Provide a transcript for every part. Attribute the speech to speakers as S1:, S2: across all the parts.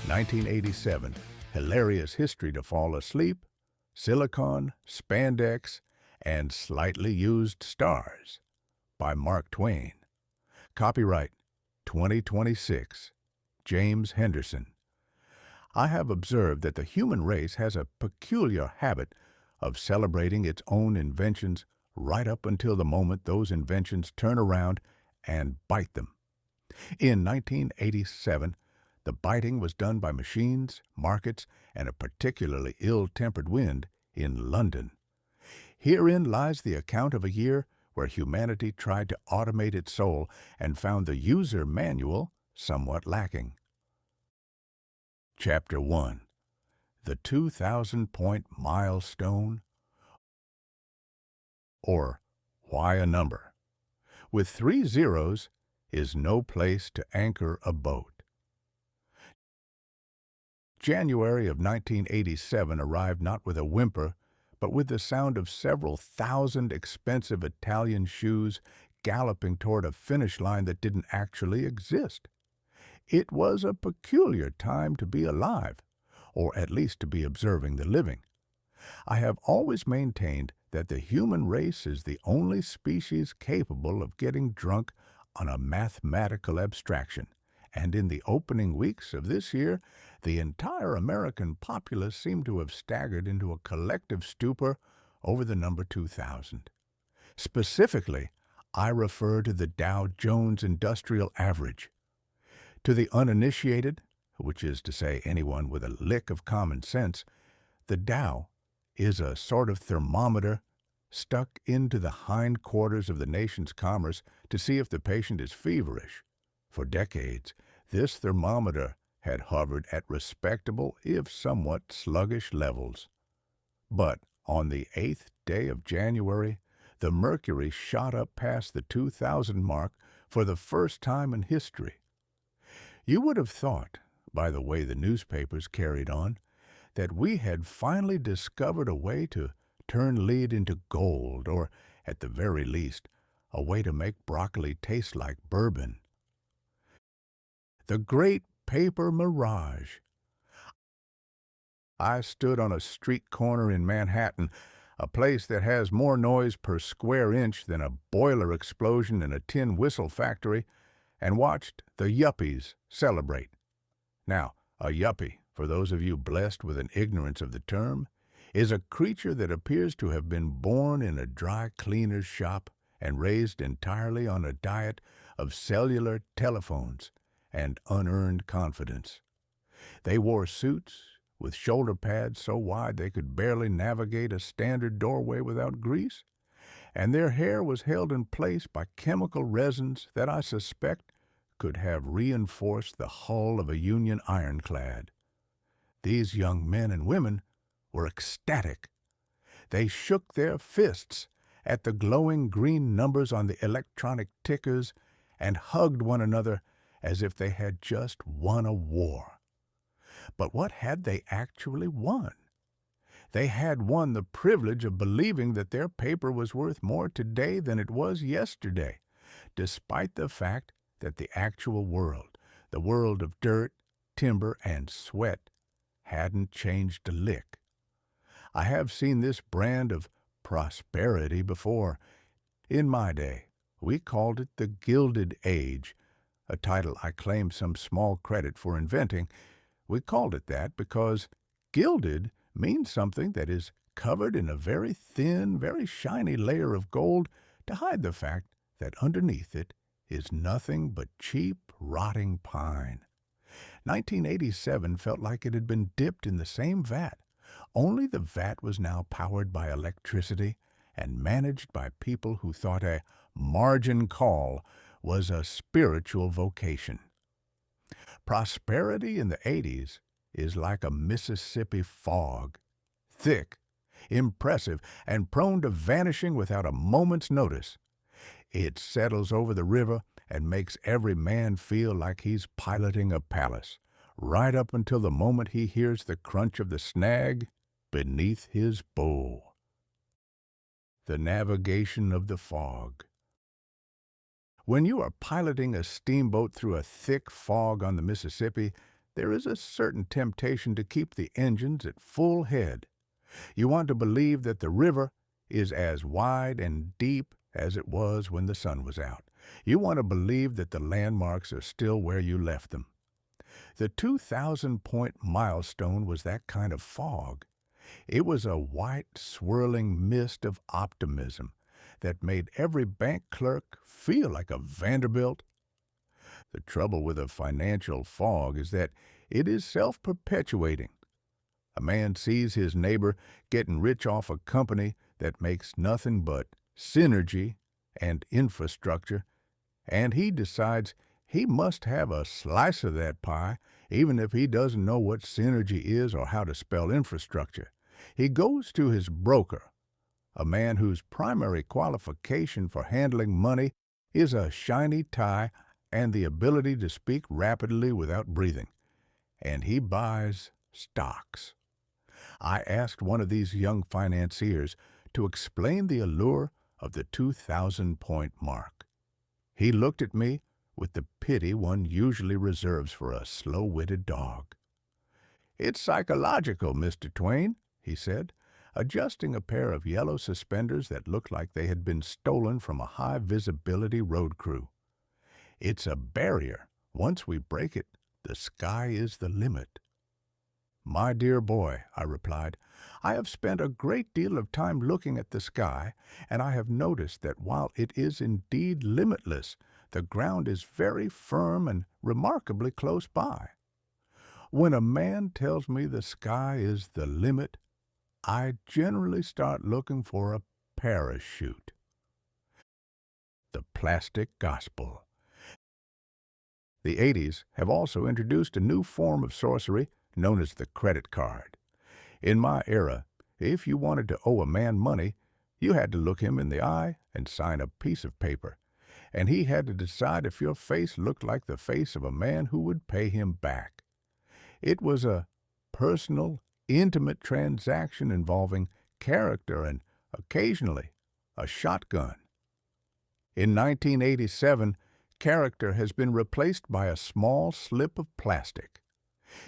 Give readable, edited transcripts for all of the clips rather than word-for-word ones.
S1: 1987, hilarious history to fall asleep, silicon, spandex, and slightly used stars by Mark Twain. Copyright 2026, James Henderson. I have observed that the human race has a peculiar habit of celebrating its own inventions right up until the moment those inventions turn around and bite them. In 1987, the biting was done by machines, markets, and a particularly ill-tempered wind in London. Herein lies the account of a year where humanity tried to automate its soul and found the user manual somewhat lacking. Chapter 1. The 2,000-point milestone, or why a number, with 3 zeros, is no place to anchor a boat. January of 1987 arrived not with a whimper, but with the sound of several thousand expensive Italian shoes galloping toward a finish line that didn't actually exist. It was a peculiar time to be alive, or at least to be observing the living. I have always maintained that the human race is the only species capable of getting drunk on a mathematical abstraction, and in the opening weeks of this year, the entire American populace seemed to have staggered into a collective stupor over the number 2,000. Specifically, I refer to the Dow Jones Industrial Average. To the uninitiated, which is to say anyone with a lick of common sense, the Dow is a sort of thermometer stuck into the hindquarters of the nation's commerce to see if the patient is feverish. For decades, this thermometer had hovered at respectable, if somewhat sluggish levels. But on the 8th day of January, the mercury shot up past the 2,000 mark for the first time in history. You would have thought, by the way the newspapers carried on, that we had finally discovered a way to turn lead into gold, or, at the very least, a way to make broccoli taste like bourbon. The great paper mirage. I stood on a street corner in Manhattan, a place that has more noise per square inch than a boiler explosion in a tin whistle factory, and watched the yuppies celebrate. Now, a yuppie, for those of you blessed with an ignorance of the term, is a creature that appears to have been born in a dry cleaner's shop and raised entirely on a diet of cellular telephones and unearned confidence. They wore suits with shoulder pads so wide they could barely navigate a standard doorway without grease, and their hair was held in place by chemical resins that I suspect could have reinforced the hull of a Union ironclad. These young men and women were ecstatic. They shook their fists at the glowing green numbers on the electronic tickers and hugged one another as if they had just won a war. But what had they actually won? They had won the privilege of believing that their paper was worth more today than it was yesterday, despite the fact that the actual world, the world of dirt, timber, and sweat, hadn't changed a lick. I have seen this brand of prosperity before. In my day, we called it the Gilded Age, a title I claim some small credit for inventing. We called it that because gilded means something that is covered in a very thin, very shiny layer of gold to hide the fact that underneath it is nothing but cheap, rotting pine. 1987 felt like it had been dipped in the same vat, only the vat was now powered by electricity and managed by people who thought a margin call was a spiritual vocation. Prosperity in the 80s is like a Mississippi fog, thick, impressive, and prone to vanishing without a moment's notice. It settles over the river and makes every man feel like he's piloting a palace, right up until the moment he hears the crunch of the snag beneath his bow. The navigation of the fog. When you are piloting a steamboat through a thick fog on the Mississippi, there is a certain temptation to keep the engines at full head. You want to believe that the river is as wide and deep as it was when the sun was out. You want to believe that the landmarks are still where you left them. The 2,000-point milestone was that kind of fog. It was a white, swirling mist of optimism that made every bank clerk feel like a Vanderbilt. The trouble with a financial fog is that it is self-perpetuating. A man sees his neighbor getting rich off a company that makes nothing but synergy and infrastructure, and he decides he must have a slice of that pie, even if he doesn't know what synergy is or how to spell infrastructure. He goes to his broker, a man whose primary qualification for handling money is a shiny tie and the ability to speak rapidly without breathing, and he buys stocks. I asked one of these young financiers to explain the allure of the 2,000-point mark. He looked at me with the pity one usually reserves for a slow-witted dog. "It's psychological, Mr. Twain," he said, adjusting a pair of yellow suspenders that looked like they had been stolen from a high-visibility road crew. "It's a barrier. Once we break it, the sky is the limit." "My dear boy," I replied, "I have spent a great deal of time looking at the sky, and I have noticed that while it is indeed limitless, the ground is very firm and remarkably close by. When a man tells me the sky is the limit, I generally start looking for a parachute." The plastic gospel. The 80s have also introduced a new form of sorcery known as the credit card. In my era, if you wanted to owe a man money, you had to look him in the eye and sign a piece of paper, and he had to decide if your face looked like the face of a man who would pay him back. It was a personal, intimate transaction involving character and, occasionally, a shotgun. In 1987, character has been replaced by a small slip of plastic.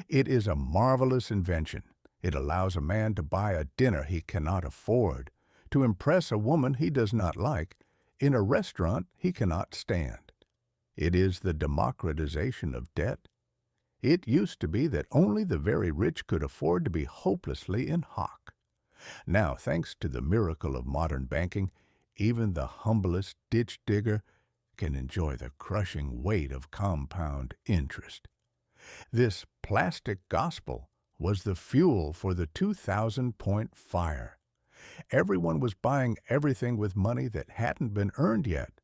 S1: It is a marvelous invention. It allows a man to buy a dinner he cannot afford, to impress a woman he does not like, in a restaurant he cannot stand. It is the democratization of debt. It used to be that only the very rich could afford to be hopelessly in hock. Now, thanks to the miracle of modern banking, even the humblest ditch digger can enjoy the crushing weight of compound interest. This plastic gospel was the fuel for the 2,000-point fire. Everyone was buying everything with money that hadn't been earned yet,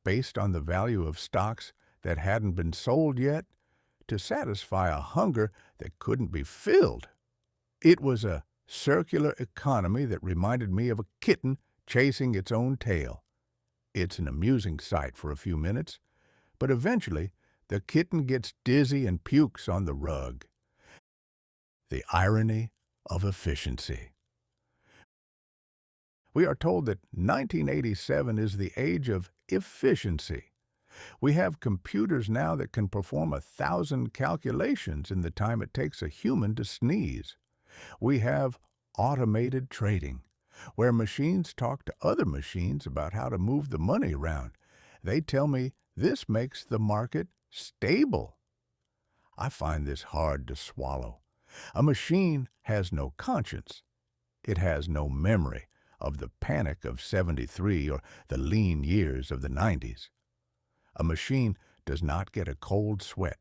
S1: based on the value of stocks that hadn't been sold yet, to satisfy a hunger that couldn't be filled. It was a circular economy that reminded me of a kitten chasing its own tail. It's an amusing sight for a few minutes, but eventually the kitten gets dizzy and pukes on the rug. The irony of efficiency. We are told that 1987 is the age of efficiency. We have computers now that can perform 1,000 calculations in the time it takes a human to sneeze. We have automated trading, where machines talk to other machines about how to move the money around. They tell me this makes the market stable. I find this hard to swallow. A machine has no conscience. It has no memory of the panic of '73 or the lean years of the '90s. A machine does not get a cold sweat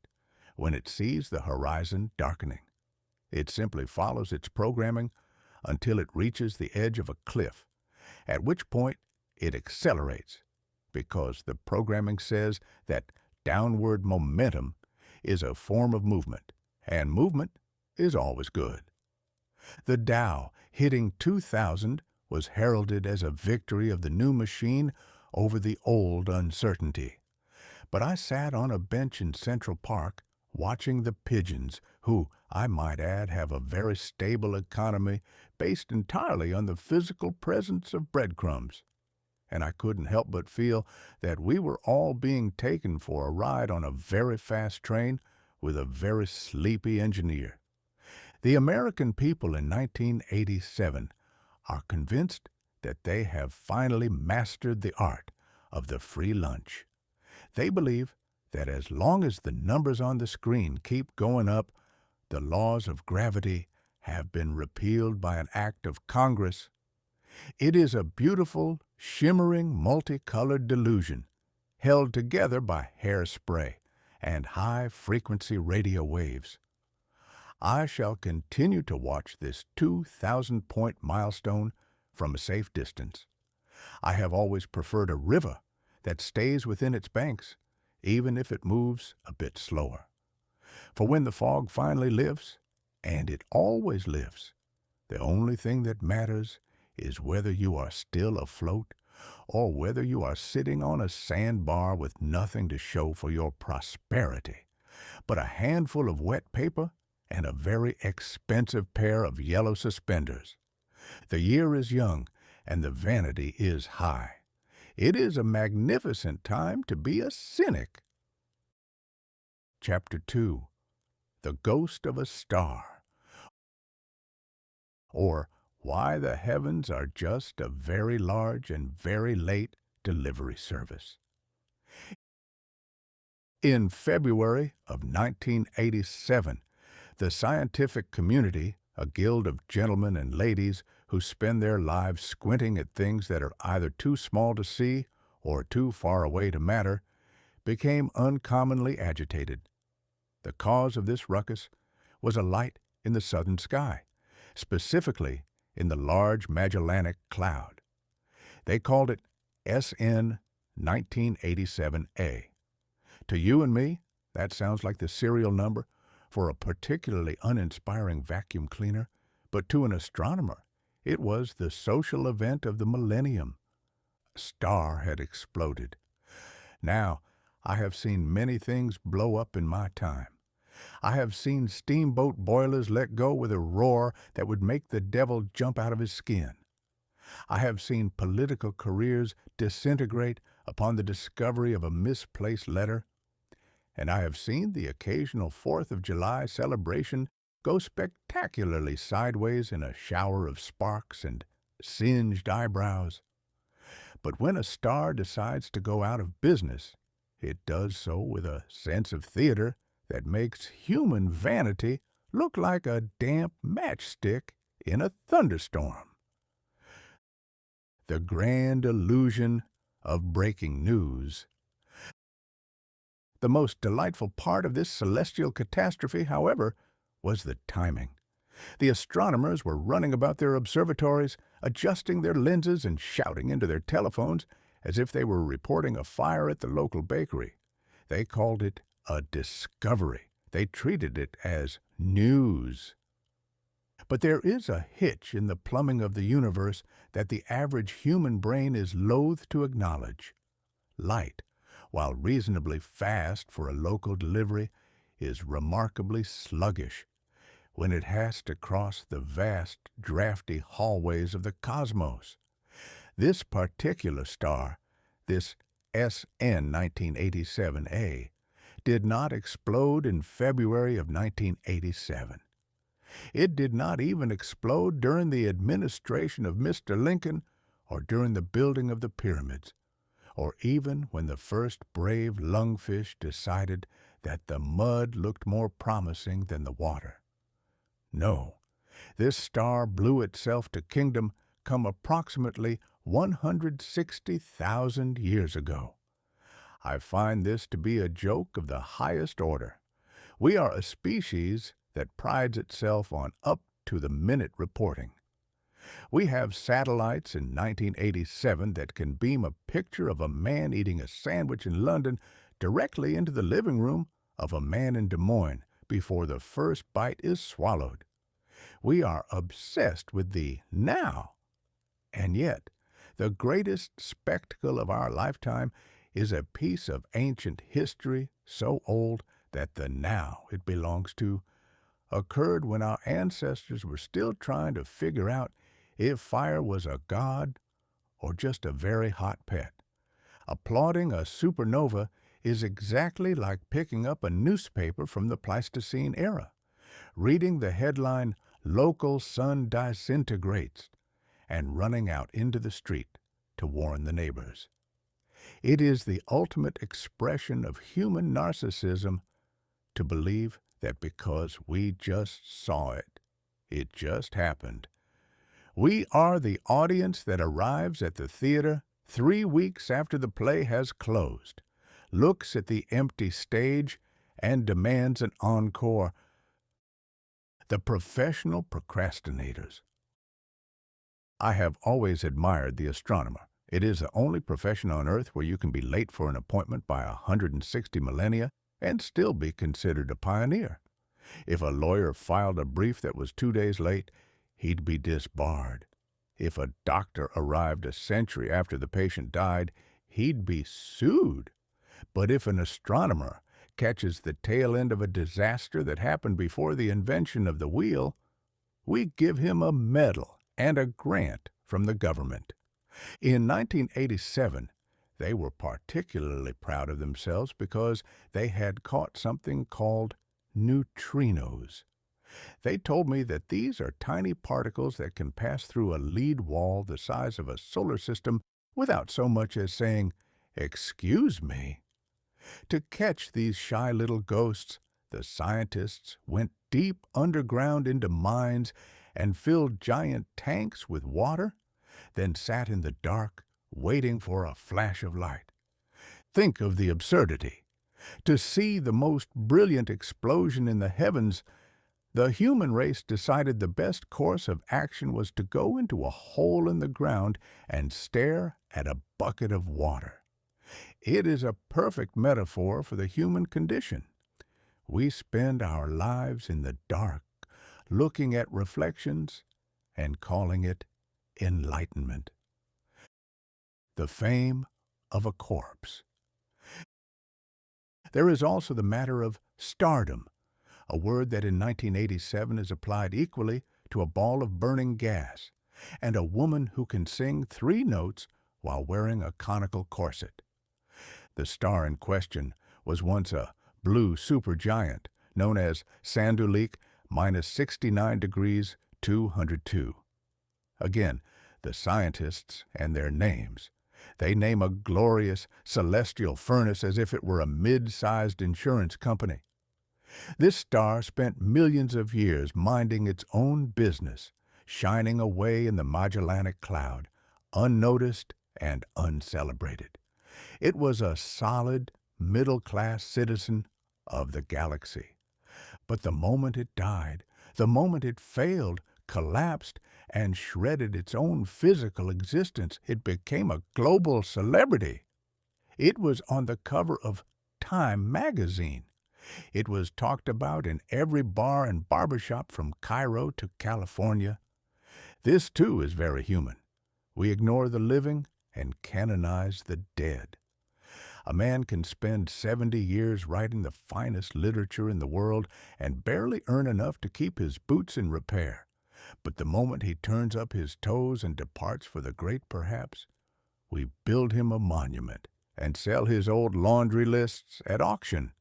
S1: when it sees the horizon darkening. It simply follows its programming until it reaches the edge of a cliff, at which point it accelerates, because the programming says that downward momentum is a form of movement, and movement is always good. The Dow hitting 2,000 was heralded as a victory of the new machine over the old uncertainty. But I sat on a bench in Central Park watching the pigeons, who, I might add, have a very stable economy based entirely on the physical presence of breadcrumbs. And I couldn't help but feel that we were all being taken for a ride on a very fast train with a very sleepy engineer. The American people in 1987 are convinced that they have finally mastered the art of the free lunch. They believe that as long as the numbers on the screen keep going up, the laws of gravity have been repealed by an act of Congress. It is a beautiful, shimmering, multicolored delusion held together by hairspray and high-frequency radio waves. I shall continue to watch this 2,000-point milestone from a safe distance. I have always preferred a river that stays within its banks, even if it moves a bit slower. For when the fog finally lifts, and it always lifts, the only thing that matters is whether you are still afloat or whether you are sitting on a sandbar with nothing to show for your prosperity, but a handful of wet paper and a very expensive pair of yellow suspenders. The year is young, and the vanity is high. It is a magnificent time to be a cynic. Chapter 2. The Ghost of a Star, or Why the Heavens Are Just a Very Large and Very Late Delivery Service. In February of 1987, the scientific community, a guild of gentlemen and ladies who spend their lives squinting at things that are either too small to see or too far away to matter, became uncommonly agitated. The cause of this ruckus was a light in the southern sky, specifically in the Large Magellanic Cloud. They called it SN 1987A. To you and me, that sounds like the serial number for a particularly uninspiring vacuum cleaner, but to an astronomer, it was the social event of the millennium. A star had exploded. Now, I have seen many things blow up in my time. I have seen steamboat boilers let go with a roar that would make the devil jump out of his skin. I have seen political careers disintegrate upon the discovery of a misplaced letter, and I have seen the occasional 4th of July celebration go spectacularly sideways in a shower of sparks and singed eyebrows. But when a star decides to go out of business, it does so with a sense of theater that makes human vanity look like a damp matchstick in a thunderstorm. The grand illusion of breaking news. The most delightful part of this celestial catastrophe, however, was the timing. The astronomers were running about their observatories, adjusting their lenses and shouting into their telephones as if they were reporting a fire at the local bakery. They called it a discovery. They treated it as news. But there is a hitch in the plumbing of the universe that the average human brain is loath to acknowledge. Light, while reasonably fast for a local delivery, is remarkably sluggish when it has to cross the vast, drafty hallways of the cosmos. This particular star, this SN 1987A, did not explode in February of 1987. It did not even explode during the administration of Mr. Lincoln or during the building of the pyramids, or even when the first brave lungfish decided that the mud looked more promising than the water. No, this star blew itself to kingdom come approximately 160,000 years ago. I find this to be a joke of the highest order. We are a species that prides itself on up-to-the-minute reporting. We have satellites in 1987 that can beam a picture of a man eating a sandwich in London directly into the living room of a man in Des Moines before the first bite is swallowed. We are obsessed with the now. And yet, the greatest spectacle of our lifetime is a piece of ancient history so old that the now it belongs to occurred when our ancestors were still trying to figure out if fire was a god or just a very hot pet. Applauding a supernova is exactly like picking up a newspaper from the Pleistocene era, reading the headline, "Local Sun Disintegrates," and running out into the street to warn the neighbors. It is the ultimate expression of human narcissism to believe that because we just saw it, it just happened. We are the audience that arrives at the theater 3 weeks after the play has closed, looks at the empty stage, and demands an encore. The professional procrastinators. I have always admired the astronomer. It is the only profession on Earth where you can be late for an appointment by 160 millennia and still be considered a pioneer. If a lawyer filed a brief that was 2 days late, he'd be disbarred. If a doctor arrived a century after the patient died, he'd be sued. But if an astronomer catches the tail end of a disaster that happened before the invention of the wheel, we give him a medal and a grant from the government. In 1987, they were particularly proud of themselves because they had caught something called neutrinos. They told me that these are tiny particles that can pass through a lead wall the size of a solar system without so much as saying, "Excuse me." To catch these shy little ghosts, the scientists went deep underground into mines and filled giant tanks with water, then sat in the dark, waiting for a flash of light. Think of the absurdity. To see the most brilliant explosion in the heavens, the human race decided the best course of action was to go into a hole in the ground and stare at a bucket of water. It is a perfect metaphor for the human condition. We spend our lives in the dark, looking at reflections and calling it enlightenment. The fame of a corpse. There is also the matter of stardom, a word that in 1987 is applied equally to a ball of burning gas and a woman who can sing 3 notes while wearing a conical corset. The star in question was once a blue supergiant known as Sanduleak minus 69 degrees 202. Again, the scientists and their names. They name a glorious celestial furnace as if it were a mid-sized insurance company. This star spent millions of years minding its own business, shining away in the Magellanic Cloud, unnoticed and uncelebrated. It was a solid, middle-class citizen of the galaxy. But the moment it died, the moment it failed, collapsed, and shredded its own physical existence, it became a global celebrity. It was on the cover of Time magazine. It was talked about in every bar and barbershop from Cairo to California. This, too, is very human. We ignore the living and canonize the dead. A man can spend 70 years writing the finest literature in the world and barely earn enough to keep his boots in repair. But the moment he turns up his toes and departs for the great perhaps, we build him a monument and sell his old laundry lists at auction.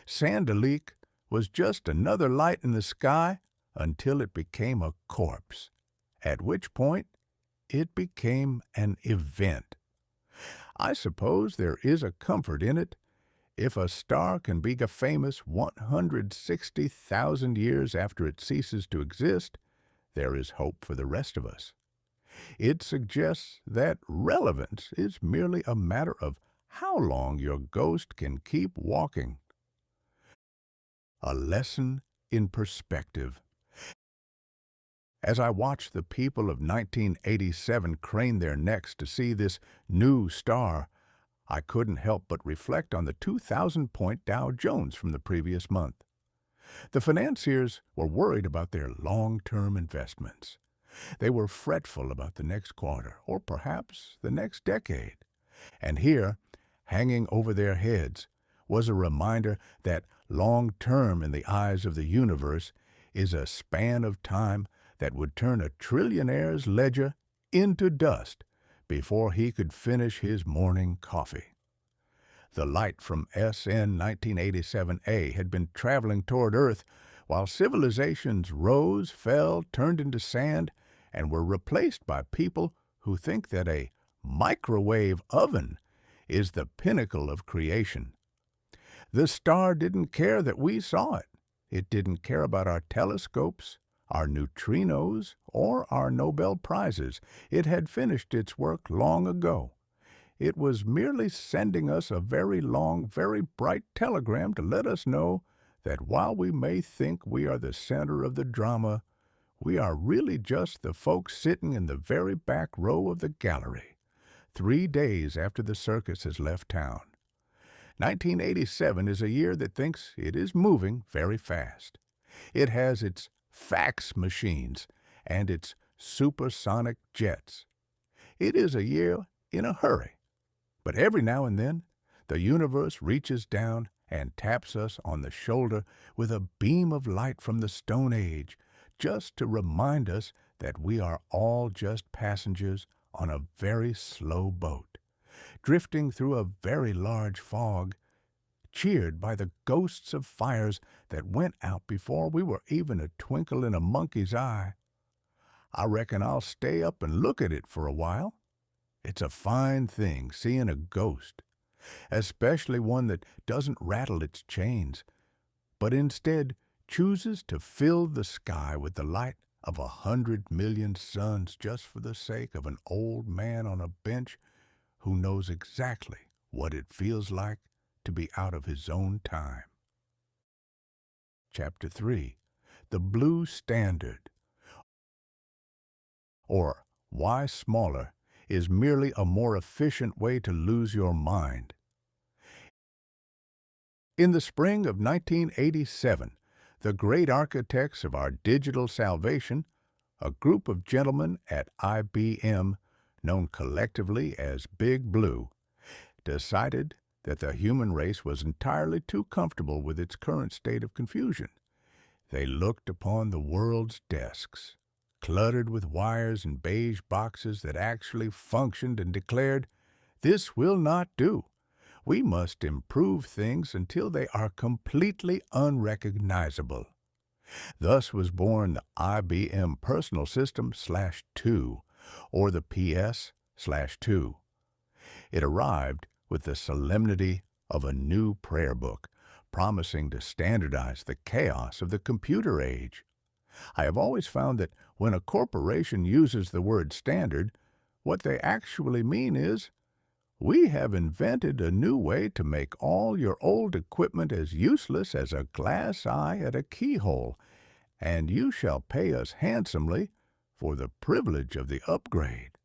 S1: Sanduleak was just another light in the sky until it became a corpse, at which point it became an event. I suppose there is a comfort in it. If a star can be famous 160,000 years after it ceases to exist, there is hope for the rest of us. It suggests that relevance is merely a matter of how long your ghost can keep walking. A lesson in perspective. As I watched the people of 1987 crane their necks to see this new star, I couldn't help but reflect on the 2,000-point Dow Jones from the previous month. The financiers were worried about their long-term investments. They were fretful about the next quarter, or perhaps the next decade. And here, hanging over their heads, was a reminder that long-term in the eyes of the universe is a span of time that would turn a trillionaire's ledger into dust before he could finish his morning coffee. The light from SN 1987A had been traveling toward Earth while civilizations rose, fell, turned into sand, and were replaced by people who think that a microwave oven is the pinnacle of creation. The star didn't care that we saw it. It didn't care about our telescopes, our neutrinos, or our Nobel Prizes. It had finished its work long ago. It was merely sending us a very long, very bright telegram to let us know that while we may think we are the center of the drama, we are really just the folks sitting in the very back row of the gallery, 3 days after the circus has left town. 1987 is a year that thinks it is moving very fast. It has its fax machines and its supersonic jets. It is a year in a hurry. But every now and then, the universe reaches down and taps us on the shoulder with a beam of light from the Stone Age, just to remind us that we are all just passengers on a very slow boat, drifting through a very large fog, cheered by the ghosts of fires that went out before we were even a twinkle in a monkey's eye. I reckon I'll stay up and look at it for a while. It's a fine thing seeing a ghost, especially one that doesn't rattle its chains, but instead chooses to fill the sky with the light of 100 million suns just for the sake of an old man on a bench who knows exactly what it feels like to be out of his own time. Chapter 3. The Blue Standard, or Why Smaller is merely a more efficient way to lose your mind. In the spring of 1987, the great architects of our digital salvation, a group of gentlemen at IBM, known collectively as Big Blue, decided that the human race was entirely too comfortable with its current state of confusion. They looked upon the world's desks, cluttered with wires and beige boxes that actually functioned, and declared, "This will not do. We must improve things until they are completely unrecognizable." Thus was born the IBM Personal System /2, or the PS/2. It arrived with the solemnity of a new prayer book, promising to standardize the chaos of the computer age. I have always found that when a corporation uses the word standard, what they actually mean is, we have invented a new way to make all your old equipment as useless as a glass eye at a keyhole, and you shall pay us handsomely for the privilege of the upgrade.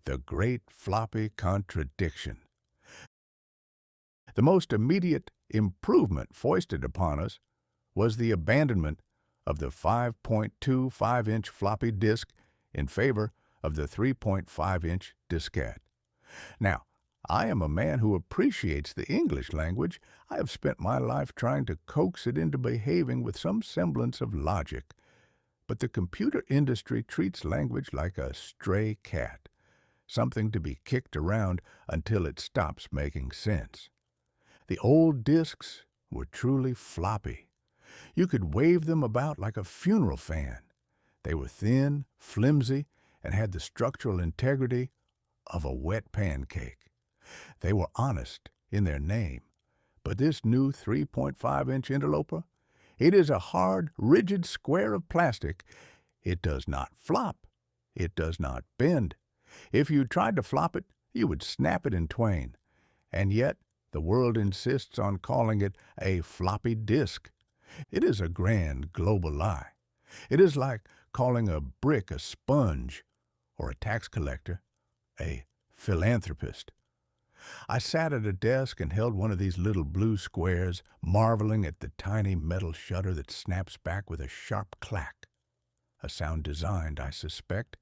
S1: The great floppy contradiction. The most immediate improvement foisted upon us was the abandonment of the 5.25-inch floppy disk in favor of the 3.5-inch diskette. Now, I am a man who appreciates the English language. I have spent my life trying to coax it into behaving with some semblance of logic. But the computer industry treats language like a stray cat, something to be kicked around until it stops making sense. The old disks were truly floppy. You could wave them about like a funeral fan. They were thin, flimsy, and had the structural integrity of a wet pancake. They were honest in their name. But this new 3.5-inch interloper, it is a hard, rigid square of plastic. It does not flop. It does not bend. If you tried to flop it, you would snap it in twain. And yet, the world insists on calling it a floppy disk. It is a grand global lie. It is like calling a brick a sponge, or a tax collector a philanthropist. I sat at a desk and held one of these little blue squares, marveling at the tiny metal shutter that snaps back with a sharp clack, a sound designed, I suspect,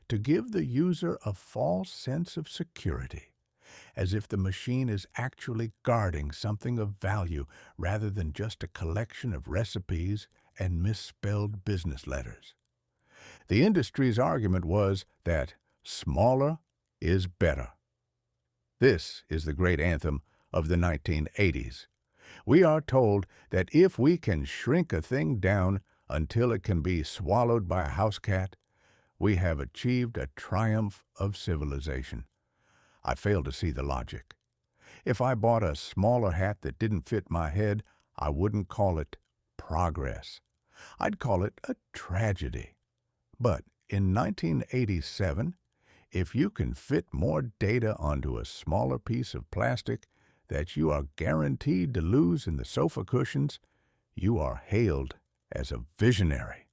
S1: to give the user a false sense of security, as if the machine is actually guarding something of value rather than just a collection of recipes and misspelled business letters. The industry's argument was that smaller is better. This is the great anthem of the 1980s. We are told that if we can shrink a thing down until it can be swallowed by a house cat, we have achieved a triumph of civilization. I fail to see the logic. If I bought a smaller hat that didn't fit my head, I wouldn't call it progress. I'd call it a tragedy. But in 1987, if you can fit more data onto a smaller piece of plastic that you are guaranteed to lose in the sofa cushions, you are hailed as a visionary.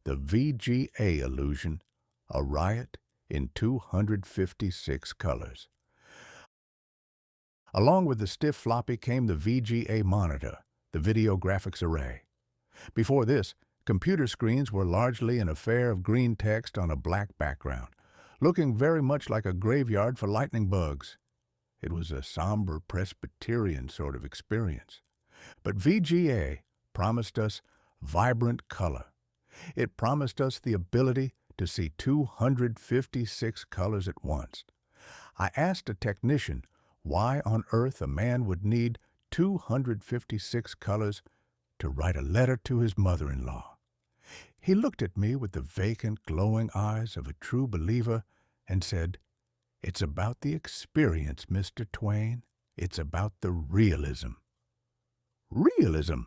S1: The VGA illusion, a riot in 256 colors. Along with the stiff floppy came the VGA monitor, the video graphics array. Before this, computer screens were largely an affair of green text on a black background, looking very much like a graveyard for lightning bugs. It was a somber Presbyterian sort of experience. But VGA promised us vibrant color. It promised us the ability to see 256 colors at once. I asked a technician why on earth a man would need 256 colors to write a letter to his mother-in-law. He looked at me with the vacant, glowing eyes of a true believer and said, "It's about the experience, Mr. Twain. It's about the realism." Realism!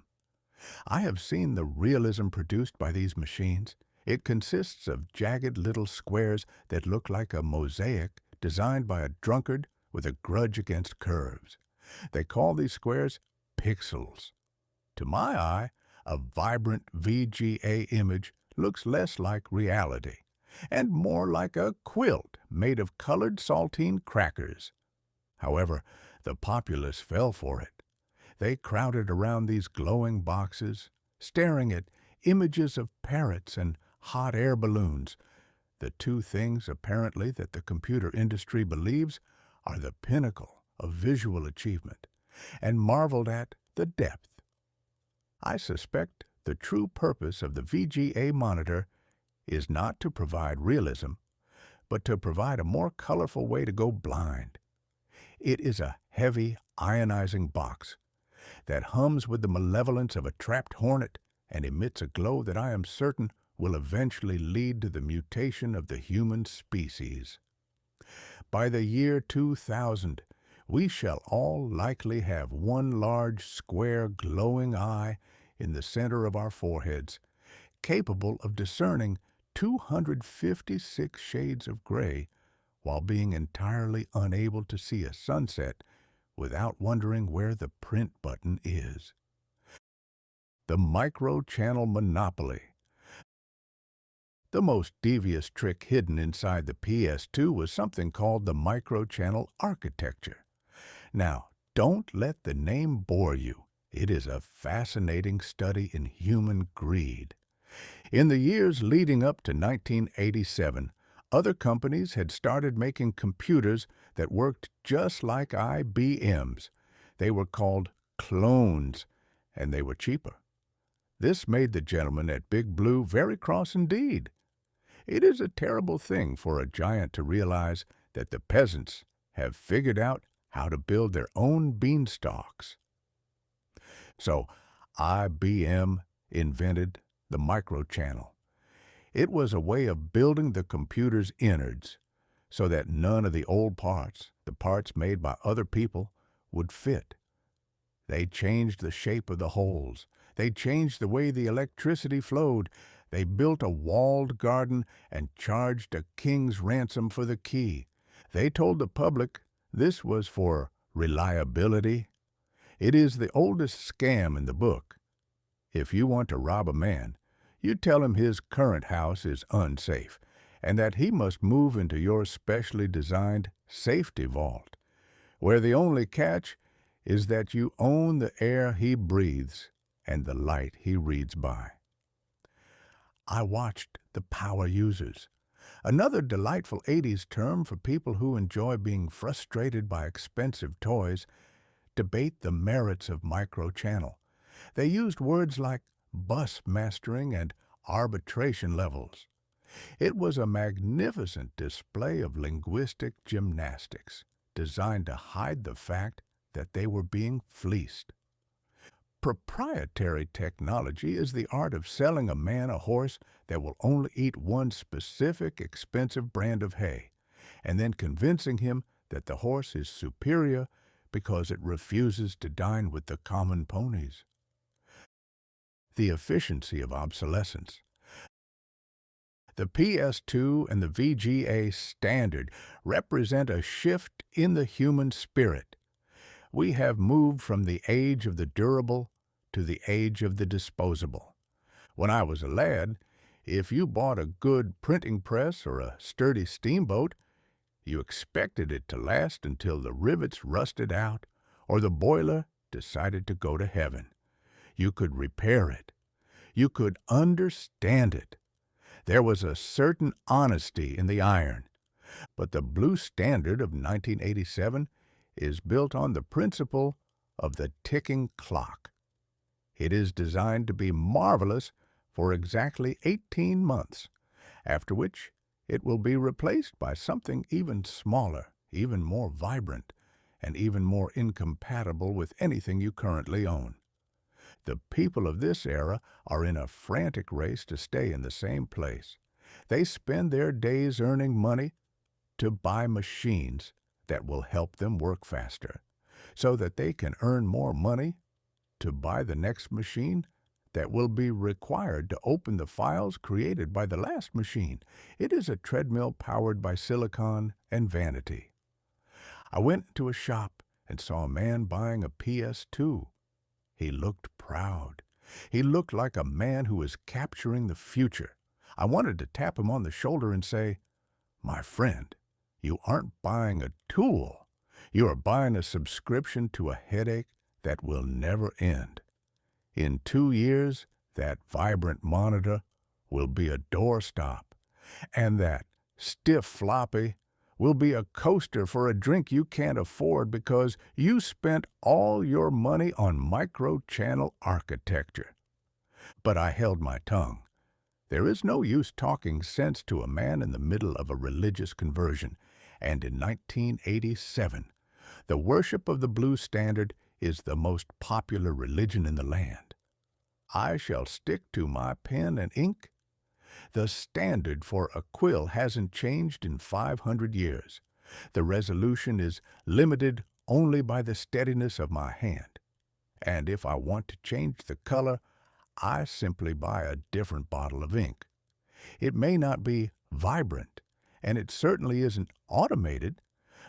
S1: I have seen the realism produced by these machines. It consists of jagged little squares that look like a mosaic designed by a drunkard with a grudge against curves. They call these squares pixels. To my eye, a vibrant VGA image looks less like reality and more like a quilt made of colored saltine crackers. However, the populace fell for it. They crowded around these glowing boxes, staring at images of parrots and hot air balloons, the two things apparently that the computer industry believes are the pinnacle of visual achievement, and marveled at the depth. I suspect the true purpose of the VGA monitor is not to provide realism, but to provide a more colorful way to go blind. It is a heavy, ionizing box that hums with the malevolence of a trapped hornet and emits a glow that I am certain will eventually lead to the mutation of the human species. By the year 2000, we shall all likely have one large, square, glowing eye in the center of our foreheads, capable of discerning 256 shades of gray while being entirely unable to see a sunset without wondering where the print button is. The micro-channel monopoly. The most devious trick hidden inside the PS2 was something called the micro-channel architecture. Now, don't let the name bore you. It is a fascinating study in human greed. In the years leading up to 1987, other companies had started making computers that worked just like IBM's. They were called clones, and they were cheaper. This made the gentleman at Big Blue very cross indeed. It is a terrible thing for a giant to realize that the peasants have figured out how to build their own beanstalks. So IBM invented the microchannel. It was a way of building the computer's innards so that none of the old parts, the parts made by other people, would fit. They changed the shape of the holes. They changed the way the electricity flowed. They built a walled garden and charged a king's ransom for the key. They told the public this was for reliability. It is the oldest scam in the book. If you want to rob a man, you tell him his current house is unsafe and that he must move into your specially designed safety vault, where the only catch is that you own the air he breathes and the light he reads by. I watched the power users, another delightful 80s term for people who enjoy being frustrated by expensive toys, debate the merits of microchannel. They used words like bus mastering and arbitration levels. It was a magnificent display of linguistic gymnastics designed to hide the fact that they were being fleeced. Proprietary technology is the art of selling a man a horse that will only eat one specific expensive brand of hay, and then convincing him that the horse is superior because it refuses to dine with the common ponies. The efficiency of obsolescence. The PS2 and the VGA standard represent a shift in the human spirit. We have moved from the age of the durable to the age of the disposable. When I was a lad, if you bought a good printing press or a sturdy steamboat, you expected it to last until the rivets rusted out or the boiler decided to go to heaven. You could repair it. You could understand it. There was a certain honesty in the iron. But the Blue Standard of 1987 is built on the principle of the ticking clock. It is designed to be marvelous for exactly 18 months, after which it will be replaced by something even smaller, even more vibrant, and even more incompatible with anything you currently own. The people of this era are in a frantic race to stay in the same place. They spend their days earning money to buy machines that will help them work faster, so that they can earn more money to buy the next machine that will be required to open the files created by the last machine. It is a treadmill powered by silicon and vanity. I went to a shop and saw a man buying a PS2. He looked proud. He looked like a man who was capturing the future. I wanted to tap him on the shoulder and say, "My friend, you aren't buying a tool. You are buying a subscription to a headache that will never end. In 2 years, that vibrant monitor will be a doorstop, and that stiff floppy will be a coaster for a drink you can't afford because you spent all your money on micro-channel architecture." But I held my tongue. There is no use talking sense to a man in the middle of a religious conversion, and in 1987, the worship of the Blue Standard is the most popular religion in the land. I shall stick to my pen and ink. The standard for a quill hasn't changed in 500 years. The resolution is limited only by the steadiness of my hand. And if I want to change the color, I simply buy a different bottle of ink. It may not be vibrant, and it certainly isn't automated,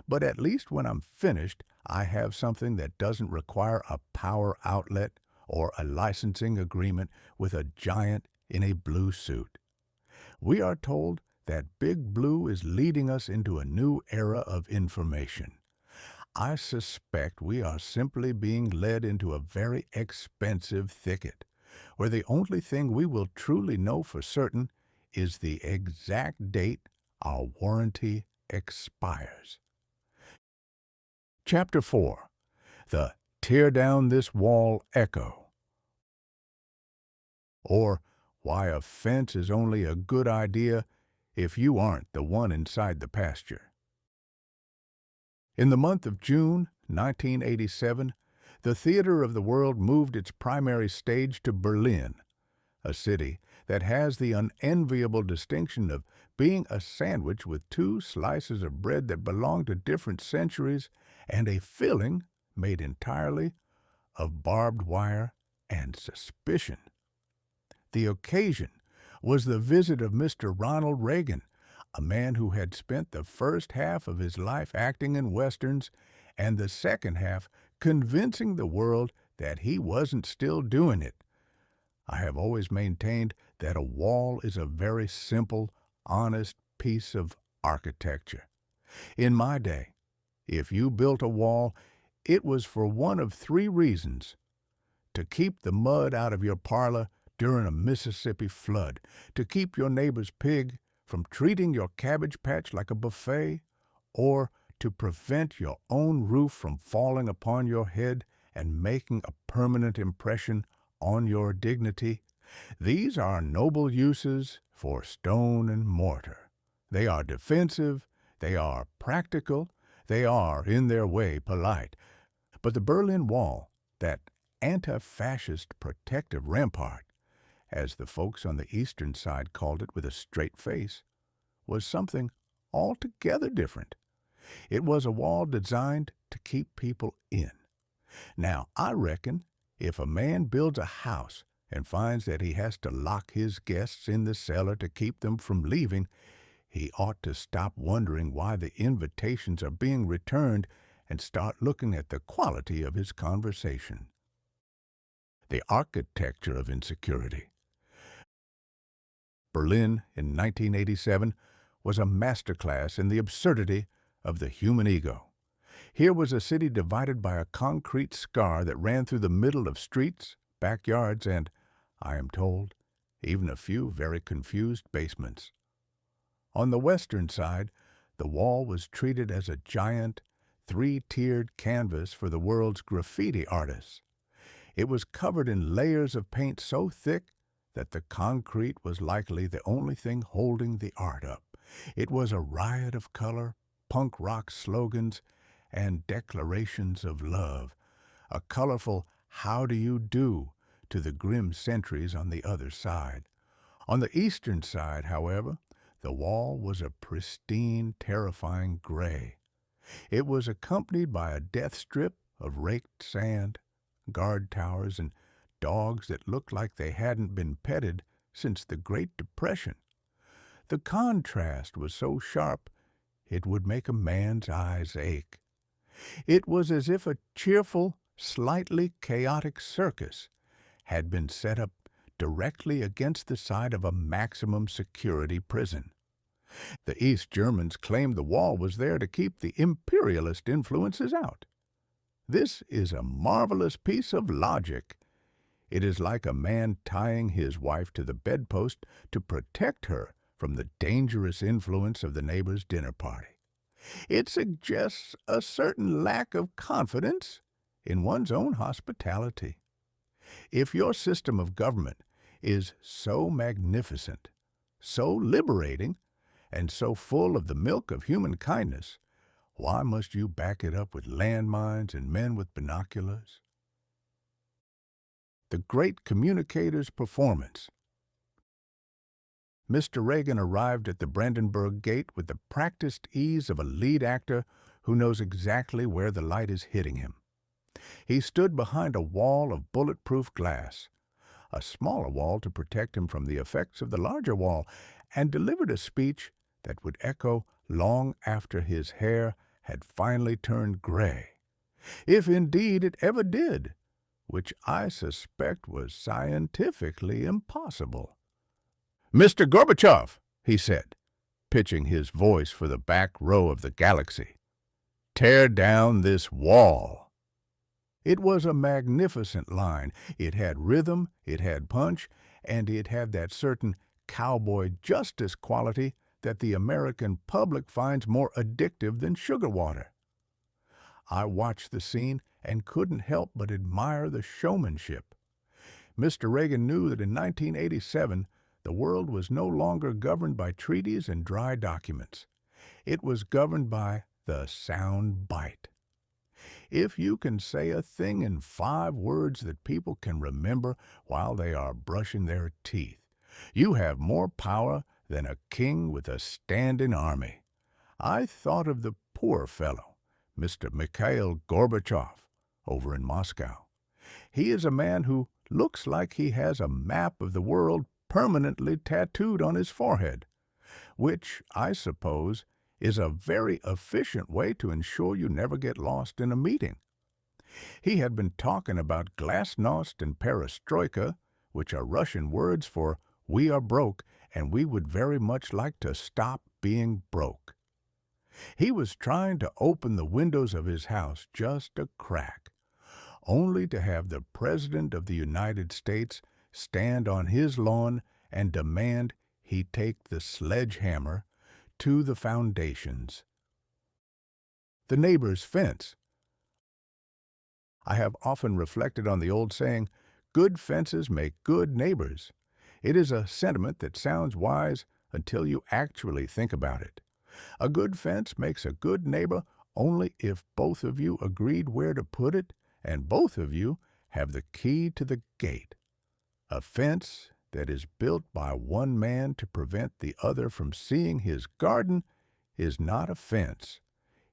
S1: but at least when I'm finished, I have something that doesn't require a power outlet or a licensing agreement with a giant in a blue suit. We are told that Big Blue is leading us into a new era of information. I suspect we are simply being led into a very expensive thicket, where the only thing we will truly know for certain is the exact date our warranty expires. Chapter 4. The Tear Down This Wall Echo, or Why a Fence is Only a Good Idea if You Aren't the One Inside the Pasture. In the month of June 1987, the theater of the world moved its primary stage to Berlin, a city that has the unenviable distinction of being a sandwich with 2 slices of bread that belong to different centuries and a filling made entirely of barbed wire and suspicion. The occasion was the visit of Mr. Ronald Reagan, a man who had spent the first half of his life acting in westerns and the second half convincing the world that he wasn't still doing it. I have always maintained that a wall is a very simple, honest piece of architecture. In my day, if you built a wall, it was for one of 3 reasons: to keep the mud out of your parlor during a Mississippi flood, to keep your neighbor's pig from treating your cabbage patch like a buffet, or to prevent your own roof from falling upon your head and making a permanent impression on your dignity. These are noble uses for stone and mortar. They are defensive, they are practical, they are, in their way, polite. But the Berlin Wall, that anti-fascist protective rampart, as the folks on the eastern side called it with a straight face, was something altogether different. It was a wall designed to keep people in. Now, I reckon if a man builds a house and finds that he has to lock his guests in the cellar to keep them from leaving, he ought to stop wondering why the invitations are being returned and start looking at the quality of his conversation. The architecture of insecurity. Berlin in 1987 was a masterclass in the absurdity of the human ego. Here was a city divided by a concrete scar that ran through the middle of streets, backyards, and, I am told, even a few very confused basements. On the western side, the wall was treated as a giant, three-tiered canvas for the world's graffiti artists. It was covered in layers of paint so thick that the concrete was likely the only thing holding the art up. It was a riot of color, punk rock slogans, and declarations of love, a colorful how do you do to the grim sentries on the other side. On the eastern side, however, the wall was a pristine, terrifying gray. It was accompanied by a death strip of raked sand, guard towers, and dogs that looked like they hadn't been petted since the Great Depression. The contrast was so sharp it would make a man's eyes ache. It was as if a cheerful, slightly chaotic circus had been set up directly against the side of a maximum security prison. The East Germans claimed the wall was there to keep the imperialist influences out. This is a marvelous piece of logic. It is like a man tying his wife to the bedpost to protect her from the dangerous influence of the neighbor's dinner party. It suggests a certain lack of confidence in one's own hospitality. If your system of government is so magnificent, so liberating, and so full of the milk of human kindness, why must you back it up with landmines and men with binoculars? The great communicator's performance. Mr. Reagan arrived at the Brandenburg Gate with the practiced ease of a lead actor who knows exactly where the light is hitting him. He stood behind a wall of bulletproof glass, a smaller wall to protect him from the effects of the larger wall, and delivered a speech that would echo long after his hair had finally turned gray, if indeed it ever did, which I suspect was scientifically impossible. "Mr. Gorbachev," he said, pitching his voice for the back row of the galaxy, "tear down this wall." It was a magnificent line. It had rhythm, it had punch, and it had that certain cowboy justice quality that the American public finds more addictive than sugar water. I watched the scene and couldn't help but admire the showmanship. Mr. Reagan knew that in 1987, the world was no longer governed by treaties and dry documents. It was governed by the sound bite. If you can say a thing in 5 words that people can remember while they are brushing their teeth, you have more power than a king with a standing army. I thought of the poor fellow, Mr. Mikhail Gorbachev, over in Moscow. He is a man who looks like he has a map of the world permanently tattooed on his forehead, which, I suppose, is a very efficient way to ensure you never get lost in a meeting. He had been talking about glasnost and perestroika, which are Russian words for "we are broke and we would very much like to stop being broke." He was trying to open the windows of his house just a crack, only to have the President of the United States stand on his lawn and demand he take the sledgehammer to the foundations. The neighbor's fence. I have often reflected on the old saying, "Good fences make good neighbors," It is a sentiment that sounds wise until you actually think about it. A good fence makes a good neighbor only if both of you agreed where to put it and both of you have the key to the gate. A fence that is built by one man to prevent the other from seeing his garden is not a fence.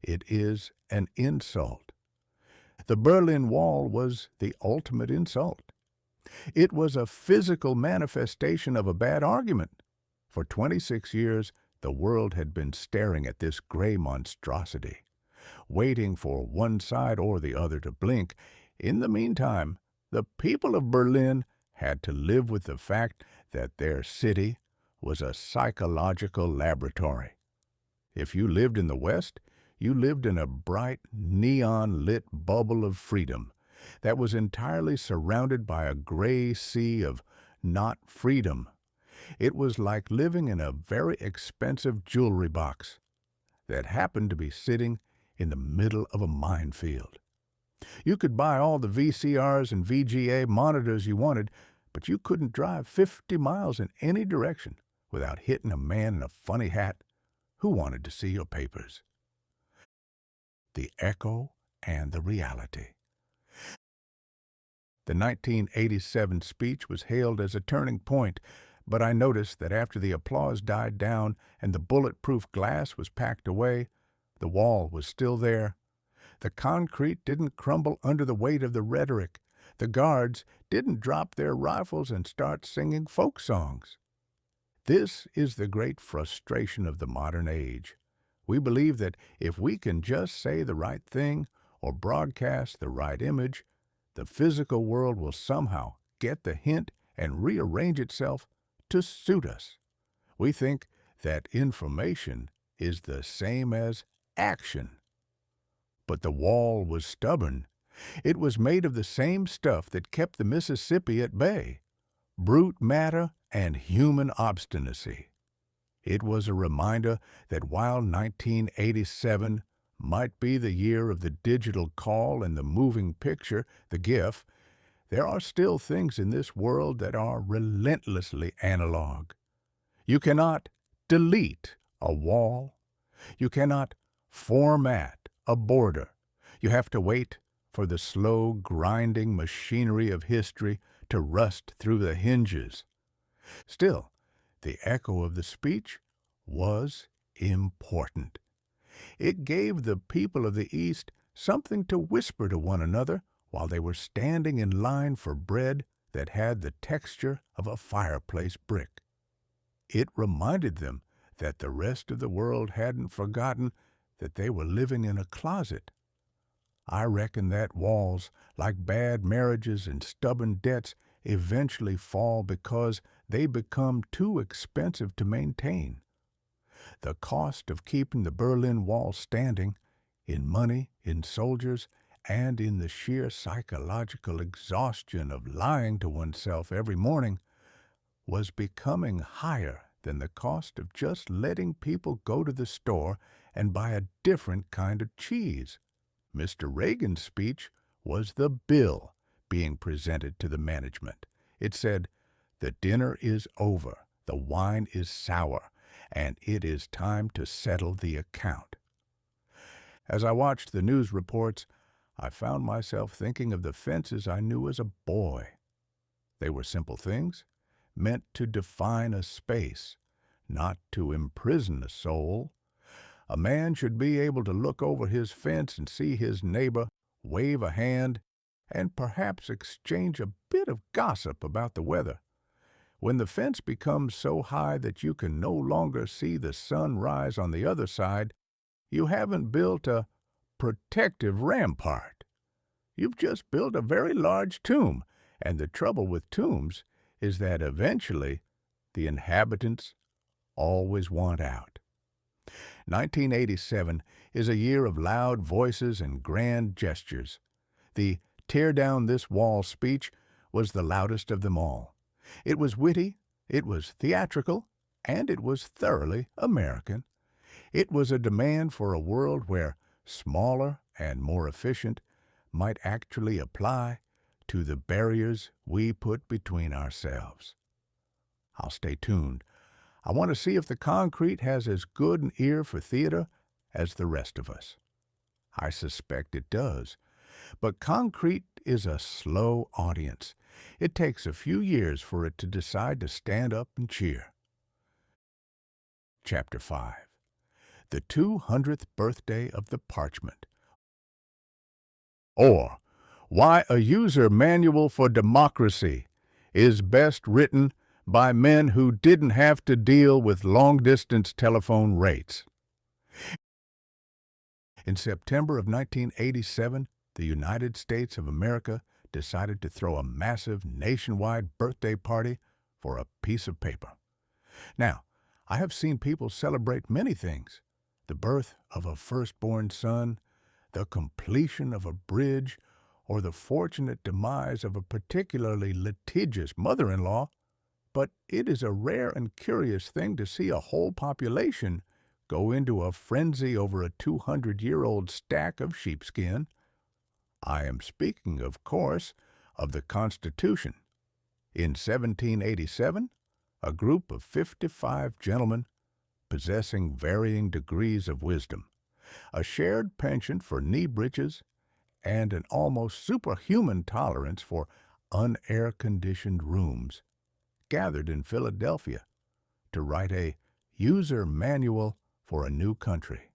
S1: It is an insult. The Berlin Wall was the ultimate insult. It was a physical manifestation of a bad argument. For 26 years, the world had been staring at this gray monstrosity, waiting for one side or the other to blink. In the meantime, the people of Berlin had to live with the fact that their city was a psychological laboratory. If you lived in the West, you lived in a bright, neon-lit bubble of freedom that was entirely surrounded by a gray sea of not freedom. It was like living in a very expensive jewelry box that happened to be sitting in the middle of a minefield. You could buy all the VCRs and VGA monitors you wanted, but you couldn't drive 50 miles in any direction without hitting a man in a funny hat who wanted to see your papers. The echo and the reality. The 1987 speech was hailed as a turning point, but I noticed that after the applause died down and the bulletproof glass was packed away, the wall was still there. The concrete didn't crumble under the weight of the rhetoric. The guards didn't drop their rifles and start singing folk songs. This is the great frustration of the modern age. We believe that if we can just say the right thing or broadcast the right image, the physical world will somehow get the hint and rearrange itself to suit us. We think that information is the same as action. But the wall was stubborn. It was made of the same stuff that kept the Mississippi at bay: brute matter and human obstinacy. It was a reminder that while 1987 might be the year of the digital call and the moving picture, the GIF, there are still things in this world that are relentlessly analog. You cannot delete a wall. You cannot format a border. You have to wait for the slow, grinding machinery of history to rust through the hinges. Still, the echo of the speech was important. It gave the people of the East something to whisper to one another while they were standing in line for bread that had the texture of a fireplace brick. It reminded them that the rest of the world hadn't forgotten that they were living in a closet. I reckon that walls, like bad marriages and stubborn debts, eventually fall because they become too expensive to maintain. The cost of keeping the Berlin Wall standing, in money, in soldiers, and in the sheer psychological exhaustion of lying to oneself every morning, was becoming higher than the cost of just letting people go to the store and buy a different kind of cheese. Mr. Reagan's speech was the bill being presented to the management. It said, "The dinner is over, the wine is sour, and it is time to settle the account." As I watched the news reports, I found myself thinking of the fences I knew as a boy. They were simple things, meant to define a space, not to imprison a soul. A man should be able to look over his fence and see his neighbor, wave a hand, and perhaps exchange a bit of gossip about the weather. When the fence becomes so high that you can no longer see the sun rise on the other side, you haven't built a protective rampart. You've just built a very large tomb, and the trouble with tombs is that eventually the inhabitants always want out. 1987 is a year of loud voices and grand gestures. The "Tear Down This Wall" speech was the loudest of them all. It was witty, it was theatrical, and it was thoroughly American. It was a demand for a world where smaller and more efficient might actually apply to the barriers we put between ourselves. I'll stay tuned. I want to see if the concrete has as good an ear for theater as the rest of us. I suspect it does. But concrete is a slow audience. It takes a few years for it to decide to stand up and cheer. Chapter 5. The 200th Birthday of the Parchment. Or, Why a User Manual for Democracy is Best Written by Men Who Didn't Have to Deal with Long-Distance Telephone Rates. In September of 1987, the United States of America decided to throw a massive nationwide birthday party for a piece of paper. Now, I have seen people celebrate many things: the birth of a firstborn son, the completion of a bridge, or the fortunate demise of a particularly litigious mother-in-law. But it is a rare and curious thing to see a whole population go into a frenzy over a 200-year-old stack of sheepskin. I am speaking, of course, of the Constitution. In 1787, a group of 55 gentlemen, possessing varying degrees of wisdom, a shared penchant for knee breeches, and an almost superhuman tolerance for unair-conditioned rooms, gathered in Philadelphia to write a user manual for a new country.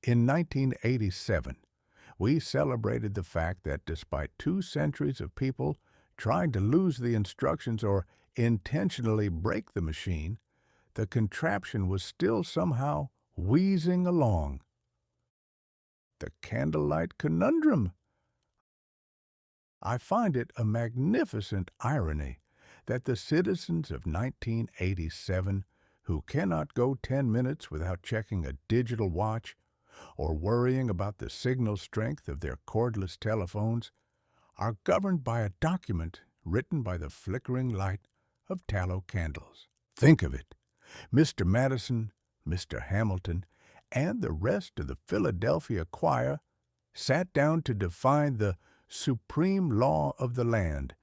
S1: In 1987, we celebrated the fact that despite 2 centuries of people trying to lose the instructions or intentionally break the machine, the contraption was still somehow wheezing along. The candlelight conundrum. I find it a magnificent irony that the citizens of 1987, who cannot go 10 minutes without checking a digital watch or worrying about the signal strength of their cordless telephones, are governed by a document written by the flickering light of tallow candles. Think of it! Mr. Madison, Mr. Hamilton, and the rest of the Philadelphia choir sat down to define the supreme law of the land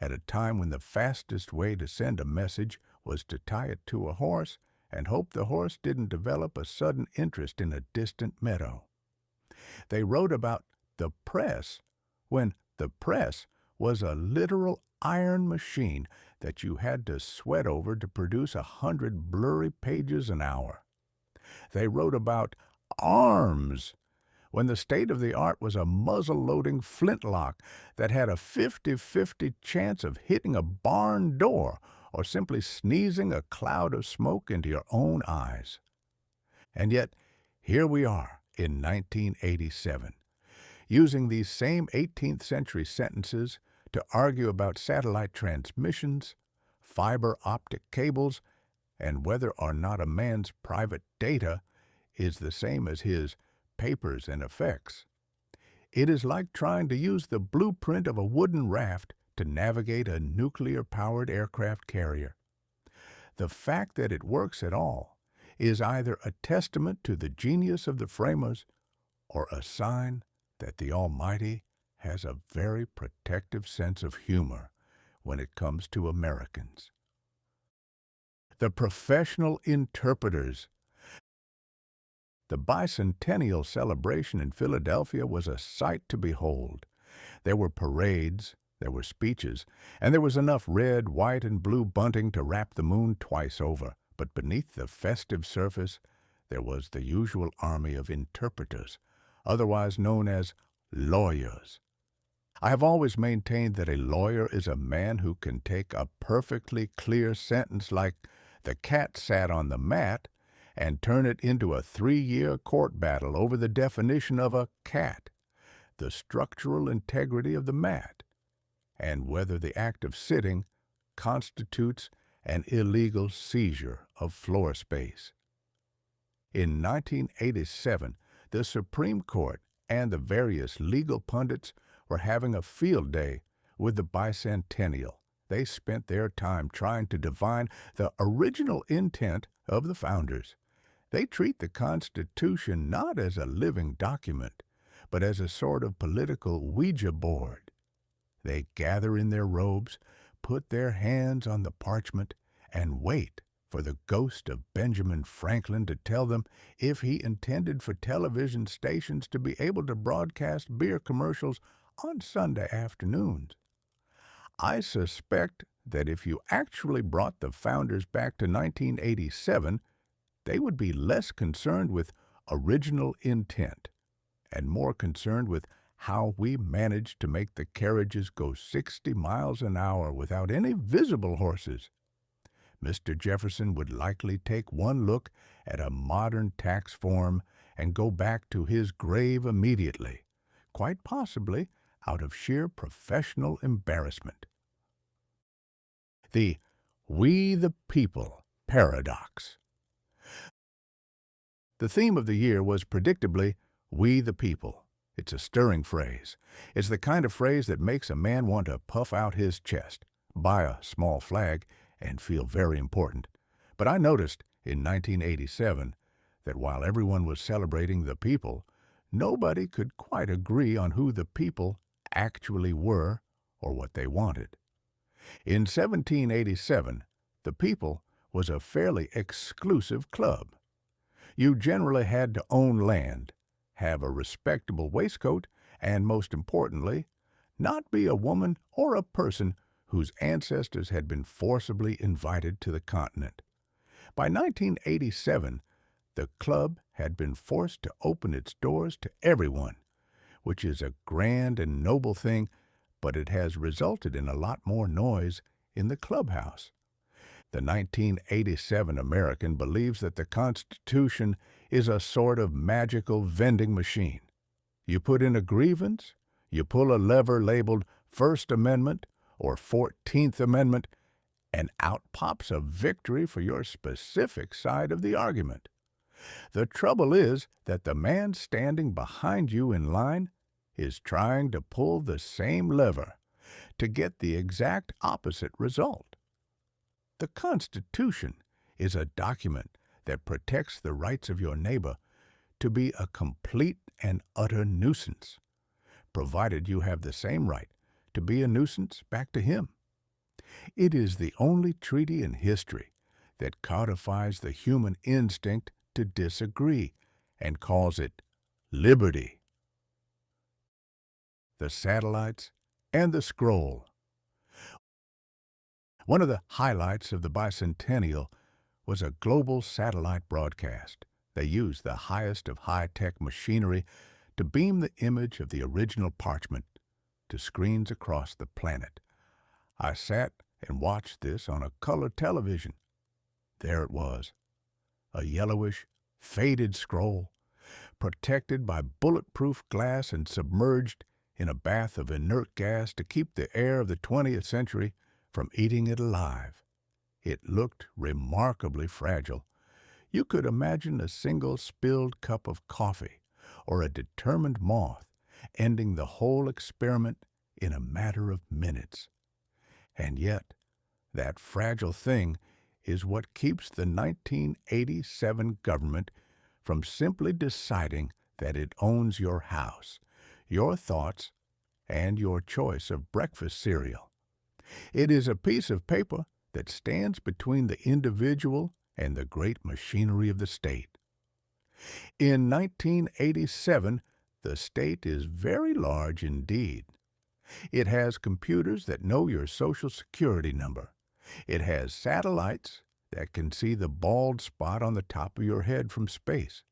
S1: at a time when the fastest way to send a message was to tie it to a horse and hope the horse didn't develop a sudden interest in a distant meadow. They wrote about the press when the press was a literal iron machine that you had to sweat over to produce 100 blurry pages an hour. They wrote about arms when the state-of-the-art was a muzzle-loading flintlock that had a 50-50 chance of hitting a barn door or simply sneezing a cloud of smoke into your own eyes. And yet, here we are in 1987, using these same 18th century sentences to argue about satellite transmissions, fiber optic cables, and whether or not a man's private data is the same as his papers and effects. It is like trying to use the blueprint of a wooden raft to navigate a nuclear-powered aircraft carrier. The fact that it works at all is either a testament to the genius of the framers or a sign that the Almighty has a very protective sense of humor when it comes to Americans. The professional interpreters. The bicentennial celebration in Philadelphia was a sight to behold. There were parades, there were speeches, and there was enough red, white, and blue bunting to wrap the moon twice over. But beneath the festive surface, there was the usual army of interpreters, otherwise known as lawyers. I have always maintained that a lawyer is a man who can take a perfectly clear sentence like "the cat sat on the mat" and turn it into a 3-year court battle over the definition of a cat, the structural integrity of the mat, and whether the act of sitting constitutes an illegal seizure of floor space. In 1987, the Supreme Court and the various legal pundits were having a field day with the bicentennial. They spent their time trying to divine the original intent of the founders. They treat the Constitution not as a living document, but as a sort of political Ouija board. They gather in their robes, put their hands on the parchment, and wait for the ghost of Benjamin Franklin to tell them if he intended for television stations to be able to broadcast beer commercials on Sunday afternoons. I suspect that if you actually brought the founders back to 1987, they would be less concerned with original intent and more concerned with how we managed to make the carriages go 60 miles an hour without any visible horses. Mr. Jefferson would likely take one look at a modern tax form and go back to his grave immediately, quite possibly out of sheer professional embarrassment. The "We the People" paradox. The theme of the year was predictably "We the People." It's a stirring phrase. It's the kind of phrase that makes a man want to puff out his chest, buy a small flag, and feel very important. But I noticed in 1987 that while everyone was celebrating the people, nobody could quite agree on who the people actually were or what they wanted. In 1787, the people was a fairly exclusive club. You generally had to own land, have a respectable waistcoat, and most importantly, not be a woman or a person whose ancestors had been forcibly invited to the continent. By 1987, the club had been forced to open its doors to everyone, which is a grand and noble thing, but it has resulted in a lot more noise in the clubhouse. The 1987 American believes that the Constitution is a sort of magical vending machine. You put in a grievance, you pull a lever labeled First Amendment or 14th Amendment, and out pops a victory for your specific side of the argument. The trouble is that the man standing behind you in line is trying to pull the same lever to get the exact opposite result. The Constitution is a document that protects the rights of your neighbor to be a complete and utter nuisance, provided you have the same right to be a nuisance back to him. It is the only treaty in history that codifies the human instinct to disagree and calls it liberty. The satellites and the scroll. One of the highlights of the bicentennial was a global satellite broadcast. They used the highest of high-tech machinery to beam the image of the original parchment to screens across the planet. I sat and watched this on a color television. There it was, a yellowish, faded scroll, protected by bulletproof glass and submerged in a bath of inert gas to keep the air of the 20th century from eating it alive. It looked remarkably fragile. You could imagine a single spilled cup of coffee or a determined moth ending the whole experiment in a matter of minutes. And yet, that fragile thing is what keeps the 1987 government from simply deciding that it owns your house, your thoughts, and your choice of breakfast cereal. It is a piece of paper that stands between the individual and the great machinery of the state. In 1987, the state is very large indeed. It has computers that know your Social Security number. It has satellites that can see the bald spot on the top of your head from space.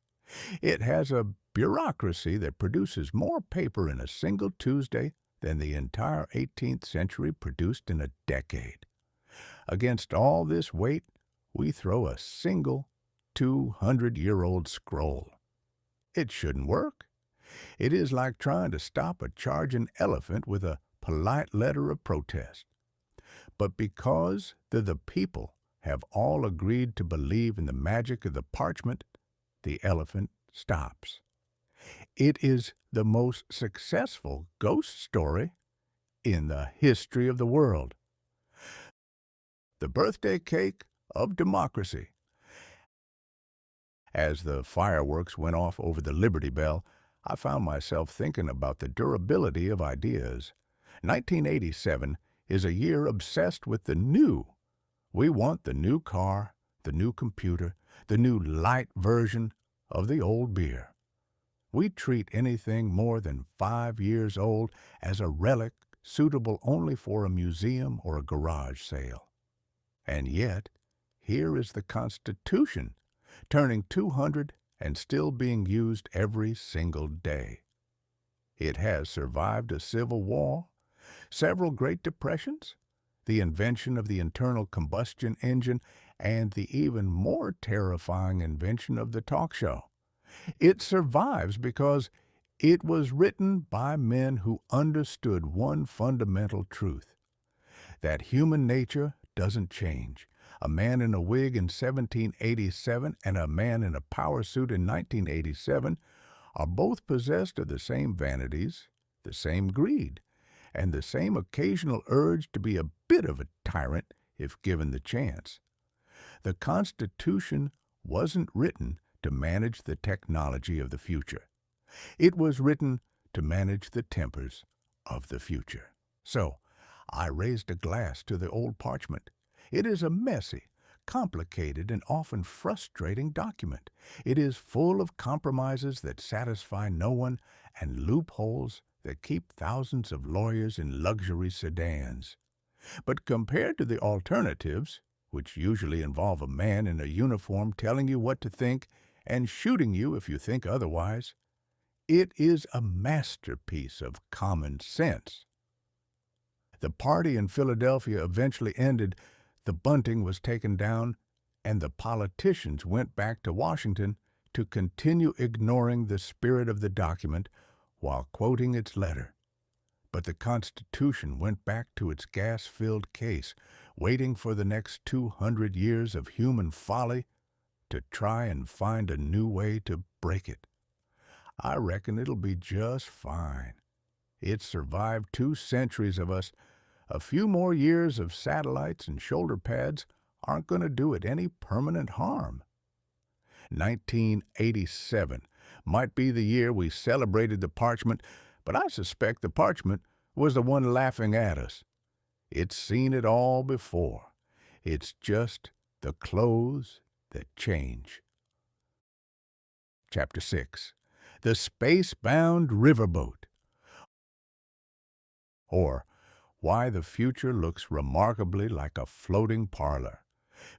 S1: It has a bureaucracy that produces more paper in a single Tuesday than the entire 18th century produced in a decade. Against all this weight, we throw a single 200-year-old scroll. It shouldn't work. It is like trying to stop a charging elephant with a polite letter of protest. But because the people have all agreed to believe in the magic of the parchment, the elephant stops. It is the most successful ghost story in the history of the world. The birthday cake of democracy. As the fireworks went off over the Liberty Bell, I found myself thinking about the durability of ideas. 1987 is a year obsessed with the new, We want the new car, the new computer, the new light version of the old beer. We treat anything more than 5 years old as a relic suitable only for a museum or a garage sale. And yet, here is the Constitution, turning 200 and still being used every single day. It has survived a civil war, several Great Depressions, the invention of the internal combustion engine, and the even more terrifying invention of the talk show. It survives because it was written by men who understood one fundamental truth, that human nature doesn't change. A man in a wig in 1787 and a man in a power suit in 1987 are both possessed of the same vanities, the same greed, and the same occasional urge to be a bit of a tyrant if given the chance. The Constitution wasn't written to manage the technology of the future. It was written to manage the tempers of the future. So, I raised a glass to the old parchment. It is a messy, complicated, and often frustrating document. It is full of compromises that satisfy no one and loopholes that keep thousands of lawyers in luxury sedans. But compared to the alternatives, which usually involve a man in a uniform telling you what to think and shooting you if you think otherwise, it is a masterpiece of common sense. The party in Philadelphia eventually ended, the bunting was taken down, and the politicians went back to Washington to continue ignoring the spirit of the document while quoting its letter. But the Constitution went back to its gas-filled case, waiting for the next 200 years of human folly to try and find a new way to break it. I reckon it'll be just fine. It's survived 2 centuries of us. A few more years of satellites and shoulder pads aren't going to do it any permanent harm. 1987 might be the year we celebrated the parchment, but I suspect the parchment was the one laughing at us. It's seen it all before. It's just the clothes that change. Chapter 6. The Space-Bound Riverboat, or Why the Future Looks Remarkably Like a Floating Parlor,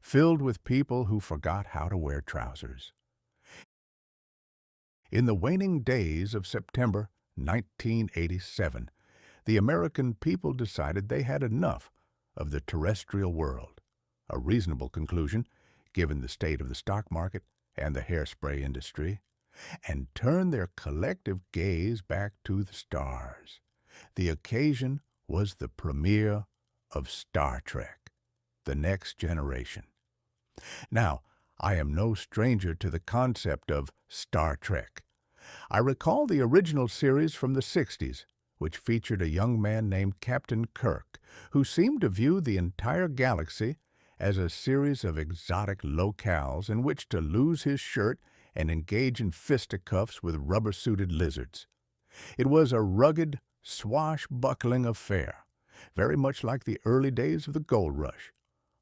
S1: filled with people who forgot how to wear trousers. In the waning days of September 1987, the American people decided they had enough of the terrestrial world, a reasonable conclusion given the state of the stock market and the hairspray industry, and turned their collective gaze back to the stars. The occasion was the premiere of Star Trek, The Next Generation. Now, I am no stranger to the concept of Star Trek. I recall the original series from the 60s, which featured a young man named Captain Kirk, who seemed to view the entire galaxy as a series of exotic locales in which to lose his shirt and engage in fisticuffs with rubber-suited lizards. It was a rugged, swashbuckling affair, very much like the early days of the gold rush,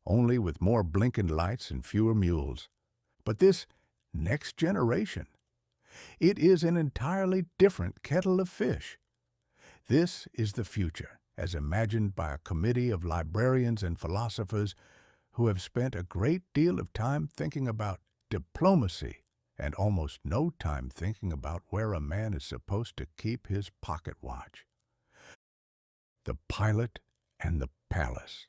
S1: only with more blinking lights and fewer mules. But this next generation, it is an entirely different kettle of fish. This is the future, as imagined by a committee of librarians and philosophers who have spent a great deal of time thinking about diplomacy and almost no time thinking about where a man is supposed to keep his pocket watch. The Pilot and the Palace.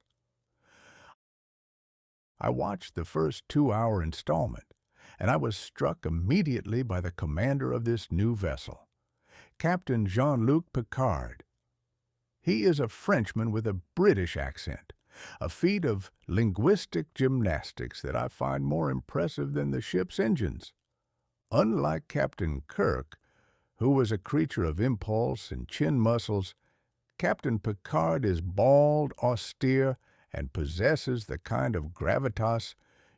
S1: I watched the first 2-hour installment, and I was struck immediately by the commander of this new vessel, Captain Jean-Luc Picard. He is a Frenchman with a British accent, a feat of linguistic gymnastics that I find more impressive than the ship's engines. Unlike Captain Kirk, who was a creature of impulse and chin muscles, Captain Picard is bald, austere, and possesses the kind of gravitas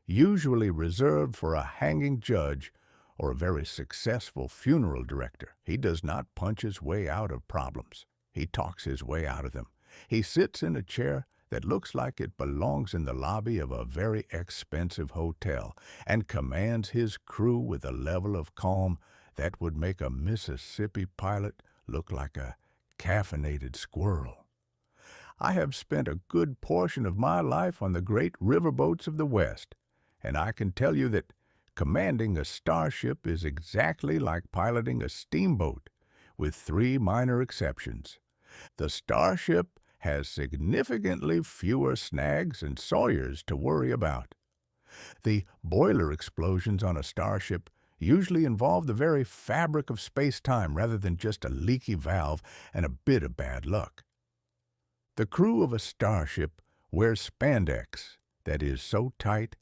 S1: usually reserved for a hanging judge or a very successful funeral director. He does not punch his way out of problems. He talks his way out of them. He sits in a chair that looks like it belongs in the lobby of a very expensive hotel and commands his crew with a level of calm that would make a Mississippi pilot look like a caffeinated squirrel. I have spent a good portion of my life on the great riverboats of the West, and I can tell you that commanding a starship is exactly like piloting a steamboat, with three minor exceptions. The starship has significantly fewer snags and sawyers to worry about. The boiler explosions on a starship usually involve the very fabric of space-time rather than just a leaky valve and a bit of bad luck. The crew of a starship wears spandex that is so tight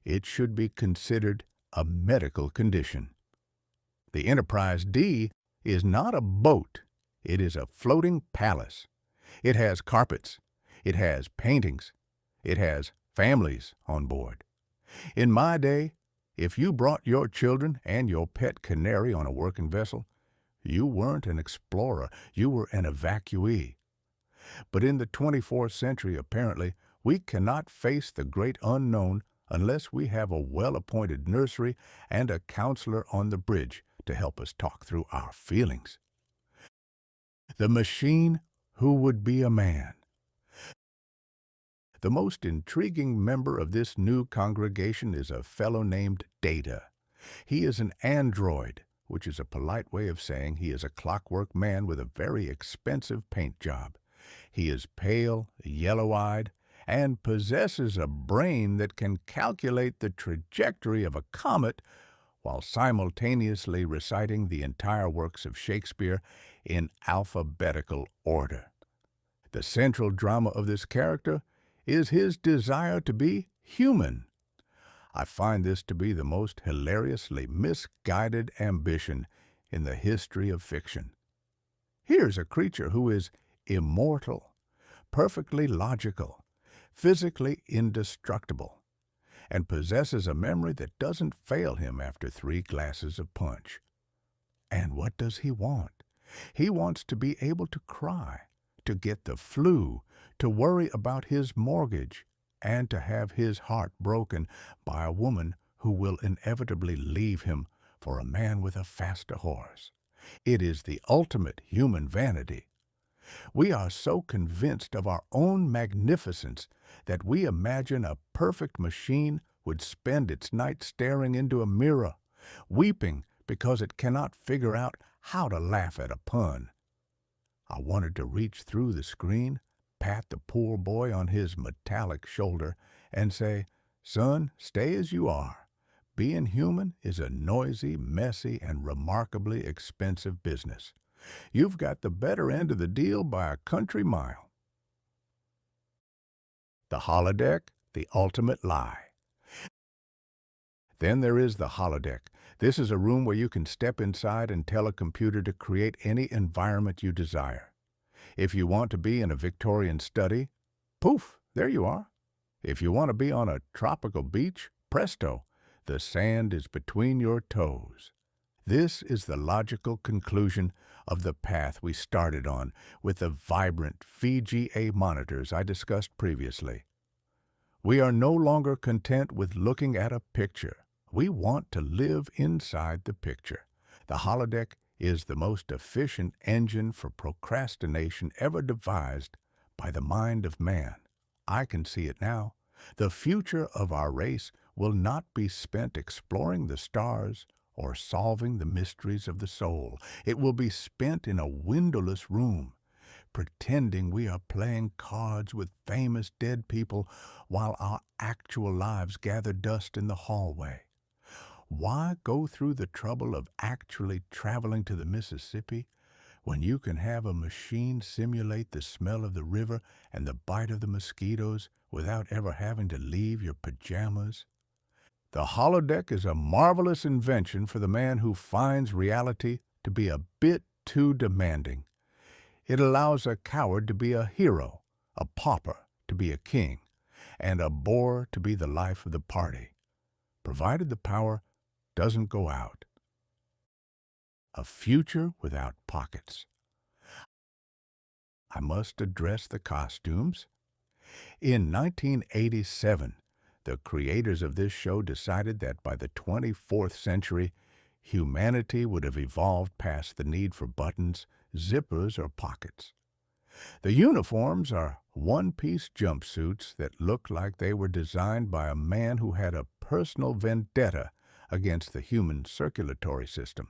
S1: it should be considered a medical condition. The Enterprise D is not a boat, it is a floating palace. It has carpets, it has paintings, it has families on board. In my day, if you brought your children and your pet canary on a working vessel, you weren't an explorer, you were an evacuee. But in the 24th century, apparently, we cannot face the great unknown unless we have a well-appointed nursery and a counselor on the bridge to help us talk through our feelings. The machine who would be a man. The most intriguing member of this new congregation is a fellow named Data. He is an android, which is a polite way of saying he is a clockwork man with a very expensive paint job. He is pale, yellow-eyed, and possesses a brain that can calculate the trajectory of a comet while simultaneously reciting the entire works of Shakespeare in alphabetical order. The central drama of this character is his desire to be human. I find this to be the most hilariously misguided ambition in the history of fiction. Here's a creature who is immortal, perfectly logical, physically indestructible, and possesses a memory that doesn't fail him after 3 glasses of punch. And what does he want? He wants to be able to cry, to get the flu, to worry about his mortgage, and to have his heart broken by a woman who will inevitably leave him for a man with a faster horse. It is the ultimate human vanity. We are so convinced of our own magnificence that we imagine a perfect machine would spend its night staring into a mirror, weeping because it cannot figure out how to laugh at a pun. I wanted to reach through the screen, pat the poor boy on his metallic shoulder, and say, "Son, stay as you are. Being human is a noisy, messy, and remarkably expensive business. You've got the better end of the deal by a country mile." The holodeck, the ultimate lie. Then there is the holodeck. This is a room where you can step inside and tell a computer to create any environment you desire. If you want to be in a Victorian study, poof, there you are. If you want to be on a tropical beach, presto, the sand is between your toes. This is the logical conclusion of the path we started on with the vibrant VGA monitors I discussed previously. We are no longer content with looking at a picture. We want to live inside the picture. The holodeck is the most efficient engine for procrastination ever devised by the mind of man. I can see it now. The future of our race will not be spent exploring the stars or solving the mysteries of the soul. It will be spent in a windowless room, pretending we are playing cards with famous dead people while our actual lives gather dust in the hallway. Why go through the trouble of actually traveling to the Mississippi when you can have a machine simulate the smell of the river and the bite of the mosquitoes without ever having to leave your pajamas? The holodeck is a marvelous invention for the man who finds reality to be a bit too demanding. It allows a coward to be a hero, a pauper to be a king, and a bore to be the life of the party, provided the power doesn't go out. A future without pockets. I must address the costumes. In 1987, the creators of this show decided that by the 24th century, humanity would have evolved past the need for buttons, zippers, or pockets. The uniforms are one-piece jumpsuits that look like they were designed by a man who had a personal vendetta against the human circulatory system.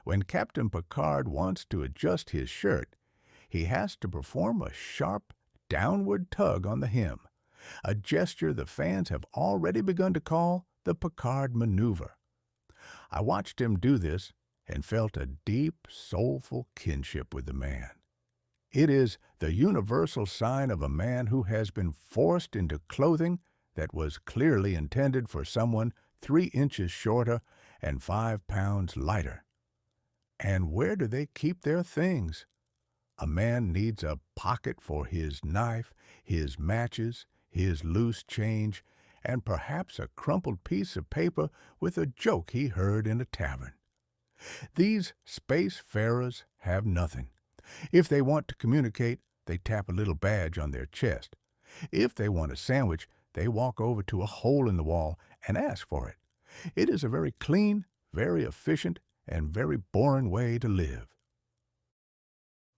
S1: When Captain Picard wants to adjust his shirt, he has to perform a sharp, downward tug on the hem, a gesture the fans have already begun to call the Picard maneuver. I watched him do this and felt a deep, soulful kinship with the man. It is the universal sign of a man who has been forced into clothing that was clearly intended for someone 3 inches shorter and 5 pounds lighter. And where do they keep their things? A man needs a pocket for his knife, his matches, his loose change, and perhaps a crumpled piece of paper with a joke he heard in a tavern. These spacefarers have nothing. If they want to communicate, they tap a little badge on their chest. If they want a sandwich, they walk over to a hole in the wall and ask for it. It is a very clean, very efficient, and very boring way to live.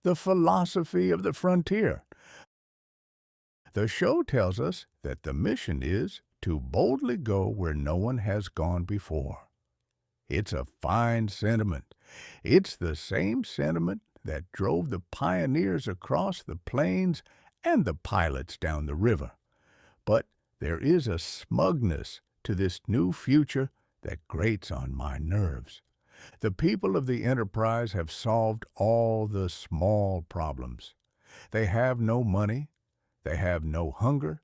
S1: The philosophy of the frontier. The show tells us that the mission is to boldly go where no one has gone before. It's a fine sentiment. It's the same sentiment that drove the pioneers across the plains and the pilots down the river. But there is a smugness to this new future that grates on my nerves. The people of the Enterprise have solved all the small problems. They have no money, they have no hunger,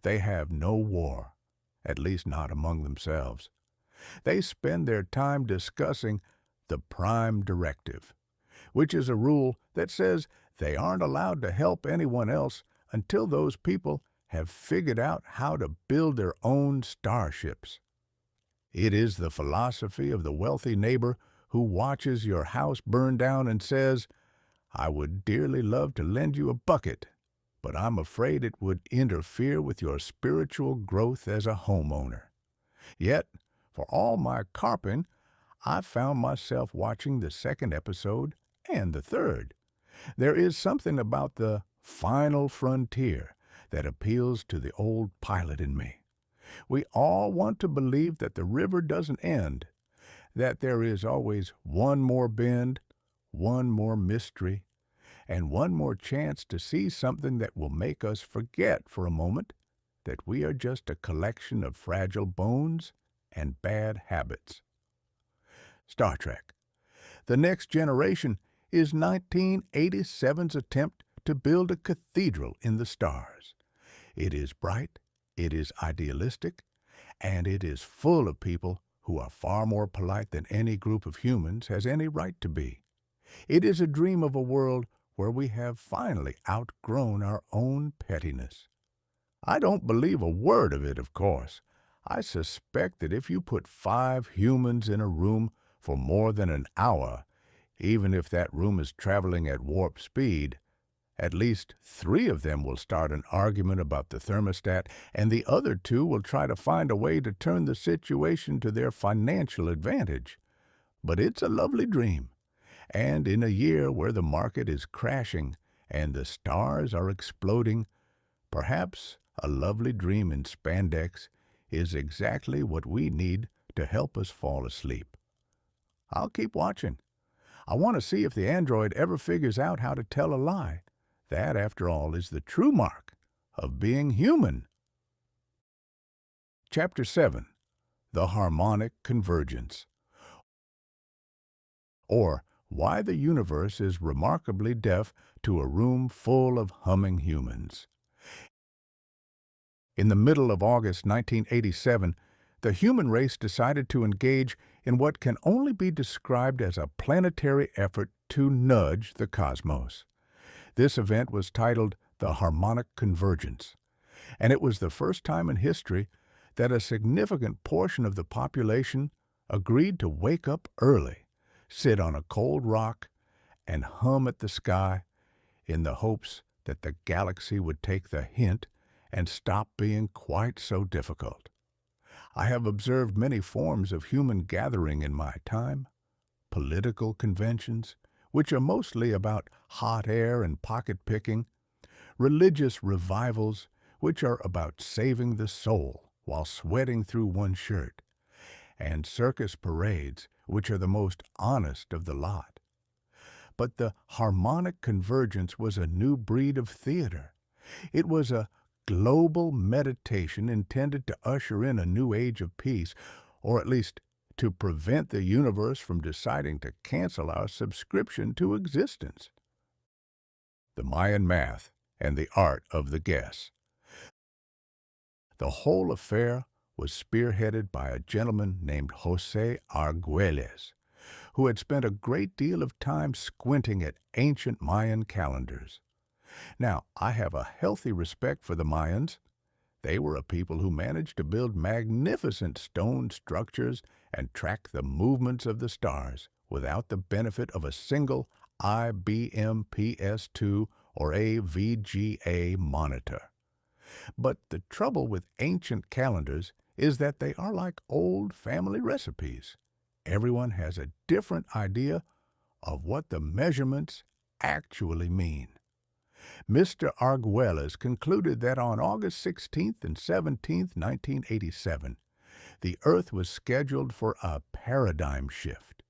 S1: they have no war, at least not among themselves. They spend their time discussing the Prime Directive, which is a rule that says they aren't allowed to help anyone else until those people have figured out how to build their own starships. It is the philosophy of the wealthy neighbor who watches your house burn down and says, "I would dearly love to lend you a bucket, but I'm afraid it would interfere with your spiritual growth as a homeowner." Yet, for all my carping, I found myself watching the second episode and the third. There is something about the final frontier that appeals to the old pilot in me. We all want to believe that the river doesn't end, that there is always one more bend, one more mystery, and one more chance to see something that will make us forget for a moment that we are just a collection of fragile bones and bad habits. Star Trek. The Next Generation is 1987's attempt to build a cathedral in the stars. It is bright, it is idealistic, and it is full of people who are far more polite than any group of humans has any right to be. It is a dream of a world where we have finally outgrown our own pettiness. I don't believe a word of it, of course. I suspect that if you put 5 humans in a room for more than an hour, even if that room is traveling at warp speed, at least 3 of them will start an argument about the thermostat, and the other 2 will try to find a way to turn the situation to their financial advantage. But it's a lovely dream. And in a year where the market is crashing and the stars are exploding, perhaps a lovely dream in spandex is exactly what we need to help us fall asleep. I'll keep watching. I want to see if the android ever figures out how to tell a lie. That, after all, is the true mark of being human. Chapter 7. The Harmonic Convergence, or Why the Universe is Remarkably Deaf to a Room Full of Humming Humans. In the middle of August 1987, the human race decided to engage in what can only be described as a planetary effort to nudge the cosmos. This event was titled the Harmonic Convergence, and it was the first time in history that a significant portion of the population agreed to wake up early, sit on a cold rock, and hum at the sky in the hopes that the galaxy would take the hint and stop being quite so difficult. I have observed many forms of human gathering in my time: political conventions, which are mostly about hot air and pocket picking; religious revivals, which are about saving the soul while sweating through one shirt; and circus parades, which are the most honest of the lot. But the harmonic convergence was a new breed of theater. It was a global meditation intended to usher in a new age of peace, or at least to prevent the universe from deciding to cancel our subscription to existence. The Mayan math and the art of the guess. The whole affair was spearheaded by a gentleman named Jose Arguelles, who had spent a great deal of time squinting at ancient Mayan calendars. Now, I have a healthy respect for the Mayans. They were a people who managed to build magnificent stone structures and track the movements of the stars without the benefit of a single IBM PS2 or a VGA monitor. But the trouble with ancient calendars is that they are like old family recipes. Everyone has a different idea of what the measurements actually mean. Mr. Arguelles concluded that on August 16th and 17th, 1987, the Earth was scheduled for a paradigm shift.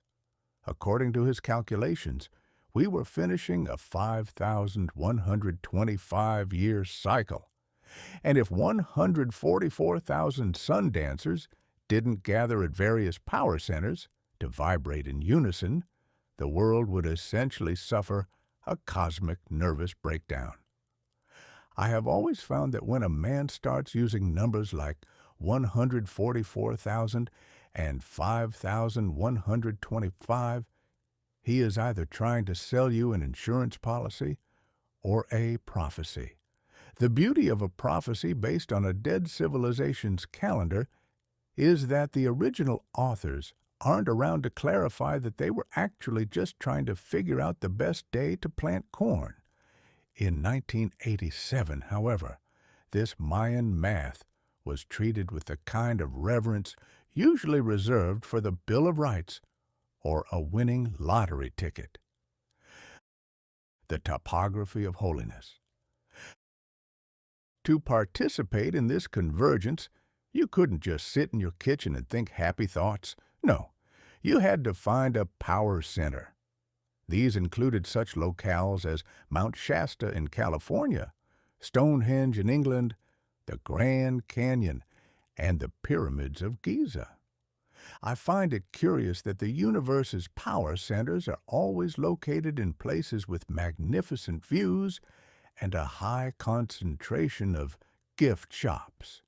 S1: According to his calculations, we were finishing a 5,125-year cycle. And if 144,000 sun dancers didn't gather at various power centers to vibrate in unison, the world would essentially suffer a cosmic nervous breakdown. I have always found that when a man starts using numbers like 144,000 and 5,125, he is either trying to sell you an insurance policy or a prophecy. The beauty of a prophecy based on a dead civilization's calendar is that the original authors aren't around to clarify that they were actually just trying to figure out the best day to plant corn. In 1987, however, this Mayan math was treated with the kind of reverence usually reserved for the Bill of Rights or a winning lottery ticket. The topography of holiness. To participate in this convergence, you couldn't just sit in your kitchen and think happy thoughts. No, you had to find a power center. These included such locales as Mount Shasta in California, Stonehenge in England, the Grand Canyon, and the Pyramids of Giza. I find it curious that the universe's power centers are always located in places with magnificent views and a high concentration of gift shops.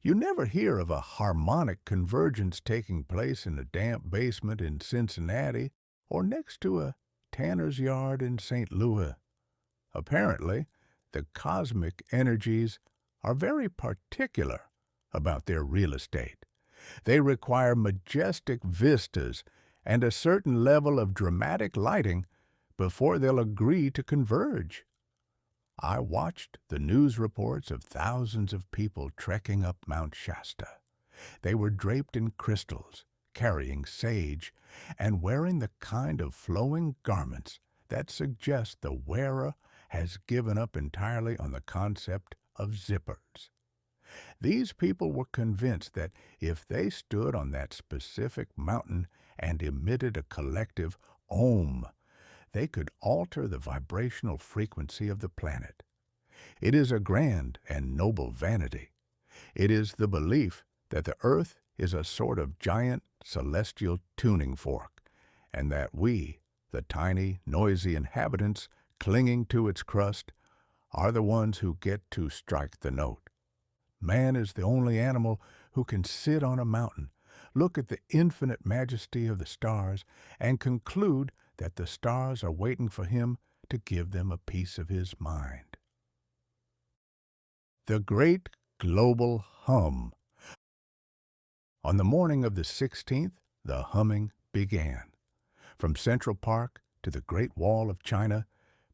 S1: You never hear of a harmonic convergence taking place in a damp basement in Cincinnati or next to a tanner's yard in St. Louis. Apparently, the cosmic energies are very particular about their real estate. They require majestic vistas and a certain level of dramatic lighting before they'll agree to converge. I watched the news reports of thousands of people trekking up Mount Shasta. They were draped in crystals, carrying sage, and wearing the kind of flowing garments that suggest the wearer has given up entirely on the concept of zippers. These people were convinced that if they stood on that specific mountain and emitted a collective Om, they could alter the vibrational frequency of the planet. It is a grand and noble vanity. It is the belief that the Earth is a sort of giant celestial tuning fork, and that we, the tiny, noisy inhabitants clinging to its crust, are the ones who get to strike the note. Man is the only animal who can sit on a mountain, look at the infinite majesty of the stars, and conclude that the stars are waiting for him to give them a piece of his mind. The great global hum. On the morning of the 16th, the humming began. From Central Park to the Great Wall of China,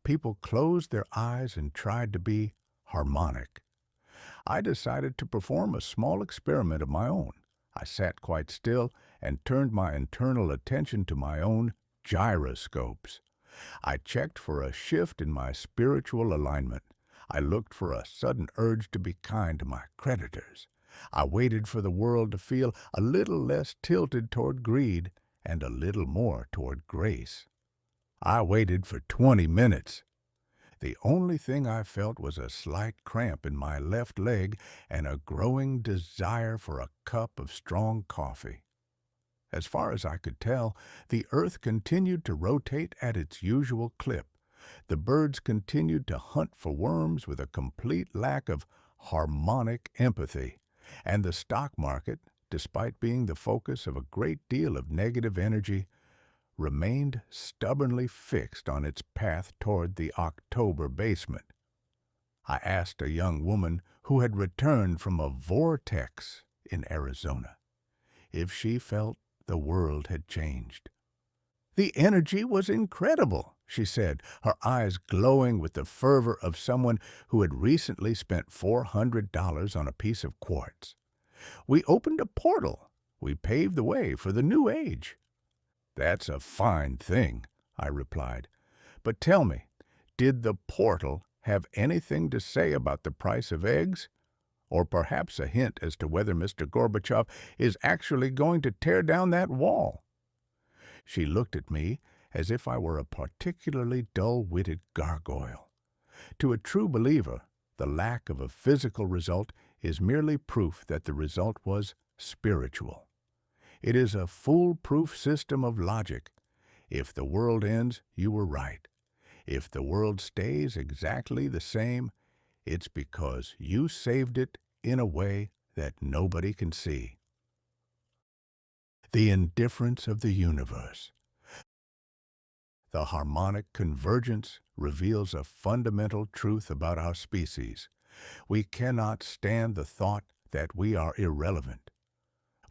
S1: people closed their eyes and tried to be harmonic. I decided to perform a small experiment of my own. I sat quite still and turned my internal attention to my own gyroscopes. I checked for a shift in my spiritual alignment. I looked for a sudden urge to be kind to my creditors. I waited for the world to feel a little less tilted toward greed and a little more toward grace. I waited for 20 minutes. The only thing I felt was a slight cramp in my left leg and a growing desire for a cup of strong coffee. As far as I could tell, the earth continued to rotate at its usual clip. The birds continued to hunt for worms with a complete lack of harmonic empathy. And the stock market, despite being the focus of a great deal of negative energy, remained stubbornly fixed on its path toward the October basement. I asked a young woman who had returned from a vortex in Arizona if she felt the world had changed. The energy was incredible, she said, her eyes glowing with the fervor of someone who had recently spent $400 on a piece of quartz. We opened a portal. We paved the way for the new age. That's a fine thing, I replied. But tell me, did the portal have anything to say about the price of eggs? Or perhaps a hint as to whether Mr. Gorbachev is actually going to tear down that wall? She looked at me as if I were a particularly dull-witted gargoyle. To a true believer, the lack of a physical result is merely proof that the result was spiritual. It is a foolproof system of logic. If the world ends, you were right. If the world stays exactly the same, it's because you saved it in a way that nobody can see. The indifference of the universe. The harmonic convergence reveals a fundamental truth about our species. We cannot stand the thought that we are irrelevant.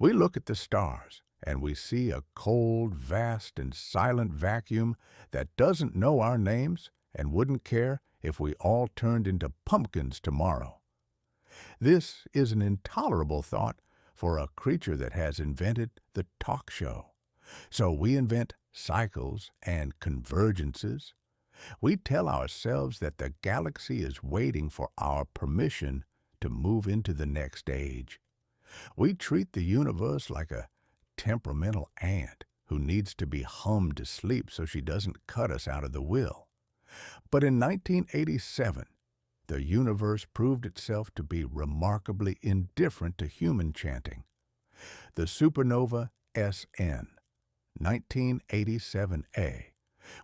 S1: We look at the stars, and we see a cold, vast, and silent vacuum that doesn't know our names and wouldn't care if we all turned into pumpkins tomorrow. This is an intolerable thought for a creature that has invented the talk show. So we invent cycles and convergences. We tell ourselves that the galaxy is waiting for our permission to move into the next age. We treat the universe like a temperamental ant who needs to be hummed to sleep so she doesn't cut us out of the will. But in 1987, the universe proved itself to be remarkably indifferent to human chanting. The supernova SN 1987A,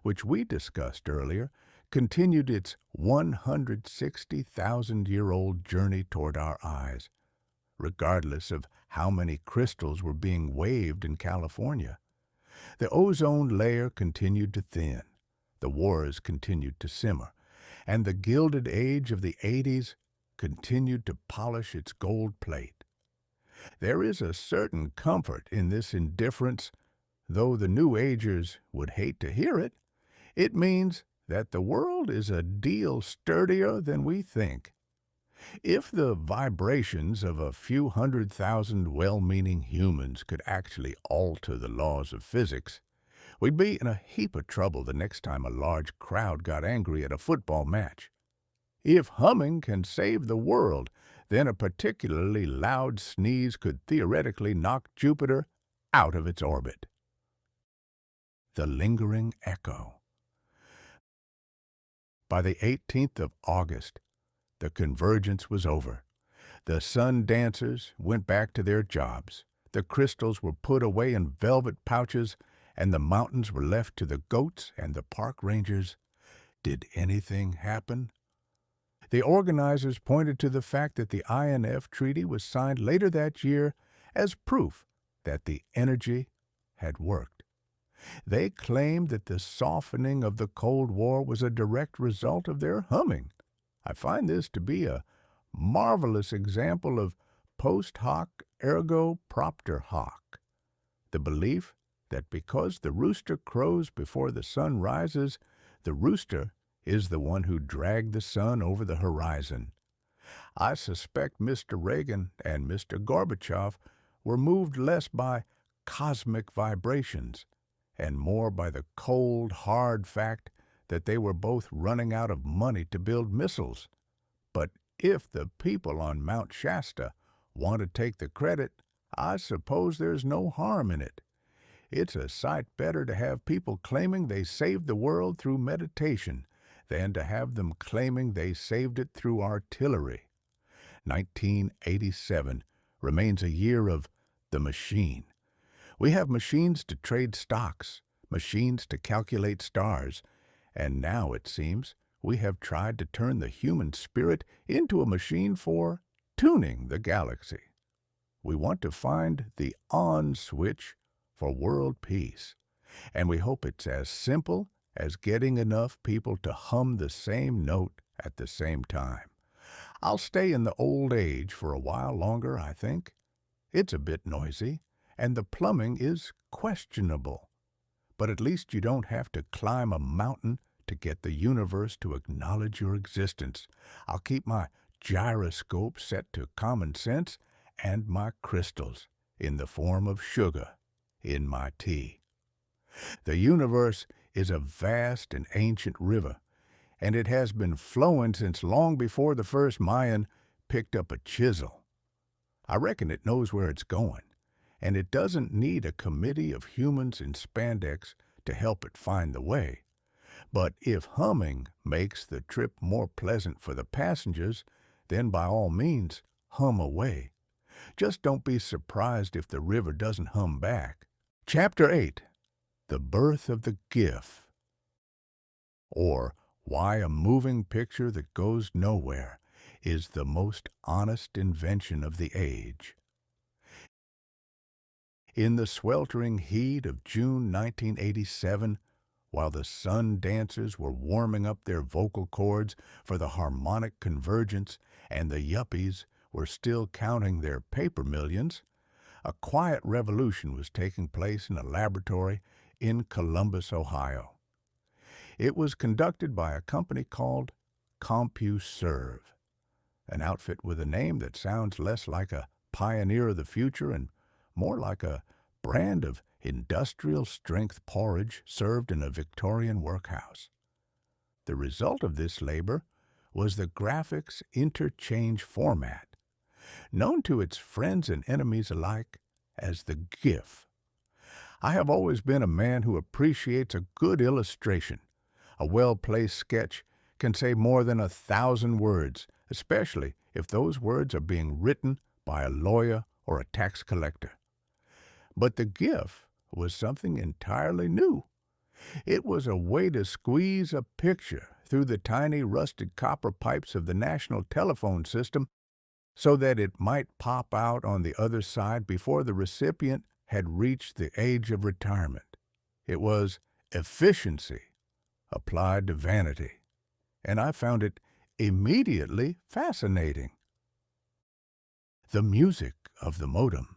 S1: which we discussed earlier, continued its 160,000-year-old journey toward our eyes, regardless of how many crystals were being waved in California. The ozone layer continued to thin, the wars continued to simmer, and the Gilded Age of the 80s continued to polish its gold plate. There is a certain comfort in this indifference, though the New Agers would hate to hear it. It means that the world is a deal sturdier than we think. If the vibrations of a few 100,000 well-meaning humans could actually alter the laws of physics, we'd be in a heap of trouble the next time a large crowd got angry at a football match. If humming can save the world, then a particularly loud sneeze could theoretically knock Jupiter out of its orbit. The lingering echo. By the 18th of August, the convergence was over. The sun dancers went back to their jobs. The crystals were put away in velvet pouches, and the mountains were left to the goats and the park rangers. Did anything happen? The organizers pointed to the fact that the INF Treaty was signed later that year as proof that the energy had worked. They claimed that the softening of the Cold War was a direct result of their humming. I find this to be a marvelous example of post hoc ergo propter hoc, the belief that because the rooster crows before the sun rises, the rooster is the one who dragged the sun over the horizon. I suspect Mr. Reagan and Mr. Gorbachev were moved less by cosmic vibrations and more by the cold, hard fact that they were both running out of money to build missiles. But if the people on Mount Shasta want to take the credit, I suppose there's no harm in it. It's a sight better to have people claiming they saved the world through meditation than to have them claiming they saved it through artillery. 1987 remains a year of the machine. We have machines to trade stocks, machines to calculate stars, and now, it seems, we have tried to turn the human spirit into a machine for tuning the galaxy. We want to find the on switch for world peace, and we hope it's as simple as getting enough people to hum the same note at the same time. I'll stay in the old age for a while longer, I think. It's a bit noisy, and the plumbing is questionable. But at least you don't have to climb a mountain to get the universe to acknowledge your existence. I'll keep my gyroscope set to common sense and my crystals in the form of sugar in my tea. The universe is a vast and ancient river, and it has been flowing since long before the first Mayan picked up a chisel. I reckon it knows where it's going, and it doesn't need a committee of humans in spandex to help it find the way. But if humming makes the trip more pleasant for the passengers, then by all means, hum away. Just don't be surprised if the river doesn't hum back. Chapter 8. The Birth of the GIF, or Why a Moving Picture That Goes Nowhere is the Most Honest Invention of the Age. In the sweltering heat of June 1987, while the sun dancers were warming up their vocal cords for the harmonic convergence and the yuppies were still counting their paper millions, a quiet revolution was taking place in a laboratory in Columbus, Ohio. It was conducted by a company called CompuServe, an outfit with a name that sounds less like a pioneer of the future and more like a brand of industrial-strength porridge served in a Victorian workhouse. The result of this labor was the graphics interchange format, known to its friends and enemies alike as the GIF. I have always been a man who appreciates a good illustration. A well-placed sketch can say more than 1,000 words, especially if those words are being written by a lawyer or a tax collector. But the GIF was something entirely new. It was a way to squeeze a picture through the tiny rusted copper pipes of the national telephone system so that it might pop out on the other side before the recipient had reached the age of retirement. It was efficiency applied to vanity, and I found it immediately fascinating. The music of the modem.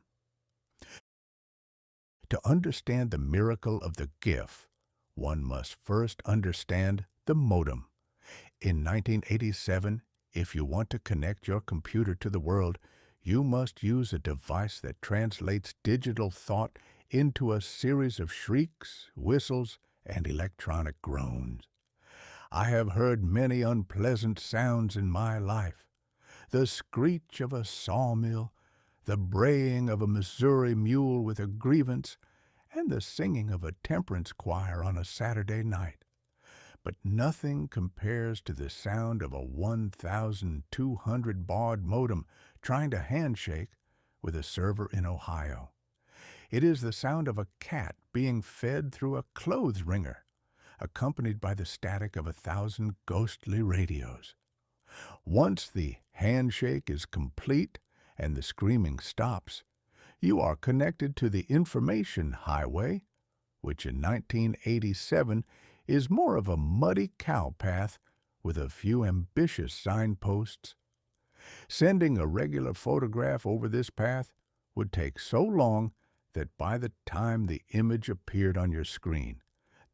S1: To understand the miracle of the GIF, one must first understand the modem. In 1987, if you want to connect your computer to the world, you must use a device that translates digital thought into a series of shrieks, whistles, and electronic groans. I have heard many unpleasant sounds in my life. The screech of a sawmill, the braying of a Missouri mule with a grievance, and the singing of a temperance choir on a Saturday night. But nothing compares to the sound of a 1,200 baud modem trying to handshake with a server in Ohio. It is the sound of a cat being fed through a clothes wringer, accompanied by the static of 1,000 ghostly radios. Once the handshake is complete and the screaming stops, you are connected to the information highway, which in 1987 is more of a muddy cowpath with a few ambitious signposts. Sending a regular photograph over this path would take so long that by the time the image appeared on your screen,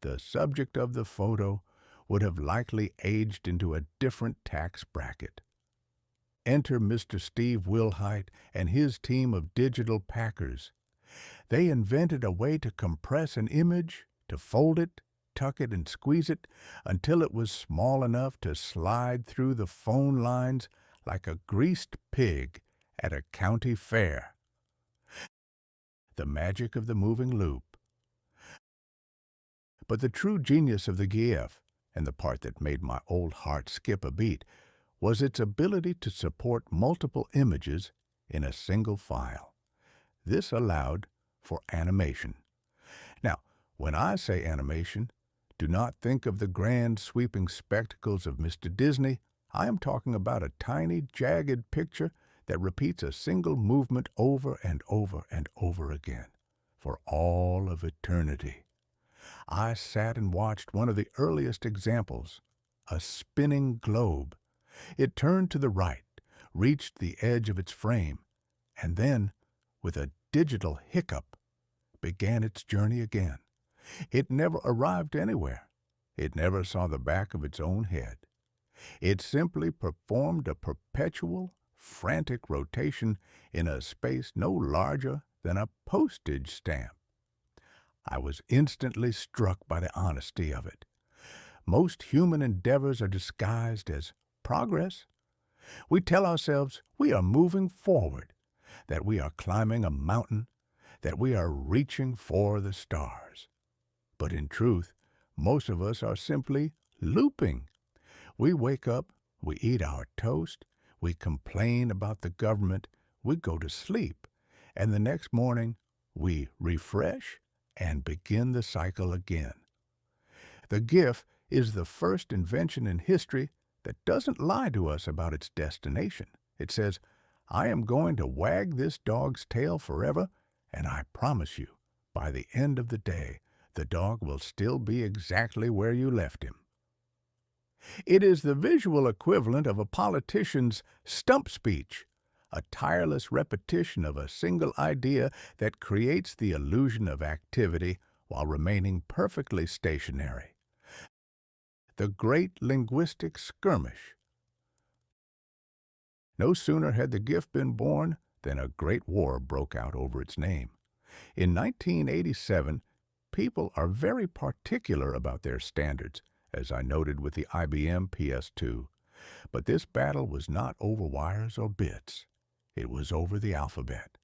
S1: the subject of the photo would have likely aged into a different tax bracket. Enter Mr. Steve Wilhite and his team of digital packers. They invented a way to compress an image, to fold it, tuck it, and squeeze it until it was small enough to slide through the phone lines like a greased pig at a county fair. The magic of the moving loop. But the true genius of the GIF, and the part that made my old heart skip a beat, was its ability to support multiple images in a single file. This allowed for animation. Now, when I say animation, do not think of the grand sweeping spectacles of Mr. Disney. I am talking about a tiny, jagged picture that repeats a single movement over and over and over again, for all of eternity. I sat and watched one of the earliest examples, a spinning globe. It turned to the right, reached the edge of its frame, and then, with a digital hiccup, began its journey again. It never arrived anywhere. It never saw the back of its own head. It simply performed a perpetual, frantic rotation in a space no larger than a postage stamp. I was instantly struck by the honesty of it. Most human endeavors are disguised as progress. We tell ourselves we are moving forward, that we are climbing a mountain, that we are reaching for the stars. But in truth, most of us are simply looping. We wake up, we eat our toast, we complain about the government, we go to sleep, and the next morning we refresh and begin the cycle again. The GIF is the first invention in history that doesn't lie to us about its destination. It says, I am going to wag this dog's tail forever, and I promise you, by the end of the day, the dog will still be exactly where you left him. It is the visual equivalent of a politician's stump speech, a tireless repetition of a single idea that creates the illusion of activity while remaining perfectly stationary. The great linguistic skirmish. No sooner had the GIF been born than a great war broke out over its name. In 1987, people are very particular about their standards, as I noted with the IBM PS2. But this battle was not over wires or bits. It was over the alphabet.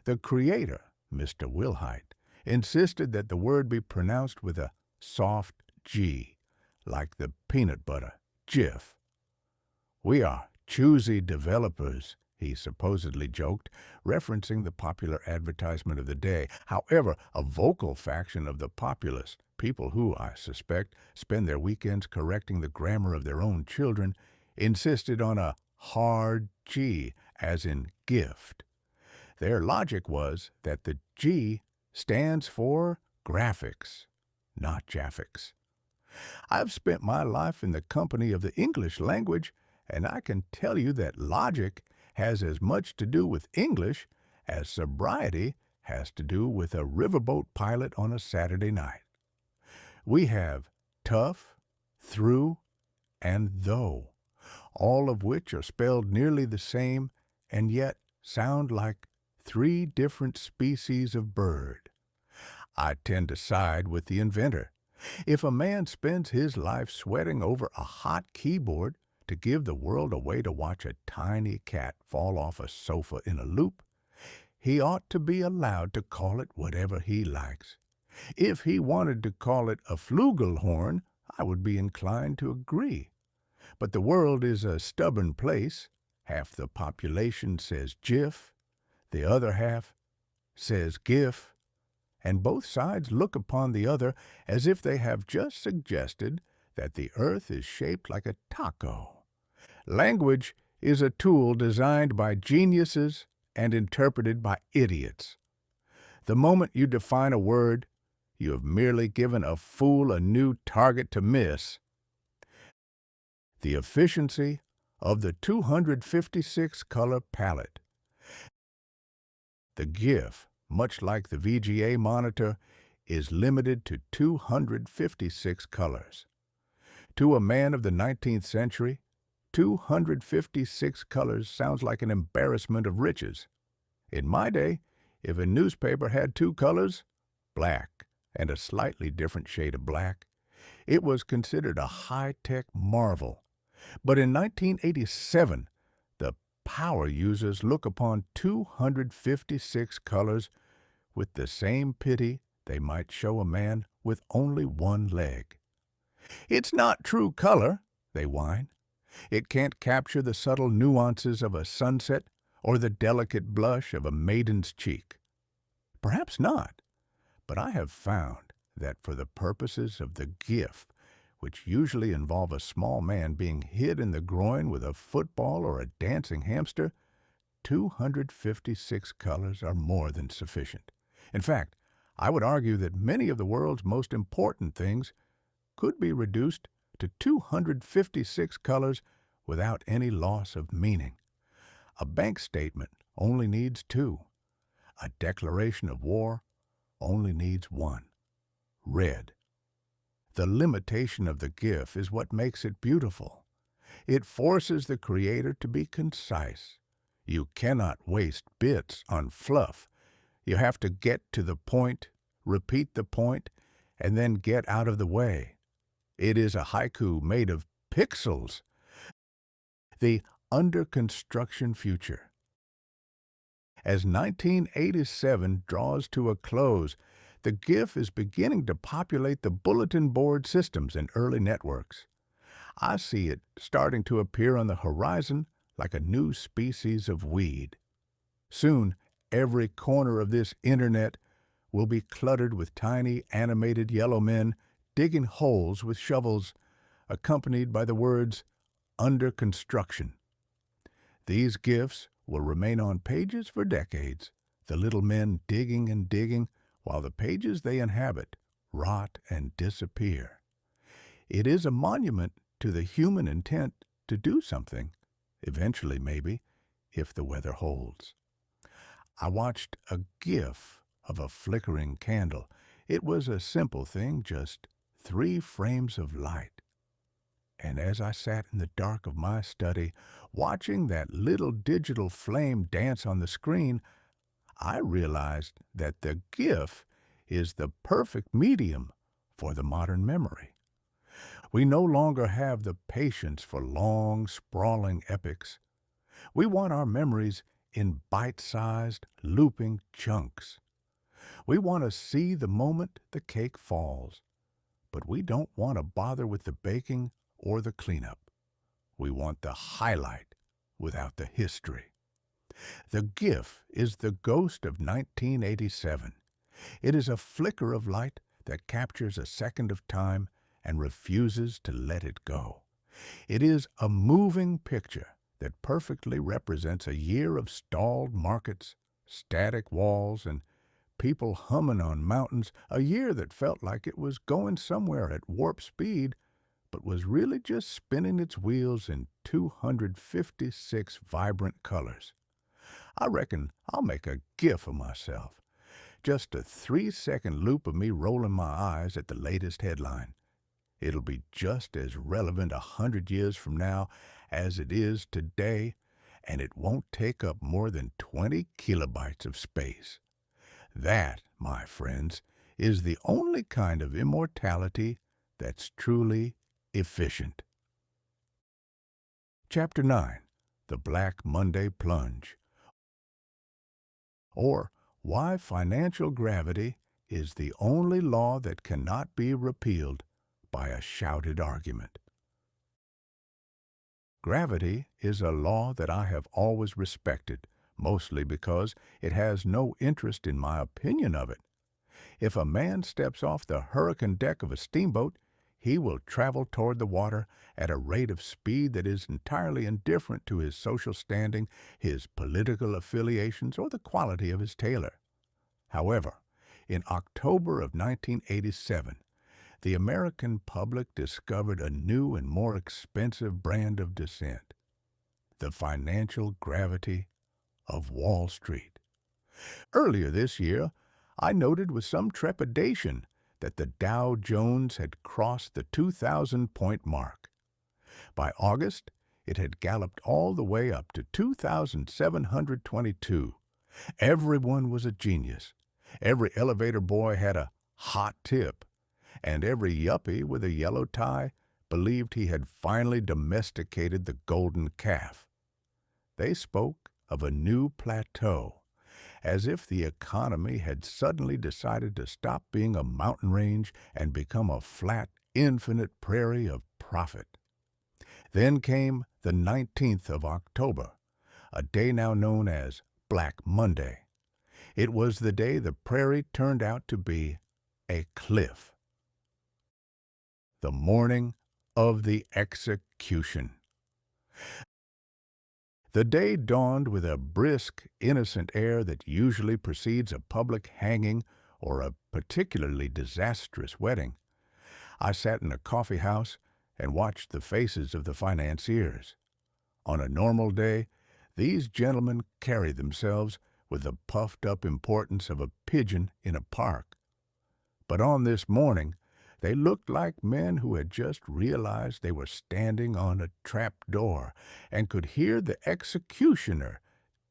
S1: The creator, Mr. Wilhite, insisted that the word be pronounced with a soft G, like the peanut butter, Jif. We are choosy developers, he supposedly joked, referencing the popular advertisement of the day. However, a vocal faction of the populace, people who, I suspect, spend their weekends correcting the grammar of their own children, insisted on a hard G, as in gift. Their logic was that the G stands for graphics, not jaffics. I've spent my life in the company of the English language, and I can tell you that logic has as much to do with English as sobriety has to do with a riverboat pilot on a Saturday night. We have tough, through, and though, all of which are spelled nearly the same and yet sound like three different species of bird. I tend to side with the inventor. If a man spends his life sweating over a hot keyboard to give the world a way to watch a tiny cat fall off a sofa in a loop, he ought to be allowed to call it whatever he likes. If he wanted to call it a flugelhorn, I would be inclined to agree. But the world is a stubborn place. Half the population says GIF, the other half says GIF, and both sides look upon the other as if they have just suggested that the earth is shaped like a taco. Language is a tool designed by geniuses and interpreted by idiots. The moment you define a word, you have merely given a fool a new target to miss. The efficiency of the 256-color palette. The GIF, much like the VGA monitor, is limited to 256 colors. To a man of the 19th century, 256 colors sounds like an embarrassment of riches. In my day, if a newspaper had two colors, black and a slightly different shade of black, it was considered a high-tech marvel. But in 1987, the power users look upon 256 colors with the same pity they might show a man with only one leg. It's not true color, they whine. It can't capture the subtle nuances of a sunset or the delicate blush of a maiden's cheek. Perhaps not, but I have found that for the purposes of the GIF, which usually involve a small man being hit in the groin with a football or a dancing hamster, 256 colors are more than sufficient. In fact, I would argue that many of the world's most important things could be reduced to 256 colors without any loss of meaning. A bank statement only needs two. A declaration of war only needs one: red. The limitation of the GIF is what makes it beautiful. It forces the creator to be concise. You cannot waste bits on fluff. You have to get to the point, repeat the point, and then get out of the way. It is a haiku made of pixels. The under construction future. As 1987 draws to a close, the GIF is beginning to populate the bulletin board systems and early networks. I see it starting to appear on the horizon like a new species of weed. Soon, every corner of this internet will be cluttered with tiny animated yellow men digging holes with shovels, accompanied by the words, "under construction." These GIFs will remain on pages for decades, the little men digging and digging, while the pages they inhabit rot and disappear. It is a monument to the human intent to do something, eventually maybe, if the weather holds. I watched a GIF of a flickering candle. It was a simple thing, just 3 frames of light. And as I sat in the dark of my study, watching that little digital flame dance on the screen, I realized that the GIF is the perfect medium for the modern memory. We no longer have the patience for long, sprawling epics. We want our memories in bite-sized, looping chunks. We want to see the moment the cake falls, but we don't want to bother with the baking or the cleanup. We want the highlight without the history. The GIF is the ghost of 1987. It is a flicker of light that captures a second of time and refuses to let it go. It is a moving picture that perfectly represents a year of stalled markets, static walls, and people humming on mountains, a year that felt like it was going somewhere at warp speed, but was really just spinning its wheels in 256 vibrant colors. I reckon I'll make a GIF of myself. Just a 3-second loop of me rolling my eyes at the latest headline. It'll be just as relevant 100 years from now as it is today, and it won't take up more than 20 kilobytes of space. That, my friends, is the only kind of immortality that's truly efficient. Chapter 9. The Black Monday Plunge. Or, why financial gravity is the only law that cannot be repealed by a shouted argument. Gravity is a law that I have always respected, mostly because it has no interest in my opinion of it. If a man steps off the hurricane deck of a steamboat, he will travel toward the water at a rate of speed that is entirely indifferent to his social standing, his political affiliations, or the quality of his tailor. However, in October of 1987, the American public discovered a new and more expensive brand of descent: the financial gravity of Wall Street. Earlier this year, I noted with some trepidation that the Dow Jones had crossed the 2,000-point mark. By August, it had galloped all the way up to 2,722. Everyone was a genius. Every elevator boy had a hot tip, and every yuppie with a yellow tie believed he had finally domesticated the golden calf. They spoke of a new plateau, as if the economy had suddenly decided to stop being a mountain range and become a flat, infinite prairie of profit. Then came the 19th of October, a day now known as Black Monday. It was the day the prairie turned out to be a cliff. The morning of the execution. The day dawned with a brisk, innocent air that usually precedes a public hanging or a particularly disastrous wedding. I sat in a coffee house and watched the faces of the financiers. On a normal day, these gentlemen carry themselves with the puffed-up importance of a pigeon in a park. But on this morning, they looked like men who had just realized they were standing on a trap door and could hear the executioner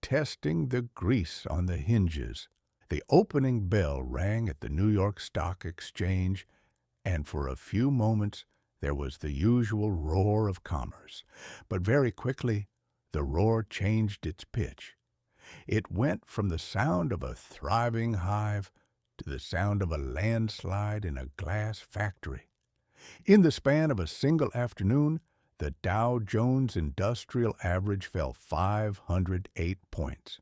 S1: testing the grease on the hinges. The opening bell rang at the New York Stock Exchange, and for a few moments there was the usual roar of commerce. But very quickly, the roar changed its pitch. It went from the sound of a thriving hive to the sound of a landslide in a glass factory. In the span of a single afternoon, the Dow Jones Industrial Average fell 508 points.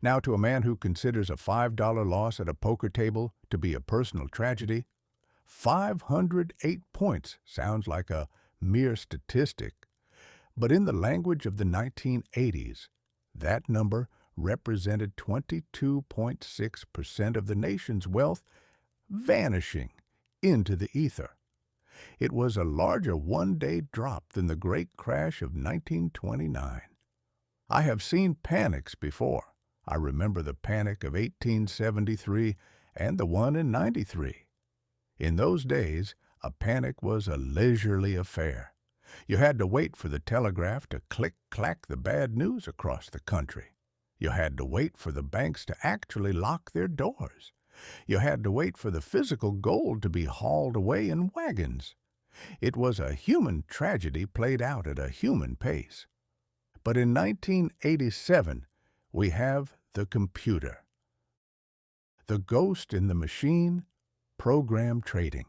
S1: Now, to a man who considers a $5 loss at a poker table to be a personal tragedy, 508 points sounds like a mere statistic. But in the language of the 1980s, that number represented 22.6% of the nation's wealth vanishing into the ether. It was a larger one-day drop than the great crash of 1929. I have seen panics before. I remember the panic of 1873 and the one in '93. In those days, a panic was a leisurely affair. You had to wait for the telegraph to click-clack the bad news across the country. You had to wait for the banks to actually lock their doors. You had to wait for the physical gold to be hauled away in wagons. It was a human tragedy played out at a human pace. But in 1987, we have the computer. The ghost in the machine, program trading.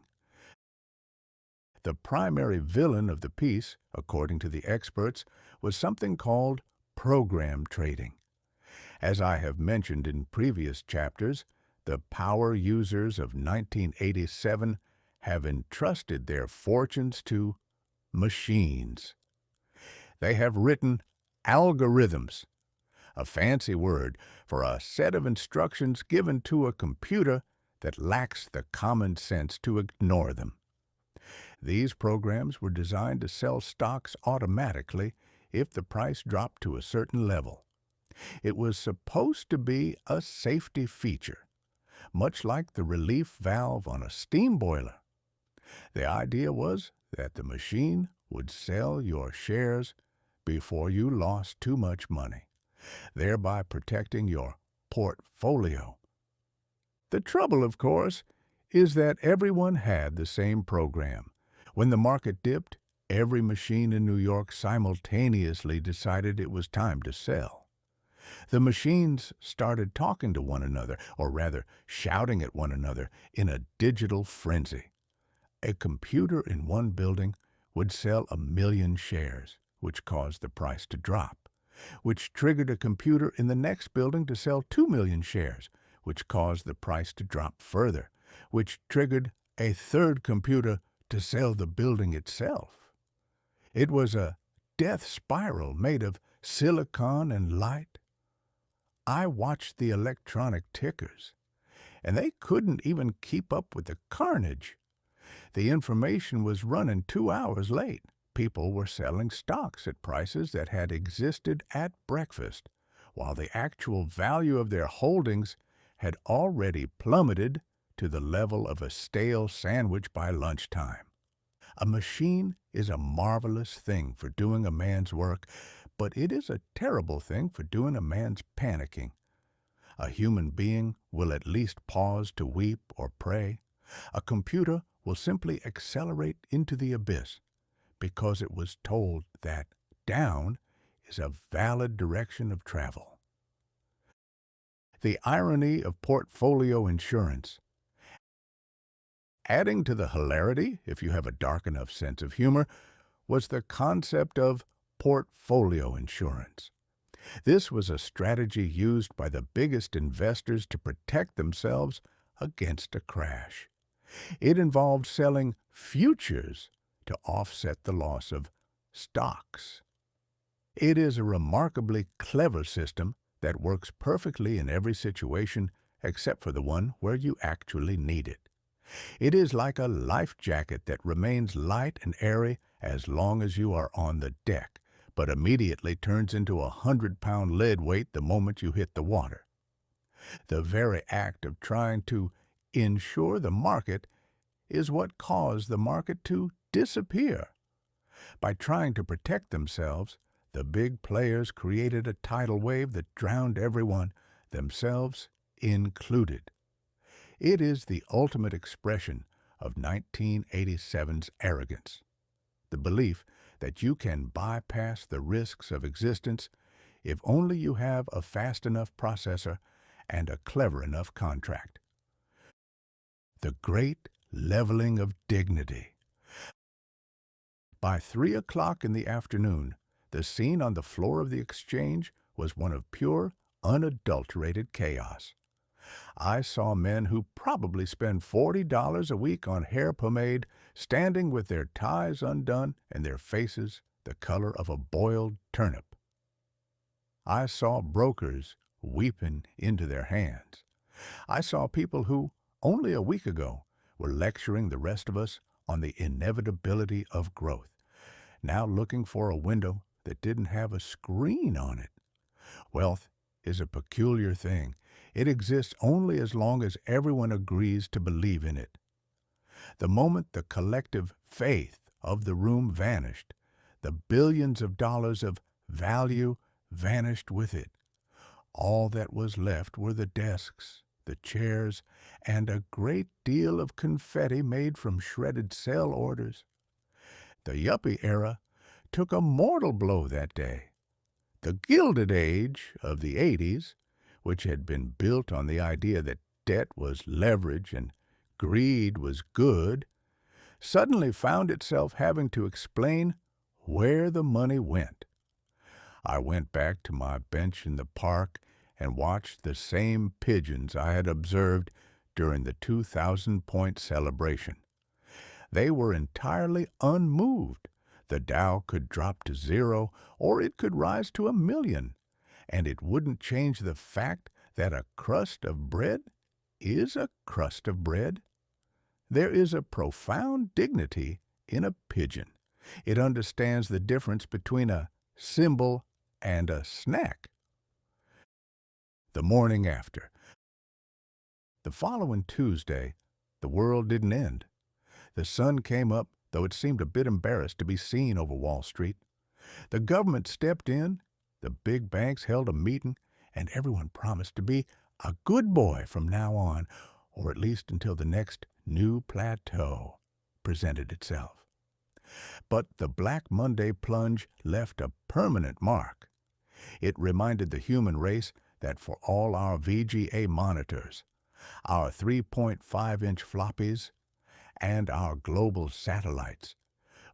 S1: The primary villain of the piece, according to the experts, was something called program trading. As I have mentioned in previous chapters, the power users of 1987 have entrusted their fortunes to machines. They have written algorithms, a fancy word for a set of instructions given to a computer that lacks the common sense to ignore them. These programs were designed to sell stocks automatically if the price dropped to a certain level. It was supposed to be a safety feature, much like the relief valve on a steam boiler. The idea was that the machine would sell your shares before you lost too much money, thereby protecting your portfolio. The trouble, of course, is that everyone had the same program. When the market dipped, every machine in New York simultaneously decided it was time to sell. The machines started talking to one another, or rather shouting at one another, in a digital frenzy. A computer in one building would sell 1 million shares, which caused the price to drop, which triggered a computer in the next building to sell 2 million shares, which caused the price to drop further, which triggered a third computer to sell the building itself. It was a death spiral made of silicon and light. I watched the electronic tickers, and they couldn't even keep up with the carnage. The information was running 2 hours late. People were selling stocks at prices that had existed at breakfast, while the actual value of their holdings had already plummeted to the level of a stale sandwich by lunchtime. A machine is a marvelous thing for doing a man's work, but it is a terrible thing for doing a man's panicking. A human being will at least pause to weep or pray. A computer will simply accelerate into the abyss because it was told that down is a valid direction of travel. The irony of portfolio insurance. Adding to the hilarity, if you have a dark enough sense of humor, was the concept of portfolio insurance. This was a strategy used by the biggest investors to protect themselves against a crash. It involved selling futures to offset the loss of stocks. It is a remarkably clever system that works perfectly in every situation except for the one where you actually need it. It is like a life jacket that remains light and airy as long as you are on the deck, but immediately turns into 100-pound lead weight the moment you hit the water. The very act of trying to insure the market is what caused the market to disappear. By trying to protect themselves, the big players created a tidal wave that drowned everyone, themselves included. It is the ultimate expression of 1987's arrogance, the belief that you can bypass the risks of existence if only you have a fast enough processor and a clever enough contract. The great leveling of dignity. By 3 o'clock in the afternoon, the scene on the floor of the exchange was one of pure, unadulterated chaos. I saw men who probably spend $40 a week on hair pomade standing with their ties undone and their faces the color of a boiled turnip. I saw brokers weeping into their hands. I saw people who, only a week ago, were lecturing the rest of us on the inevitability of growth, now looking for a window that didn't have a screen on it. Wealth is a peculiar thing. It exists only as long as everyone agrees to believe in it. The moment the collective faith of the room vanished, the billions of dollars of value vanished with it. All that was left were the desks, the chairs, and a great deal of confetti made from shredded sell orders. The yuppie era took a mortal blow that day. The Gilded Age of the 80s, which had been built on the idea that debt was leverage and greed was good, suddenly found itself having to explain where the money went. I went back to my bench in the park and watched the same pigeons I had observed during the 2,000-point celebration. They were entirely unmoved. The Dow could drop to 0, or it could rise to 1,000,000, and it wouldn't change the fact that a crust of bread is a crust of bread. There is a profound dignity in a pigeon. It understands the difference between a symbol and a snack. The morning after. The following Tuesday, the world didn't end. The sun came up, though it seemed a bit embarrassed to be seen over Wall Street. The government stepped in, the big banks held a meeting, and everyone promised to be a good boy from now on, or at least until the next new plateau presented itself. But the Black Monday plunge left a permanent mark. It reminded the human race that for all our VGA monitors, our 3.5-inch floppies, and our global satellites,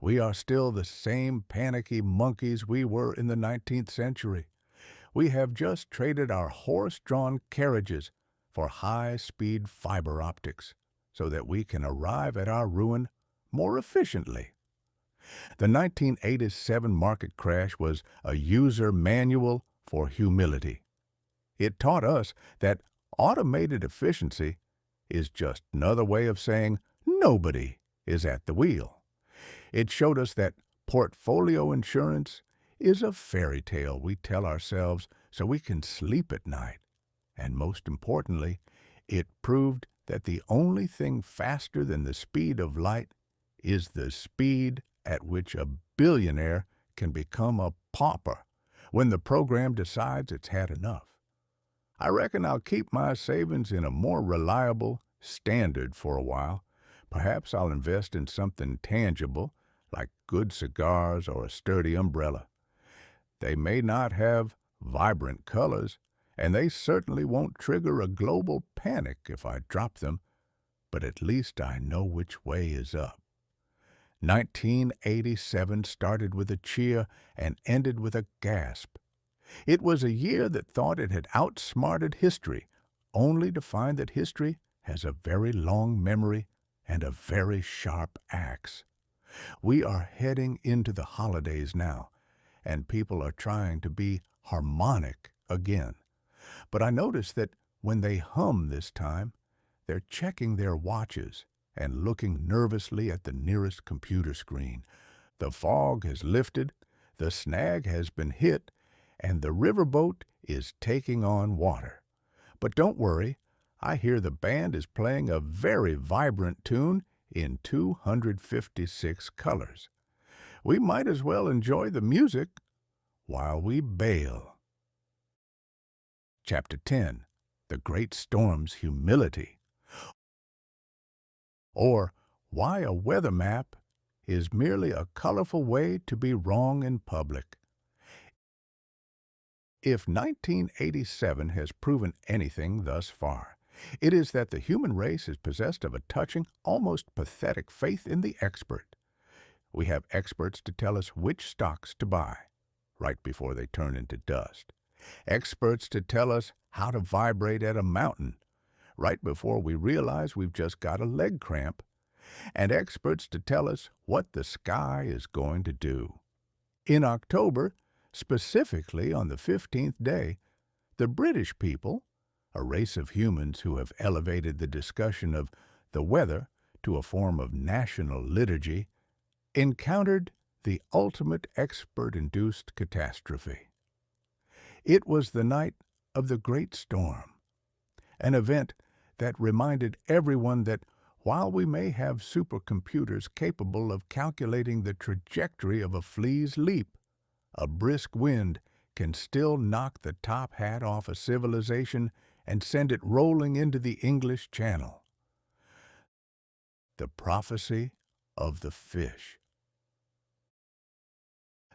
S1: we are still the same panicky monkeys we were in the 19th century. We have just traded our horse-drawn carriages for high-speed fiber optics so that we can arrive at our ruin more efficiently. The 1987 market crash was a user manual for humility. It taught us that automated efficiency is just another way of saying nobody is at the wheel. It showed us that portfolio insurance is a fairy tale we tell ourselves so we can sleep at night. And most importantly, it proved that the only thing faster than the speed of light is the speed at which a billionaire can become a pauper when the program decides it's had enough. I reckon I'll keep my savings in a more reliable standard for a while. Perhaps I'll invest in something tangible, like good cigars or a sturdy umbrella. They may not have vibrant colors, and they certainly won't trigger a global panic if I drop them, but at least I know which way is up. 1987 started with a cheer and ended with a gasp. It was a year that thought it had outsmarted history, only to find that history has a very long memory and a very sharp axe. We are heading into the holidays now, and people are trying to be harmonic again. But I notice that when they hum this time, they're checking their watches and looking nervously at the nearest computer screen. The fog has lifted, the snag has been hit, and the riverboat is taking on water. But don't worry, I hear the band is playing a very vibrant tune in 256 colors. We might as well enjoy the music while we bail. Chapter 10. The Great Storm's Humility. Or, why a weather map is merely a colorful way to be wrong in public. If 1987 has proven anything thus far, it is that the human race is possessed of a touching, almost pathetic faith in the expert. We have experts to tell us which stocks to buy, right before they turn into dust. Experts to tell us how to vibrate at a mountain, right before we realize we've just got a leg cramp. And experts to tell us what the sky is going to do. In October, specifically on the 15th day, the British people, a race of humans who have elevated the discussion of the weather to a form of national liturgy, encountered the ultimate expert-induced catastrophe. It was the night of the Great Storm, an event that reminded everyone that while we may have supercomputers capable of calculating the trajectory of a flea's leap, a brisk wind can still knock the top hat off a civilization and send it rolling into the English Channel. The Prophecy of the Fish.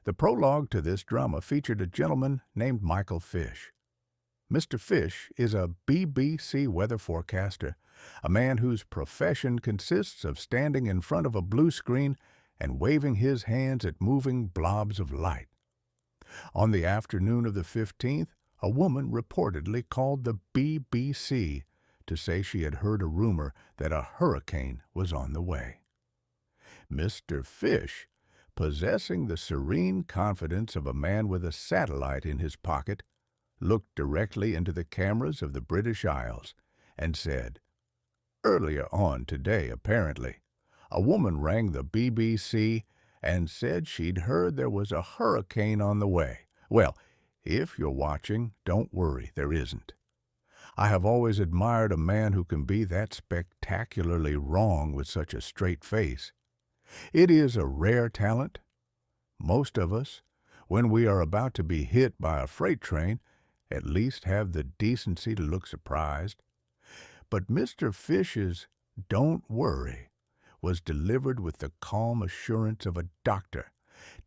S1: The prologue to this drama featured a gentleman named Michael Fish. Mr. Fish is a BBC weather forecaster, a man whose profession consists of standing in front of a blue screen and waving his hands at moving blobs of light. On the afternoon of the 15th, a woman reportedly called the BBC to say she had heard a rumor that a hurricane was on the way. Mr. Fish, possessing the serene confidence of a man with a satellite in his pocket, looked directly into the cameras of the British Isles and said, "Earlier on today, apparently, a woman rang the BBC and said she'd heard there was a hurricane on the way. Well, if you're watching, don't worry, there isn't." I have always admired a man who can be that spectacularly wrong with such a straight face. It is a rare talent. Most of us, when we are about to be hit by a freight train, at least have the decency to look surprised. But Mr. Fish's "don't worry" was delivered with the calm assurance of a doctor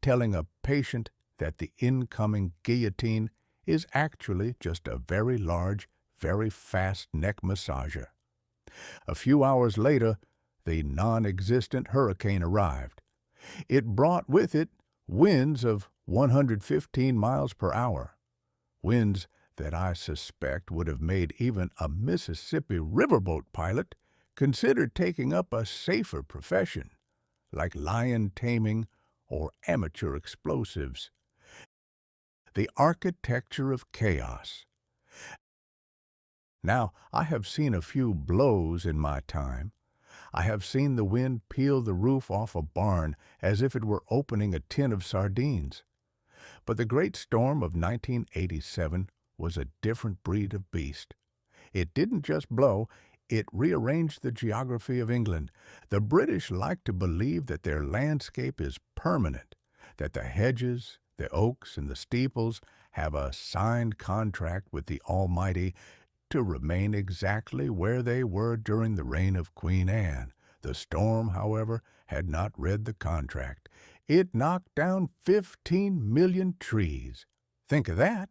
S1: telling a patient that the incoming guillotine is actually just a very large, very fast neck massager. A few hours later, the non-existent hurricane arrived. It brought with it winds of 115 miles per hour, winds that I suspect would have made even a Mississippi riverboat pilot consider taking up a safer profession, like lion taming or amateur explosives. The architecture of chaos. Now, I have seen a few blows in my time. I have seen the wind peel the roof off a barn as if it were opening a tin of sardines. But the great storm of 1987 was a different breed of beast. It didn't just blow, It rearranged the geography of England. The British like to believe that their landscape is permanent, that the hedges, the oaks, and the steeples have a signed contract with the Almighty to remain exactly where they were during the reign of Queen Anne. The storm, however, had not read the contract. It knocked down 15 million trees. Think of that!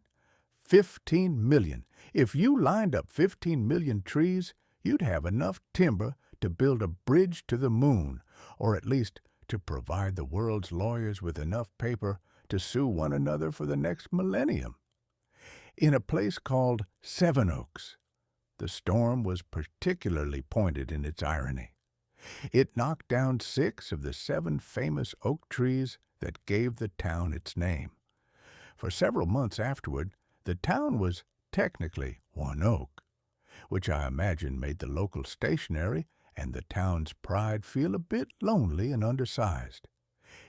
S1: 15 million. If you lined up 15 million trees, you'd have enough timber to build a bridge to the moon, or at least to provide the world's lawyers with enough paper to sue one another for the next millennium. In a place called Sevenoaks, the storm was particularly pointed in its irony. It knocked down 6 of the 7 famous oak trees that gave the town its name. For several months afterward, the town was technically one oak, which I imagine made the local stationery and the town's pride feel a bit lonely and undersized.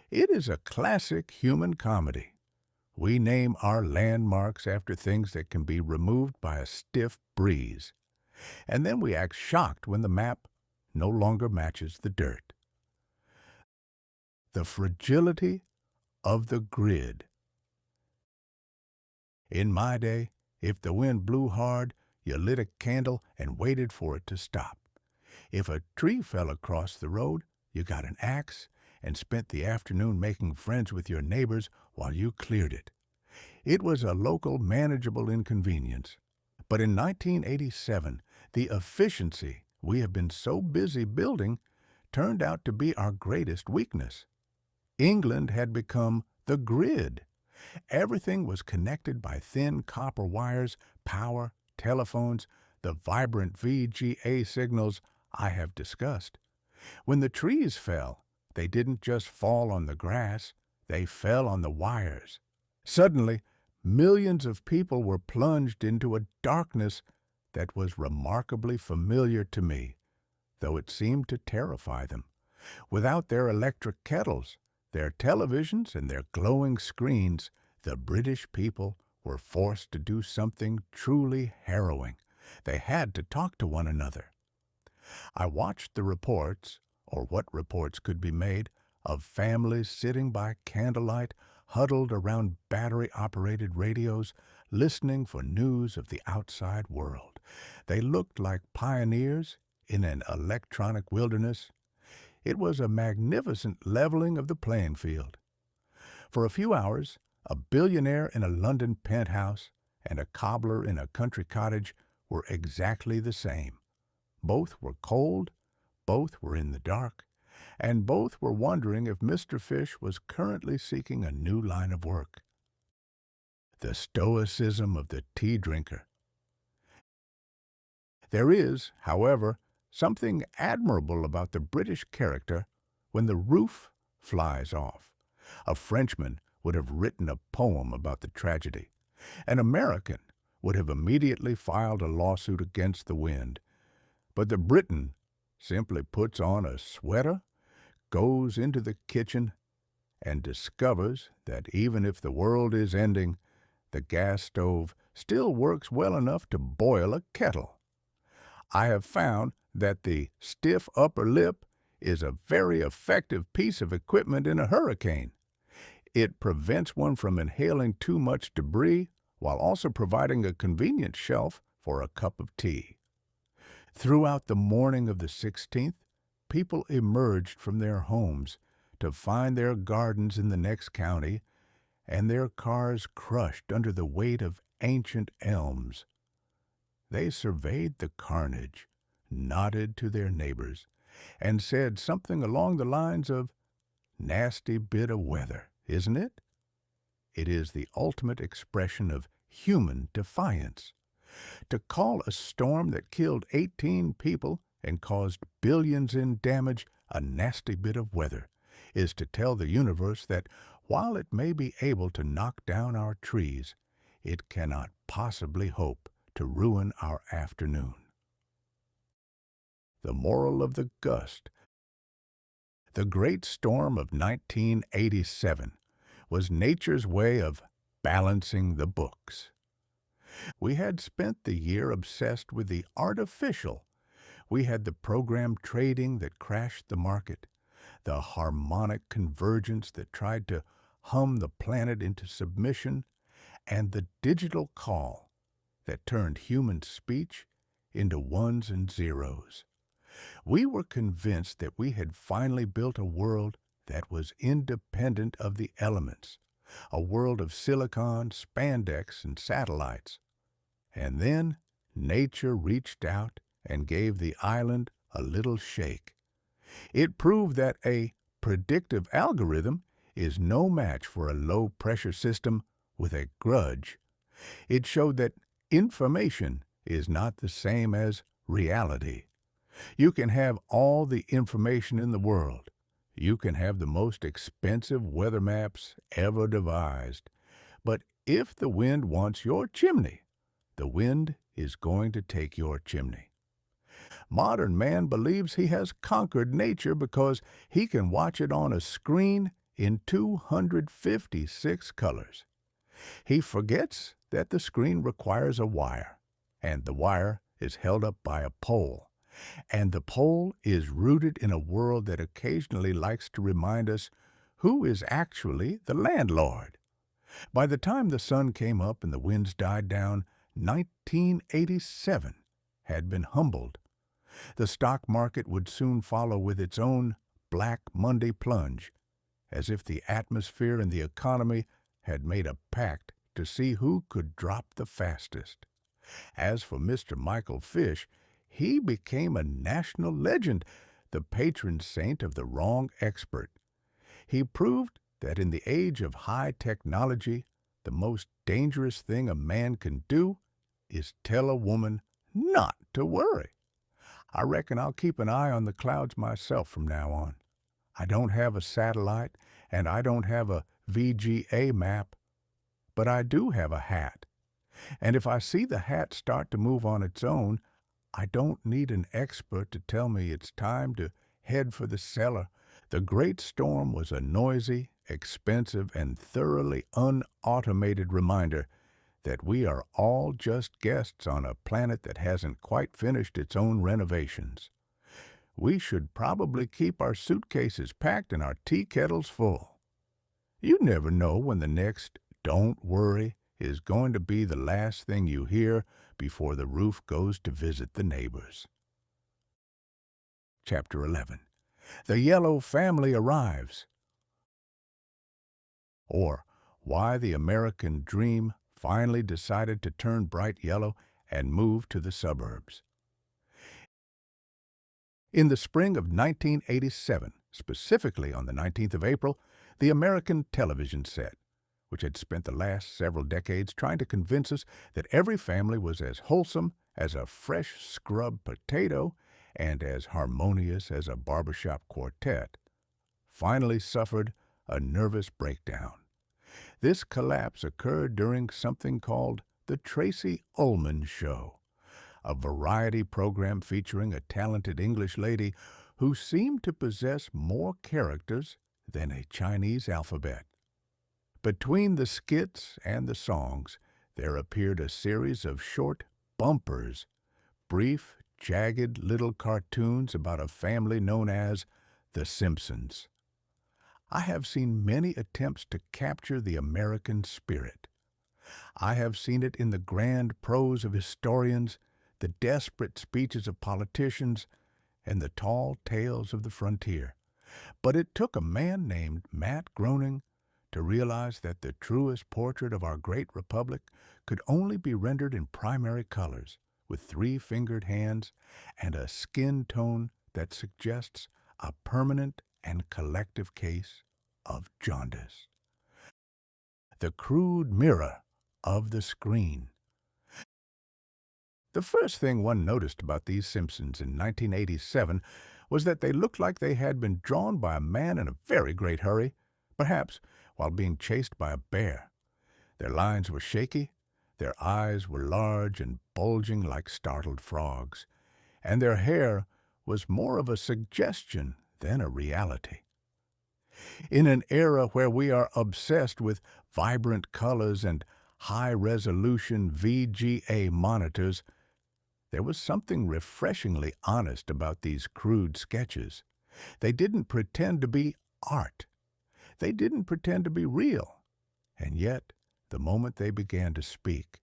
S1: It is a classic human comedy. We name our landmarks after things that can be removed by a stiff breeze, and then we act shocked when the map no longer matches the dirt. The fragility of the grid. In my day, if the wind blew hard, you lit a candle and waited for it to stop. If a tree fell across the road, you got an axe and spent the afternoon making friends with your neighbors while you cleared it. It was a local manageable inconvenience. But in 1987, the efficiency we have been so busy building turned out to be our greatest weakness. England had become the grid. Everything was connected by thin copper wires, power, telephones, the vibrant VGA signals I have discussed. When the trees fell, they didn't just fall on the grass, they fell on the wires. Suddenly, millions of people were plunged into a darkness that was remarkably familiar to me, though it seemed to terrify them. Without their electric kettles, their televisions, and their glowing screens, the British people were forced to do something truly harrowing. They had to talk to one another. I watched the reports, or what reports could be made, of families sitting by candlelight, huddled around battery-operated radios, listening for news of the outside world. They looked like pioneers in an electronic wilderness. It was a magnificent leveling of the playing field. For a few hours, a billionaire in a London penthouse and a cobbler in a country cottage were exactly the same. Both were cold, both were in the dark, and both were wondering if Mr. Fish was currently seeking a new line of work. The stoicism of the tea drinker. There is, however, something admirable about the British character when the roof flies off. A Frenchman would have written a poem about the tragedy. An American would have immediately filed a lawsuit against the wind. But the Briton simply puts on a sweater, goes into the kitchen, and discovers that even if the world is ending, the gas stove still works well enough to boil a kettle. I have found that the stiff upper lip is a very effective piece of equipment in a hurricane. It prevents one from inhaling too much debris while also providing a convenient shelf for a cup of tea. Throughout the morning of the 16th, people emerged from their homes to find their gardens in the next county and their cars crushed under the weight of ancient elms. They surveyed the carnage, nodded to their neighbors, and said something along the lines of, "Nasty bit of weather, isn't it?" It is the ultimate expression of human defiance. To call a storm that killed 18 people and caused billions in damage a nasty bit of weather is to tell the universe that while it may be able to knock down our trees, it cannot possibly hope to ruin our afternoon. The moral of the gust. The great storm of 1987 was nature's way of balancing the books. We had spent the year obsessed with the artificial. We had the program trading that crashed the market, the harmonic convergence that tried to hum the planet into submission, and the digital call that turned human speech into ones and zeros. We were convinced that we had finally built a world that was independent of the elements, a world of silicon, spandex, and satellites. And then nature reached out and gave the island a little shake. It proved that a predictive algorithm is no match for a low-pressure system with a grudge. It showed that information is not the same as reality. You can have all the information in the world. You can have the most expensive weather maps ever devised. But if the wind wants your chimney, the wind is going to take your chimney. Modern man believes he has conquered nature because he can watch it on a screen in 256 colors. He forgets that the screen requires a wire, and the wire is held up by a pole, and the pole is rooted in a world that occasionally likes to remind us who is actually the landlord. By the time the sun came up and the winds died down, 1987 had been humbled. The stock market would soon follow with its own Black Monday plunge, as if the atmosphere and the economy had made a pact to see who could drop the fastest. As for Mr. Michael Fish, he became a national legend, the patron saint of the wrong expert. He proved that in the age of high technology, the most dangerous thing a man can do is tell a woman not to worry. I reckon I'll keep an eye on the clouds myself from now on. I don't have a satellite, and I don't have a VGA map, but I do have a hat. And if I see the hat start to move on its own, I don't need an expert to tell me it's time to head for the cellar. The great storm was a noisy, expensive, and thoroughly unautomated reminder that we are all just guests on a planet that hasn't quite finished its own renovations. We should probably keep our suitcases packed and our tea kettles full. You never know when the next "don't worry" is going to be the last thing you hear before the roof goes to visit the neighbors. Chapter 11. The Yellow Family Arrives, or Why the American Dream Finally Decided to Turn Bright Yellow and Move to the Suburbs. In the spring of 1987, specifically on the 19th of April, the American television set, which had spent the last several decades trying to convince us that every family was as wholesome as a fresh scrubbed potato and as harmonious as a barbershop quartet, finally suffered a nervous breakdown. This collapse occurred during something called The Tracy Ullman Show, a variety program featuring a talented English lady who seemed to possess more characters than a Chinese alphabet. Between the skits and the songs, there appeared a series of short bumpers, brief, jagged little cartoons about a family known as The Simpsons. I have seen many attempts to capture the American spirit. I have seen it in the grand prose of historians, the desperate speeches of politicians, and the tall tales of the frontier. But it took a man named Matt Groening to realize that the truest portrait of our great republic could only be rendered in primary colors, with three-fingered hands and a skin tone that suggests a permanent and collective case of jaundice. The crude mirror of the screen. The first thing one noticed about these Simpsons in 1987 was that they looked like they had been drawn by a man in a very great hurry, perhaps while being chased by a bear. Their lines were shaky, their eyes were large and bulging like startled frogs, and their hair was more of a suggestion than a reality. In an era where we are obsessed with vibrant colors and high-resolution VGA monitors, There was something refreshingly honest about these crude sketches. They didn't pretend to be art. They didn't pretend to be real. And yet, the moment they began to speak,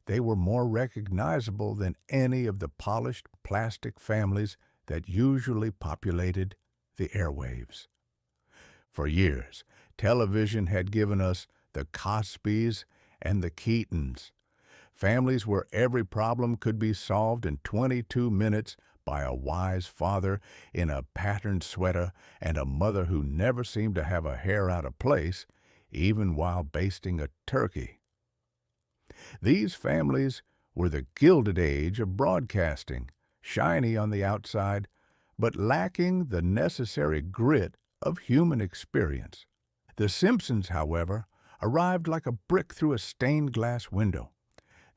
S1: they were more recognizable than any of the polished plastic families that usually populated the airwaves. For years, television had given us the Cosbys and the Keatons, families where every problem could be solved in 22 minutes by a wise father in a patterned sweater and a mother who never seemed to have a hair out of place, even while basting a turkey. These families were the Gilded Age of broadcasting, shiny on the outside, but lacking the necessary grit of human experience. The Simpsons, however, arrived like a brick through a stained glass window.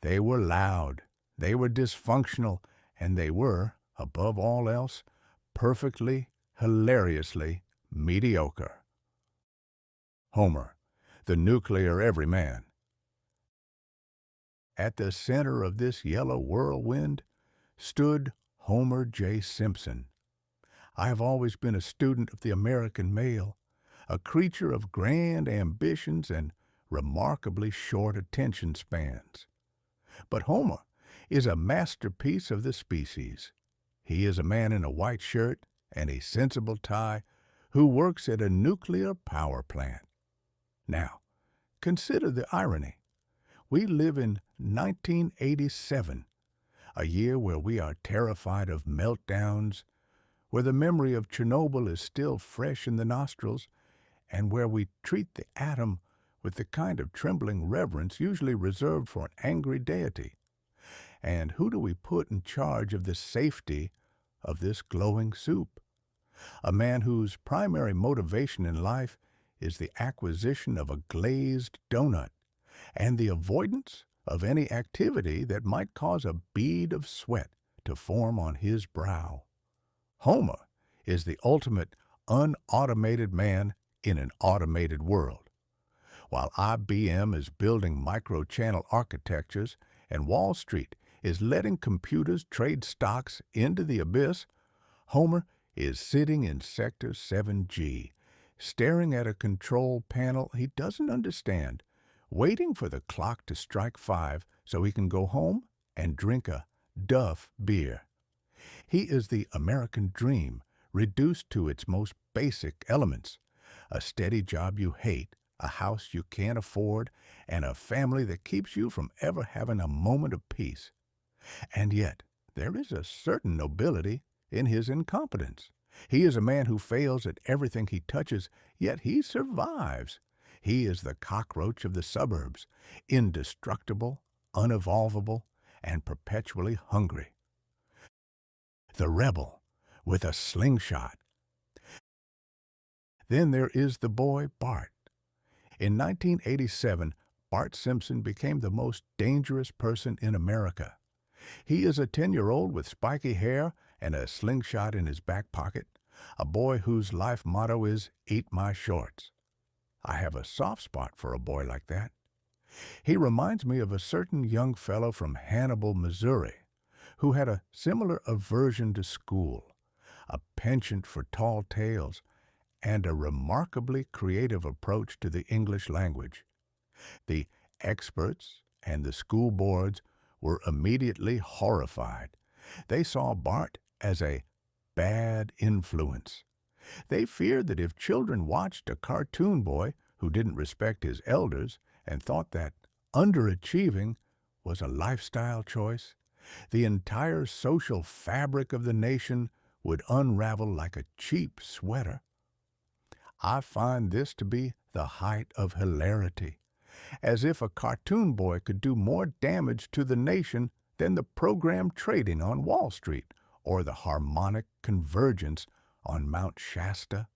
S1: They were loud, they were dysfunctional, and they were, above all else, perfectly, hilariously mediocre. Homer, the nuclear everyman. At the center of this yellow whirlwind stood Homer J. Simpson. I have always been a student of the American male, a creature of grand ambitions and remarkably short attention spans. But Homer is a masterpiece of the species. He is a man in a white shirt and a sensible tie who works at a nuclear power plant. Now, consider the irony. We live in 1987, a year where we are terrified of meltdowns, where the memory of Chernobyl is still fresh in the nostrils, and where we treat the atom with the kind of trembling reverence usually reserved for an angry deity. And who do we put in charge of the safety of this glowing soup? A man whose primary motivation in life is the acquisition of a glazed donut and the avoidance of any activity that might cause a bead of sweat to form on his brow. Homer is the ultimate unautomated man in an automated world. While IBM is building microchannel architectures and Wall Street is letting computers trade stocks into the abyss, Homer is sitting in Sector 7G, staring at a control panel he doesn't understand, waiting for the clock to strike 5 so he can go home and drink a Duff beer. He is the American dream reduced to its most basic elements: a steady job you hate, a house you can't afford, and a family that keeps you from ever having a moment of peace. And yet, there is a certain nobility in his incompetence. He is a man who fails at everything he touches, yet he survives. He is the cockroach of the suburbs, indestructible, unevolvable, and perpetually hungry. The rebel with a slingshot. Then there is the boy Bart. In 1987, Bart Simpson became the most dangerous person in America. He is a 10-year-old with spiky hair and a slingshot in his back pocket, a boy whose life motto is, "Eat my shorts." I have a soft spot for a boy like that. He reminds me of a certain young fellow from Hannibal, Missouri, who had a similar aversion to school, a penchant for tall tales, and a remarkably creative approach to the English language. The experts and the school boards were immediately horrified. They saw Bart as a bad influence. They feared that if children watched a cartoon boy who didn't respect his elders and thought that underachieving was a lifestyle choice, the entire social fabric of the nation would unravel like a cheap sweater. I find this to be the height of hilarity, as if a cartoon boy could do more damage to the nation than the program trading on Wall Street or the harmonic convergence on Mount Shasta.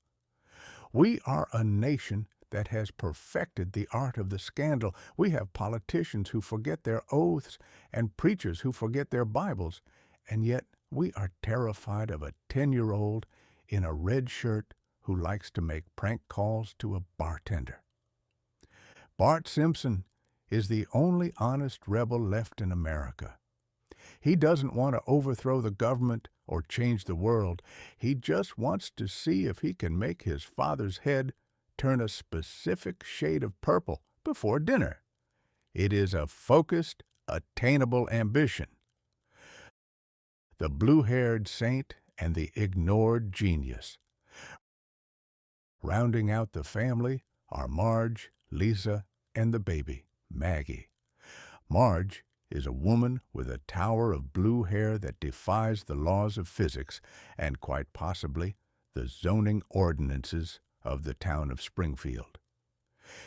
S1: We are a nation that has perfected the art of the scandal. We have politicians who forget their oaths and preachers who forget their Bibles, and yet we are terrified of a 10-year-old in a red shirt who likes to make prank calls to a bartender. Bart Simpson is the only honest rebel left in America. He doesn't want to overthrow the government or change the world. He just wants to see if he can make his father's head turn a specific shade of purple before dinner. It is a focused, attainable ambition. The blue-haired saint and the ignored genius. Rounding out the family are Marge, Lisa, and the baby, Maggie. Marge is a woman with a tower of blue hair that defies the laws of physics and quite possibly the zoning ordinances of the town of Springfield.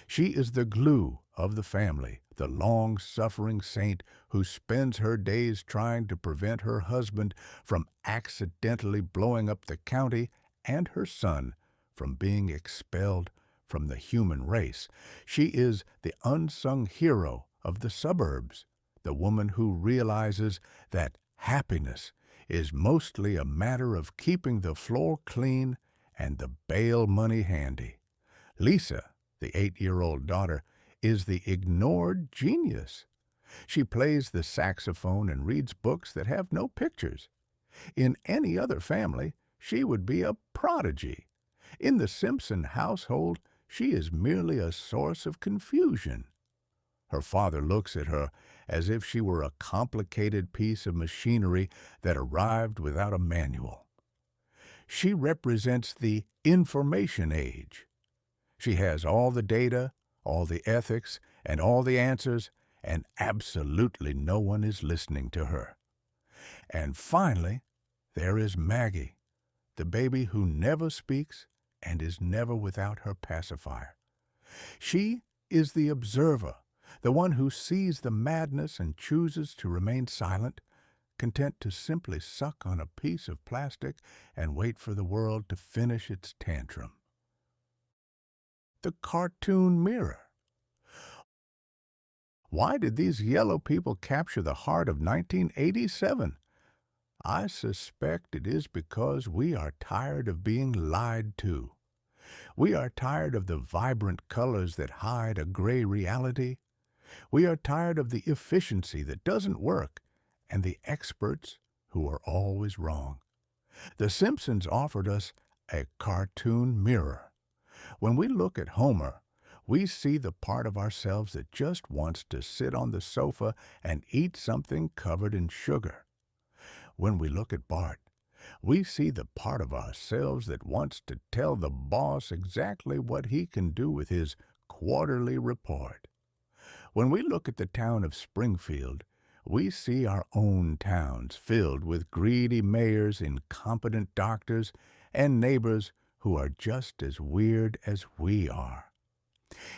S1: She is the glue of the family, the long-suffering saint who spends her days trying to prevent her husband from accidentally blowing up the county and her son from being expelled from the human race. She is the unsung hero of the suburbs, the woman who realizes that happiness is mostly a matter of keeping the floor clean and the bail money handy. Lisa, the 8-year-old daughter, is the ignored genius. She plays the saxophone and reads books that have no pictures. In any other family, she would be a prodigy. In the Simpson household, she is merely a source of confusion. Her father looks at her as if she were a complicated piece of machinery that arrived without a manual. She represents the information age. She has all the data, all the ethics, and all the answers, and absolutely no one is listening to her. And finally, there is Maggie, the baby who never speaks and is never without her pacifier. She is the observer, the one who sees the madness and chooses to remain silent, content to simply suck on a piece of plastic and wait for the world to finish its tantrum. The cartoon mirror. Why did these yellow people capture the heart of 1987? I suspect it is because we are tired of being lied to. We are tired of the vibrant colors that hide a gray reality. We are tired of the efficiency that doesn't work and the experts who are always wrong. The Simpsons offered us a cartoon mirror. When we look at Homer, we see the part of ourselves that just wants to sit on the sofa and eat something covered in sugar. When we look at Bart, we see the part of ourselves that wants to tell the boss exactly what he can do with his quarterly report. When we look at the town of Springfield, we see our own towns filled with greedy mayors, incompetent doctors, and neighbors who are just as weird as we are.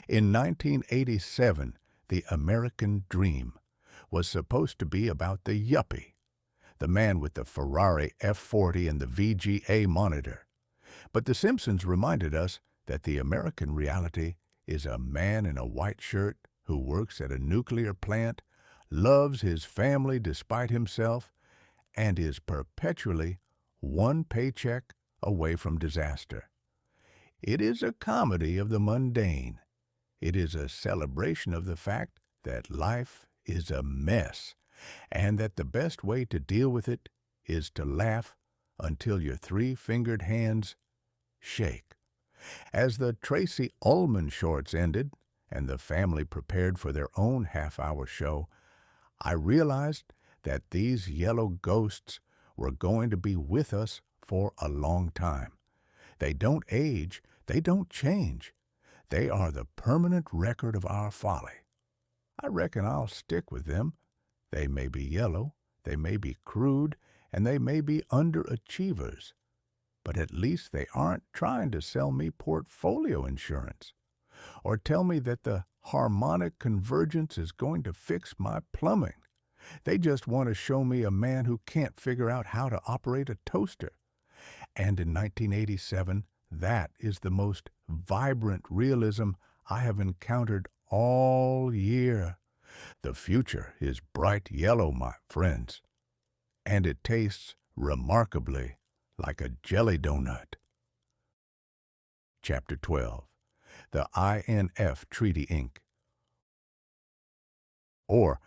S1: In 1987, the American dream was supposed to be about the yuppie, the man with the Ferrari F40 and the VGA monitor. But The Simpsons reminded us that the American reality is a man in a white shirt who works at a nuclear plant, loves his family despite himself, and is perpetually one paycheck away from disaster. It is a comedy of the mundane. It is a celebration of the fact that life is a mess, and that the best way to deal with it is to laugh until your three-fingered hands shake. As the Tracy Ullman shorts ended, and the family prepared for their own half-hour show, I realized that these yellow ghosts were going to be with us for a long time. They don't age, they don't change. They are the permanent record of our folly. I reckon I'll stick with them. They may be yellow, they may be crude, and they may be underachievers, but at least they aren't trying to sell me portfolio insurance or tell me that the harmonic convergence is going to fix my plumbing. They just want to show me a man who can't figure out how to operate a toaster. And in 1987, that is the most vibrant realism I have encountered all year. The future is bright yellow, my friends, and it tastes remarkably like a jelly donut. Chapter 12. The INF Treaty Inc. Or,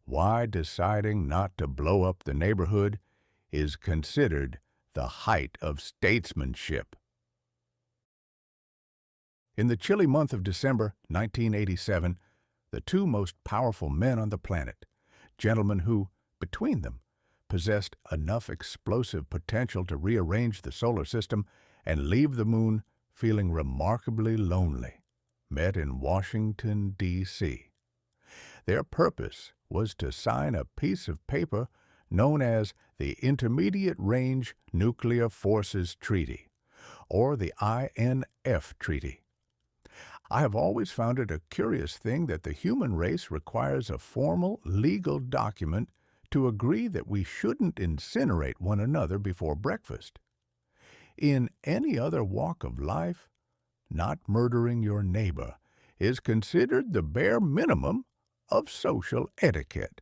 S1: why deciding not to blow up the neighborhood is considered the height of statesmanship. In the chilly month of December 1987, the two most powerful men on the planet, gentlemen who, between them, possessed enough explosive potential to rearrange the solar system and leave the moon feeling remarkably lonely, met in Washington, D.C. Their purpose was to sign a piece of paper known as the Intermediate Range Nuclear Forces Treaty, or the INF Treaty. I have always found it a curious thing that the human race requires a formal legal document to agree that we shouldn't incinerate one another before breakfast. In any other walk of life, not murdering your neighbor is considered the bare minimum of social etiquette.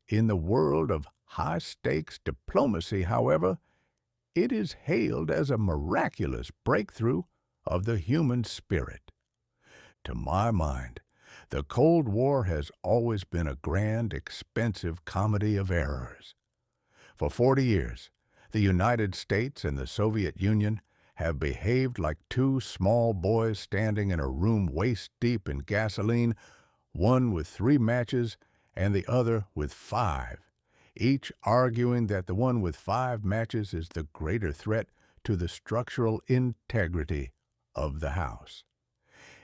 S1: In the world of high-stakes diplomacy, however, it is hailed as a miraculous breakthrough of the human spirit. To my mind, the Cold War has always been a grand, expensive comedy of errors. For 40 years, the United States and the Soviet Union have behaved like two small boys standing in a room waist-deep in gasoline, one with 3 matches and the other with 5, each arguing that the one with 5 matches is the greater threat to the structural integrity of the house.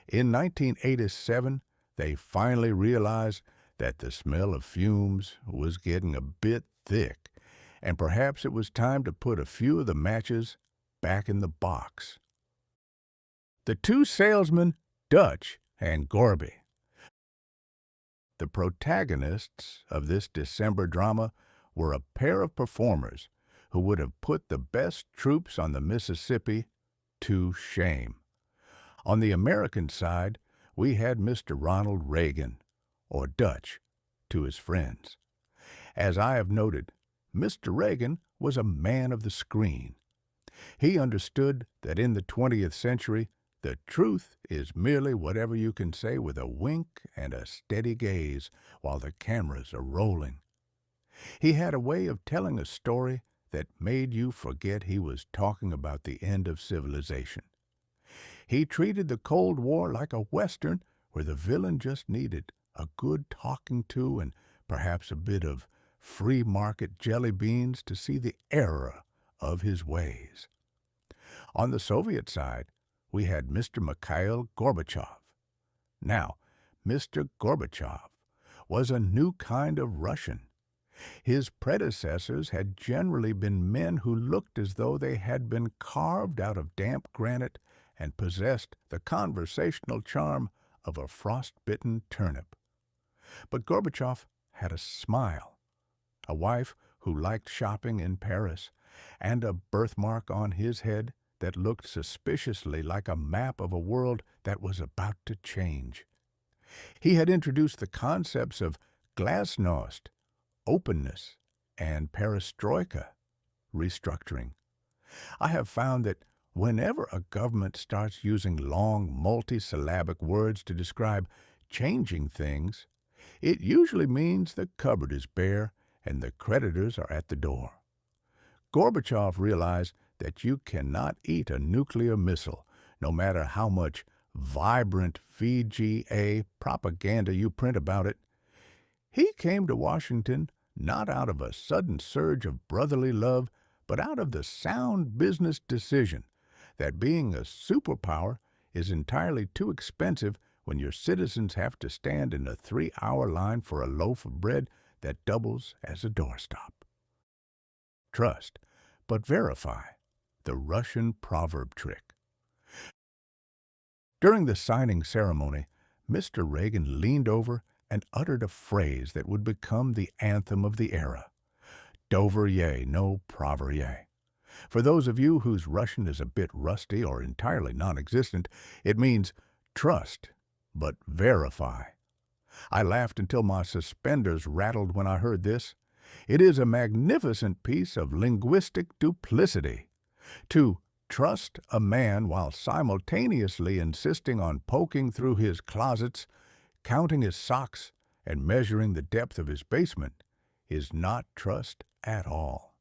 S1: In 1987, they finally realized that the smell of fumes was getting a bit thick, and perhaps it was time to put a few of the matches back in the box. The two salesmen, Dutch and Gorby. The protagonists of this December drama were a pair of performers who would have put the best troops on the Mississippi to shame. On the American side, we had Mr. Ronald Reagan, or Dutch, to his friends. As I have noted, Mr. Reagan was a man of the screen. He understood that in the 20th century, the truth is merely whatever you can say with a wink and a steady gaze while the cameras are rolling. He had a way of telling a story that made you forget he was talking about the end of civilization. He treated the Cold War like a Western where the villain just needed a good talking to and perhaps a bit of free market jelly beans to see the error of his ways. On the Soviet side, we had Mr. Mikhail Gorbachev. Now, Mr. Gorbachev was a new kind of Russian. His predecessors had generally been men who looked as though they had been carved out of damp granite and possessed the conversational charm of a frost-bitten turnip. But Gorbachev had a smile, a wife who liked shopping in Paris, and a birthmark on his head that looked suspiciously like a map of a world that was about to change. He had introduced the concepts of glasnost, openness, and perestroika, restructuring. I have found that whenever a government starts using long, multisyllabic words to describe changing things, it usually means the cupboard is bare and the creditors are at the door. Gorbachev realized that you cannot eat a nuclear missile, no matter how much vibrant VGA propaganda you print about it. He came to Washington not out of a sudden surge of brotherly love, but out of the sound business decision that being a superpower is entirely too expensive when your citizens have to stand in a 3-hour line for a loaf of bread that doubles as a doorstop. Trust, but verify, the Russian proverb trick. During the signing ceremony, Mr. Reagan leaned over and uttered a phrase that would become the anthem of the era. Dover ye, no prover ye. For those of you whose Russian is a bit rusty or entirely non-existent, it means trust, but verify. I laughed until my suspenders rattled when I heard this. It is a magnificent piece of linguistic duplicity. To trust a man while simultaneously insisting on poking through his closets, counting his socks, and measuring the depth of his basement is not trust at all.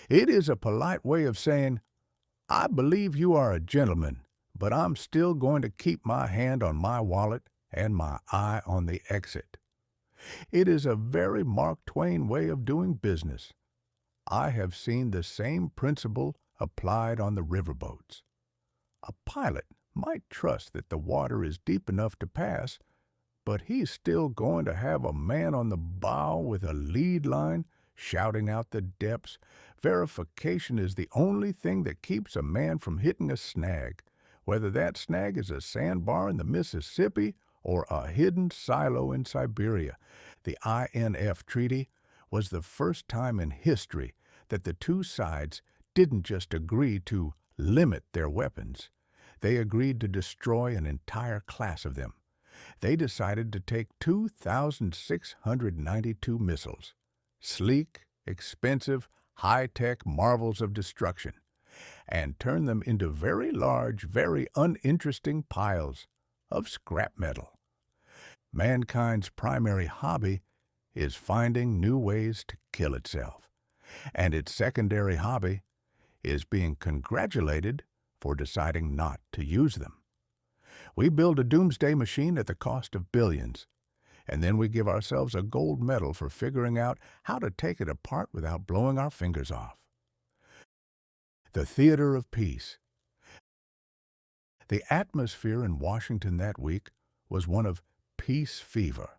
S1: It is a polite way of saying, I believe you are a gentleman, but I'm still going to keep my hand on my wallet and my eye on the exit. It is a very Mark Twain way of doing business. I have seen the same principle applied on the riverboats. A pilot might trust that the water is deep enough to pass, but he's still going to have a man on the bow with a lead line shouting out the depths. Verification is the only thing that keeps a man from hitting a snag, whether that snag is a sandbar in the Mississippi or a hidden silo in Siberia. The INF Treaty was the first time in history that the two sides didn't just agree to limit their weapons. They agreed to destroy an entire class of them. They decided to take 2,692 missiles, sleek, expensive, high-tech marvels of destruction, and turn them into very large, very uninteresting piles of scrap metal. Mankind's primary hobby is finding new ways to kill itself, and its secondary hobby is being congratulated for deciding not to use them. We build a doomsday machine at the cost of billions, and then we give ourselves a gold medal for figuring out how to take it apart without blowing our fingers off. The Theater of Peace. The atmosphere in Washington that week was one of peace fever.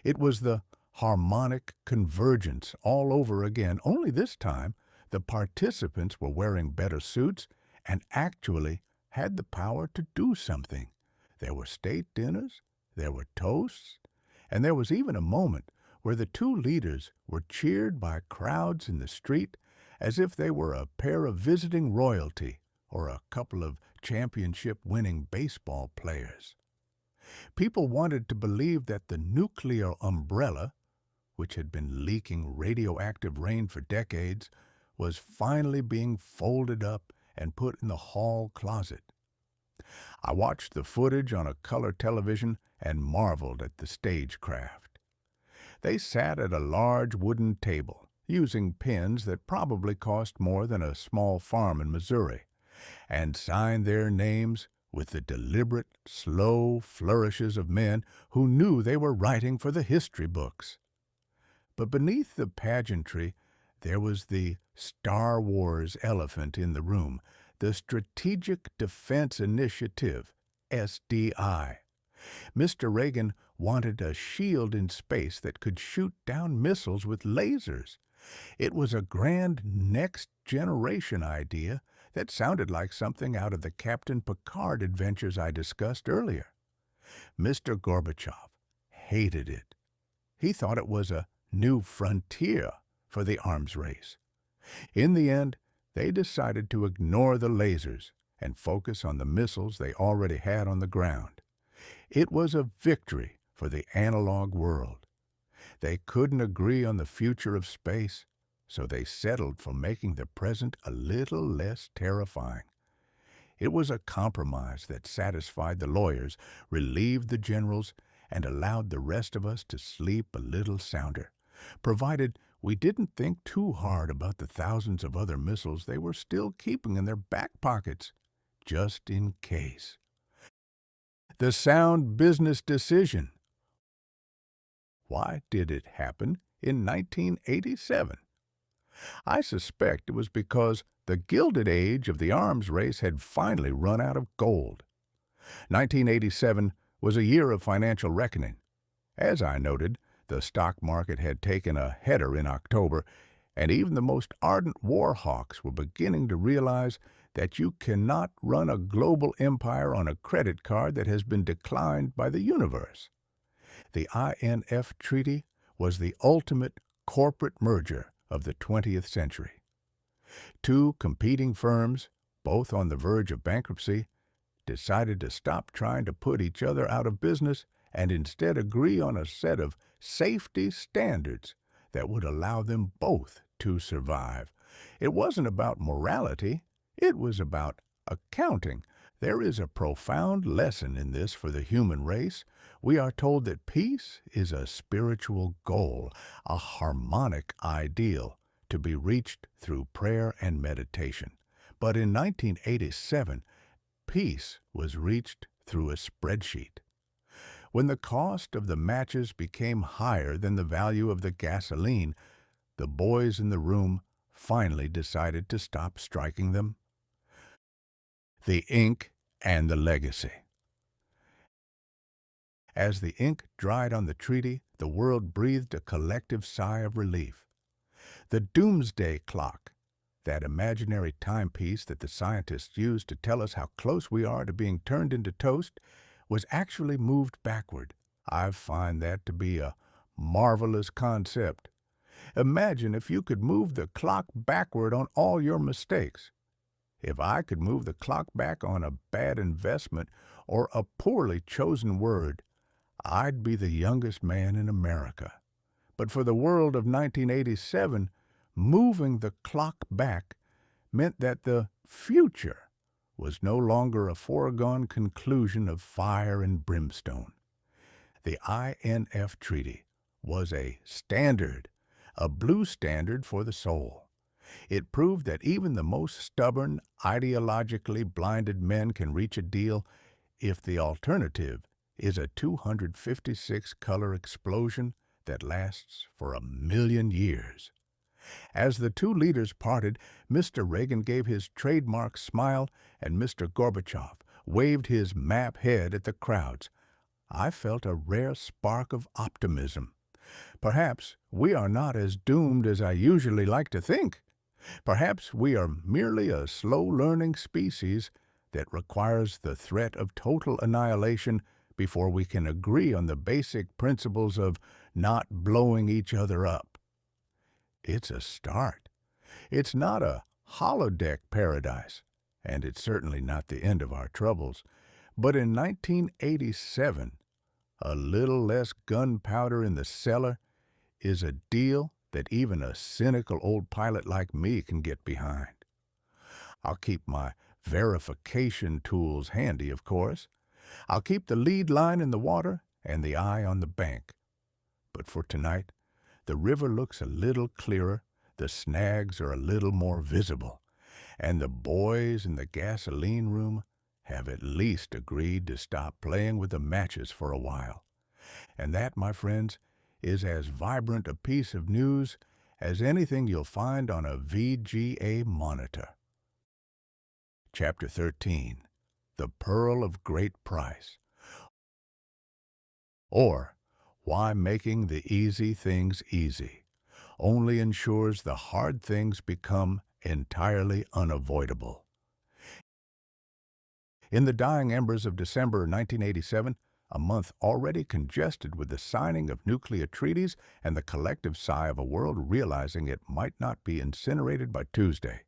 S1: It was the harmonic convergence all over again, only this time the participants were wearing better suits and actually had the power to do something. There were state dinners, there were toasts, and there was even a moment where the two leaders were cheered by crowds in the street as if they were a pair of visiting royalty or a couple of championship-winning baseball players. People wanted to believe that the nuclear umbrella, which had been leaking radioactive rain for decades, was finally being folded up and put in the hall closet. I watched the footage on a color television and marveled at the stagecraft. They sat at a large wooden table, using pens that probably cost more than a small farm in Missouri, and signed their names with the deliberate, slow flourishes of men who knew they were writing for the history books. But beneath the pageantry, there was the Star Wars elephant in the room, the Strategic Defense Initiative, SDI. Mr. Reagan wanted a shield in space that could shoot down missiles with lasers. It was a grand next-generation idea that sounded like something out of the Captain Picard adventures I discussed earlier. Mr. Gorbachev hated it. He thought it was a new frontier for the arms race. In the end, they decided to ignore the lasers and focus on the missiles they already had on the ground. It was a victory for the analog world. They couldn't agree on the future of space, so they settled for making the present a little less terrifying. It was a compromise that satisfied the lawyers, relieved the generals, and allowed the rest of us to sleep a little sounder, provided we didn't think too hard about the thousands of other missiles they were still keeping in their back pockets, just in case. The sound business decision. Why did it happen in 1987? I suspect it was because the Gilded Age of the arms race had finally run out of gold. 1987 was a year of financial reckoning. As I noted, the stock market had taken a header in October, and even the most ardent war hawks were beginning to realize that you cannot run a global empire on a credit card that has been declined by the universe. The INF Treaty was the ultimate corporate merger of the 20th century. Two competing firms, both on the verge of bankruptcy, decided to stop trying to put each other out of business and instead agree on a set of safety standards that would allow them both to survive. It wasn't about morality, it was about accounting. There is a profound lesson in this for the human race. We are told that peace is a spiritual goal, a harmonic ideal to be reached through prayer and meditation. But in 1987, peace was reached through a spreadsheet. When the cost of the matches became higher than the value of the gasoline, the boys in the room finally decided to stop striking them. The ink and the legacy. As the ink dried on the treaty, the world breathed a collective sigh of relief. The doomsday clock, that imaginary timepiece that the scientists use to tell us how close we are to being turned into toast, was actually moved backward. I find that to be a marvelous concept. Imagine if you could move the clock backward on all your mistakes. If I could move the clock back on a bad investment or a poorly chosen word, I'd be the youngest man in America. But for the world of 1987, moving the clock back meant that the future was no longer a foregone conclusion of fire and brimstone. The INF Treaty was a standard, a blue standard for the soul. It proved that even the most stubborn, ideologically blinded men can reach a deal if the alternative is a 256-color explosion that lasts for 1,000,000 years. As the two leaders parted, Mr. Reagan gave his trademark smile and Mr. Gorbachev waved his map head at the crowds. I felt a rare spark of optimism. Perhaps we are not as doomed as I usually like to think. Perhaps we are merely a slow-learning species that requires the threat of total annihilation before we can agree on the basic principles of not blowing each other up. It's a start. It's not a holodeck paradise, and it's certainly not the end of our troubles. But in 1987, a little less gunpowder in the cellar is a deal that even a cynical old pilot like me can get behind. I'll keep my verification tools handy, of course. I'll keep the lead line in the water and the eye on the bank. But for tonight, the river looks a little clearer, the snags are a little more visible, and the boys in the gasoline room have at least agreed to stop playing with the matches for a while. And that, my friends, is as vibrant a piece of news as anything you'll find on a VGA monitor. Chapter 13. The Pearl of Great Price. Or, why making the easy things easy only ensures the hard things become entirely unavoidable. In the dying embers of December 1987, a month already congested with the signing of nuclear treaties and the collective sigh of a world realizing it might not be incinerated by Tuesday,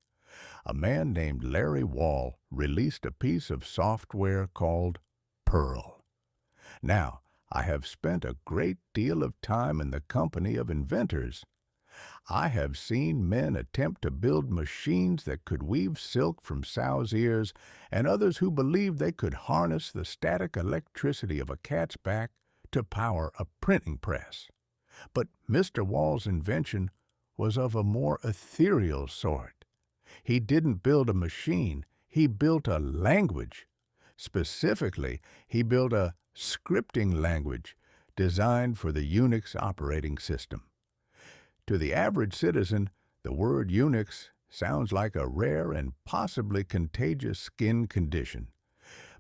S1: a man named Larry Wall released a piece of software called Pearl. Now, I have spent a great deal of time in the company of inventors. I have seen men attempt to build machines that could weave silk from sows' ears, and others who believed they could harness the static electricity of a cat's back to power a printing press. But Mr. Wall's invention was of a more ethereal sort. He didn't build a machine, he built a language. Specifically, he built a scripting language designed for the Unix operating system. To the average citizen, the word Unix sounds like a rare and possibly contagious skin condition.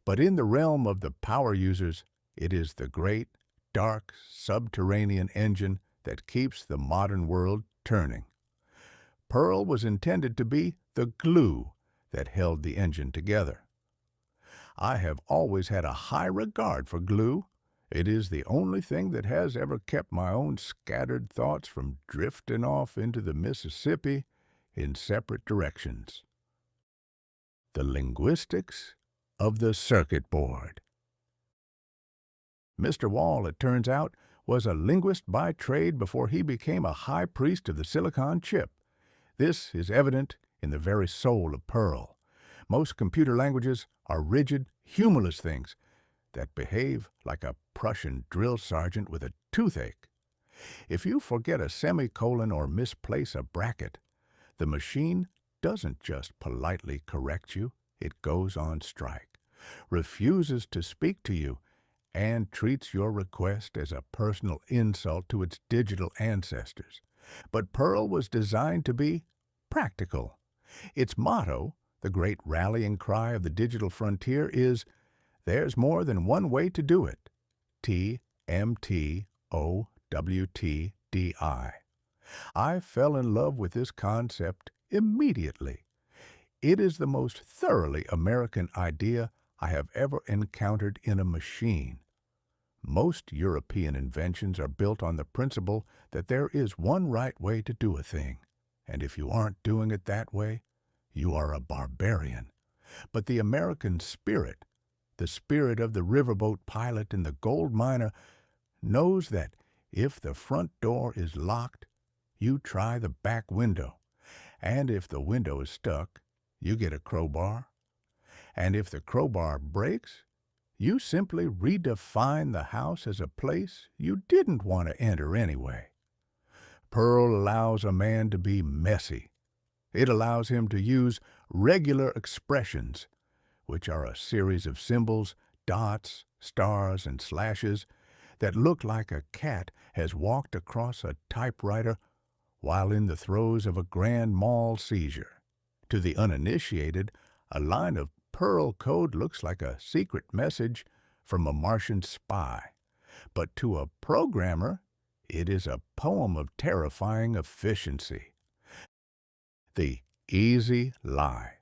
S1: But in the realm of the power users, it is the great, dark, subterranean engine that keeps the modern world turning. Pearl was intended to be the glue that held the engine together. I have always had a high regard for glue. It is the only thing that has ever kept my own scattered thoughts from drifting off into the Mississippi in separate directions. The linguistics of the circuit board. Mr. Wall, it turns out, was a linguist by trade before he became a high priest of the silicon chip. This is evident in the very soul of Pearl. Most computer languages are rigid, humorless things that behave like a Prussian drill sergeant with a toothache. If you forget a semicolon or misplace a bracket, the machine doesn't just politely correct you, it goes on strike, refuses to speak to you, and treats your request as a personal insult to its digital ancestors. But Perl was designed to be practical. Its motto, the great rallying cry of the digital frontier, is "There's more than one way to do it." TMTOWTDI. I fell in love with this concept immediately. It is the most thoroughly American idea I have ever encountered in a machine. Most European inventions are built on the principle that there is one right way to do a thing, and if you aren't doing it that way, you are a barbarian. But the American spirit, the spirit of the riverboat pilot and the gold miner, knows that if the front door is locked, you try the back window, and if the window is stuck, you get a crowbar, and if the crowbar breaks, you simply redefine the house as a place you didn't want to enter anyway. Perl allows a man to be messy. It allows him to use regular expressions, which are a series of symbols, dots, stars, and slashes that look like a cat has walked across a typewriter while in the throes of a grand mal seizure. To the uninitiated, a line of Perl code looks like a secret message from a Martian spy. But to a programmer, it is a poem of terrifying efficiency. The easy lie.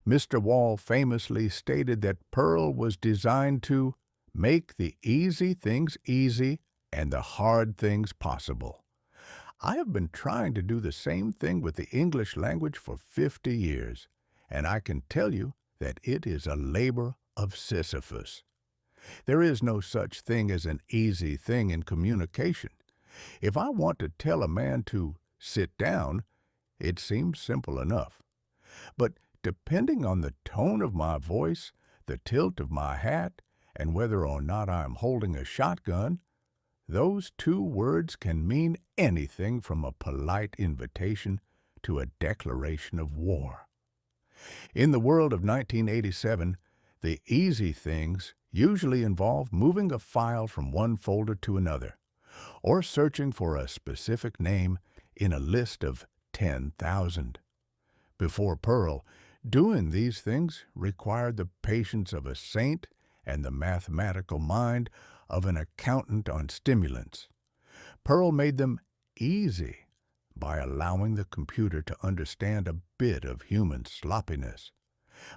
S1: Mr. Wall famously stated that Perl was designed to make the easy things easy and the hard things possible. I have been trying to do the same thing with the English language for 50 years, and I can tell you that it is a labor of Sisyphus. There is no such thing as an easy thing in communication. If I want to tell a man to sit down, it seems simple enough. But depending on the tone of my voice, the tilt of my hat, and whether or not I am holding a shotgun, those two words can mean anything from a polite invitation to a declaration of war. In the world of 1987, the easy things usually involve moving a file from one folder to another, or searching for a specific name in a list of 10,000. Before Perl, doing these things required the patience of a saint and the mathematical mind of an accountant on stimulants. Perl made them easy by allowing the computer to understand a bit of human sloppiness.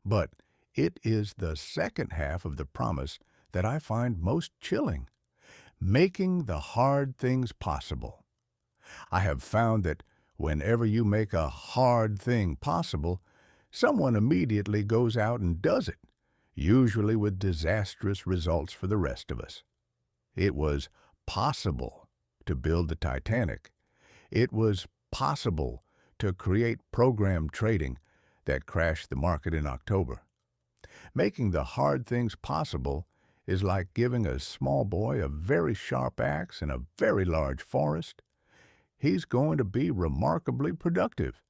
S1: But it is the second half of the promise that I find most chilling, making the hard things possible. I have found that whenever you make a hard thing possible, someone immediately goes out and does it, usually with disastrous results for the rest of us. It was possible to build the Titanic. It was possible to create program trading that crashed the market in October. Making the hard things possible is like giving a small boy a very sharp axe in a very large forest. He's going to be remarkably productive,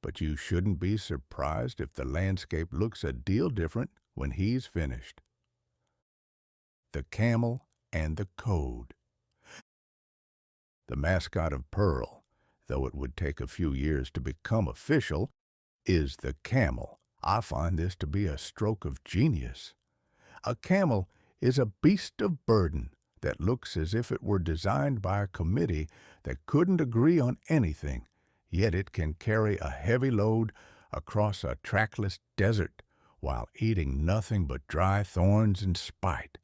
S1: but you shouldn't be surprised if the landscape looks a deal different when he's finished. The camel and the code. The mascot of Perl, though it would take a few years to become official, is the camel. I find this to be a stroke of genius. A camel is a beast of burden that looks as if it were designed by a committee that couldn't agree on anything, yet it can carry a heavy load across a trackless desert while eating nothing but dry thorns and spite.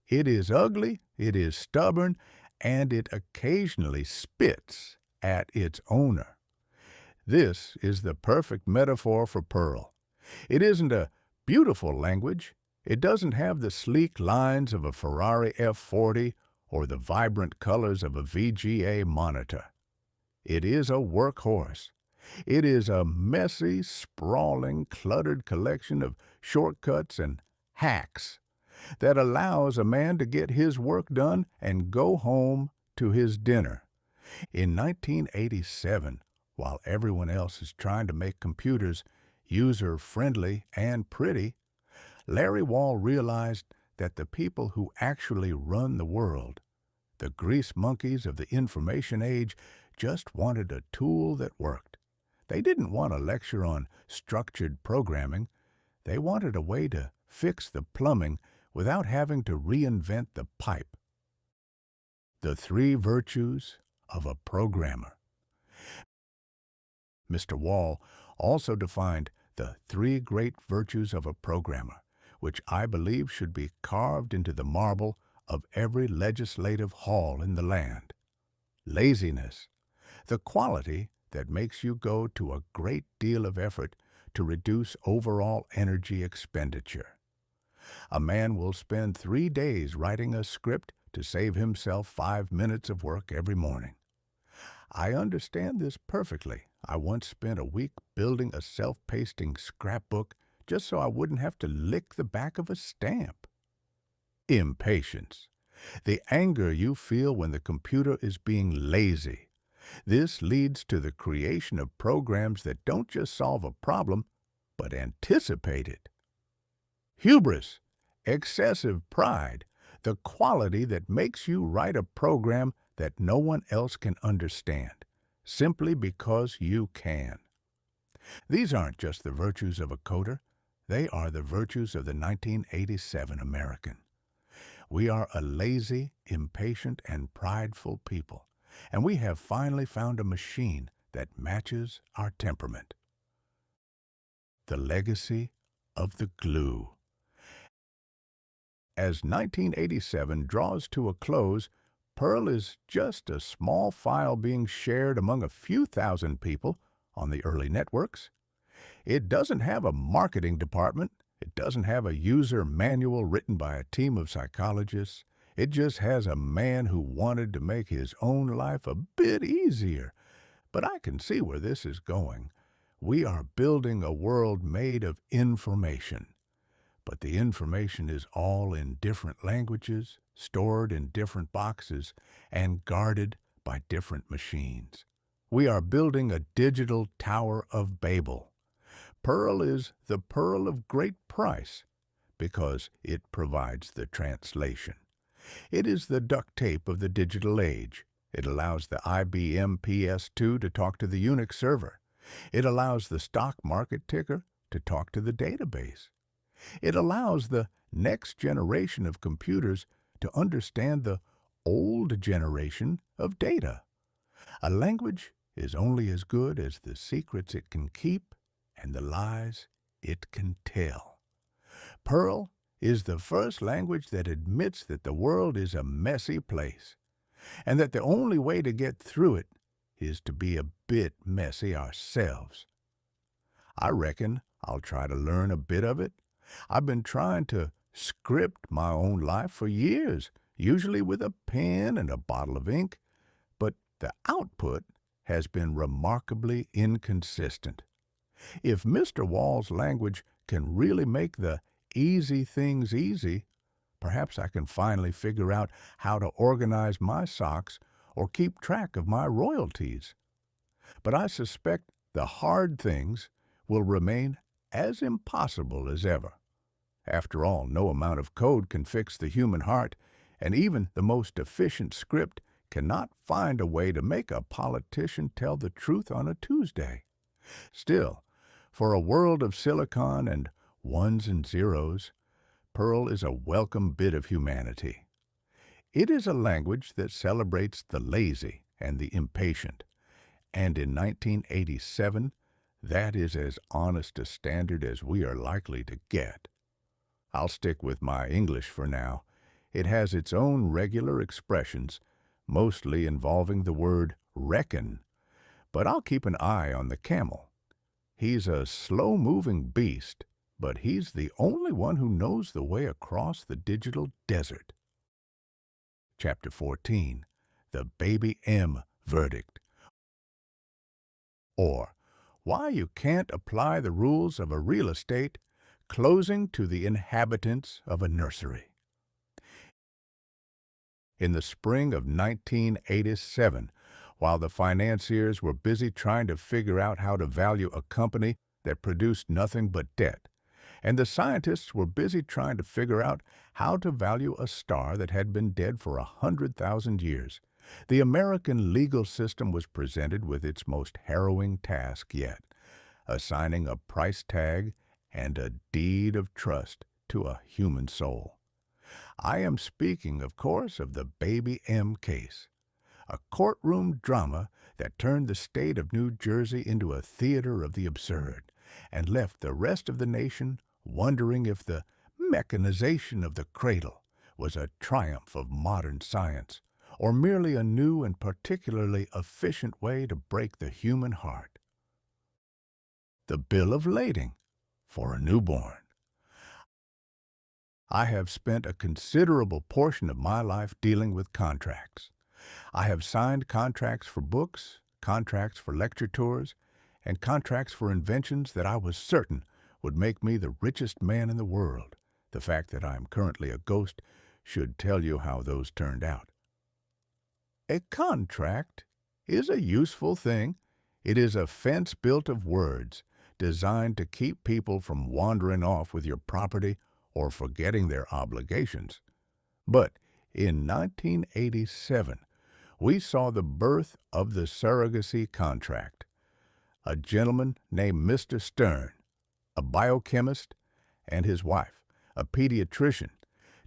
S1: It is ugly, it is stubborn, and it occasionally spits at its owner. This is the perfect metaphor for Perl. It isn't a beautiful language. It doesn't have the sleek lines of a Ferrari F40 or the vibrant colors of a VGA monitor. It is a workhorse. It is a messy, sprawling, cluttered collection of shortcuts and hacks that allows a man to get his work done and go home to his dinner. In 1987, while everyone else is trying to make computers user-friendly and pretty, Larry Wall realized that the people who actually run the world, the grease monkeys of the information age, just wanted a tool that worked. They didn't want a lecture on structured programming. They wanted a way to fix the plumbing without having to reinvent the pipe. The three virtues of a programmer. Mr. Wall also defined the three great virtues of a programmer, which I believe should be carved into the marble of every legislative hall in the land. Laziness, the quality that makes you go to a great deal of effort to reduce overall energy expenditure. A man will spend 3 days writing a script to save himself 5 minutes of work every morning. I understand this perfectly. I once spent a week building a self-pasting scrapbook just so I wouldn't have to lick the back of a stamp. Impatience, the anger you feel when the computer is being lazy. This leads to the creation of programs that don't just solve a problem, but anticipate it. Hubris, excessive pride, the quality that makes you write a program that no one else can understand, simply because you can. These aren't just the virtues of a coder, they are the virtues of the 1987 American. We are a lazy, impatient, and prideful people, and we have finally found a machine that matches our temperament. The legacy of the glue. As 1987 draws to a close, Perl is just a small file being shared among a few thousand people on the early networks. It doesn't have a marketing department. It doesn't have a user manual written by a team of psychologists. It just has a man who wanted to make his own life a bit easier. But I can see where this is going. We are building a world made of information. But the information is all in different languages, stored in different boxes, and guarded by different machines. We are building a digital Tower of Babel. Perl is the pearl of great price because it provides the translation. It is the duct tape of the digital age. It allows the IBM PS2 to talk to the Unix server. It allows the stock market ticker to talk to the database. It allows the next generation of computers to understand the old generation of data. A language is only as good as the secrets it can keep and the lies it can tell. Perl is the first language that admits that the world is a messy place, and that the only way to get through it is to be a bit messy ourselves. I reckon I'll try to learn a bit of it. I've been trying to script my own life for years, usually with a pen and a bottle of ink, but the output has been remarkably inconsistent. If Mr. Wall's language can really make the easy things easy, perhaps I can finally figure out how to organize my socks or keep track of my royalties. But I suspect the hard things will remain as impossible as ever. After all, no amount of code can fix the human heart, and even the most efficient script cannot find a way to make a politician tell the truth on a Tuesday. Still, for a world of silicon and ones and zeros, Perl is a welcome bit of humanity. It is a language that celebrates the lazy and the impatient, and in 1987, that is as honest a standard as we are likely to get. I'll stick with my English for now. It has its own regular expressions, mostly involving the word reckon, but I'll keep an eye on the camel. He's a slow-moving beast, but he's the only one who knows the way across the digital desert. Chapter 14, The Baby M Verdict, or why you can't apply the rules of a real estate closing to the inhabitants of a nursery. In the spring of 1987, while the financiers were busy trying to figure out how to value a company that produced nothing but debt, and the scientists were busy trying to figure out how to value a star that had been dead for 100,000 years, the American legal system was presented with its most harrowing task yet, assigning a price tag and a deed of trust to a human soul. I am speaking, of course, of the Baby M case, a courtroom drama that turned the state of New Jersey into a theater of the absurd and left the rest of the nation wondering if the mechanization of the cradle was a triumph of modern science or merely a new and particularly efficient way to break the human heart. The bill of lading for a newborn. I have spent a considerable portion of my life dealing with contracts. I have signed contracts for books, contracts for lecture tours, and contracts for inventions that I was certain would make me the richest man in the world. The fact that I am currently a ghost should tell you how those turned out. A contract is a useful thing. It is a fence built of words, designed to keep people from wandering off with your property or forgetting their obligations. But in 1987, we saw the birth of the surrogacy contract. A gentleman named Mr. Stern, a biochemist, and his wife, a pediatrician,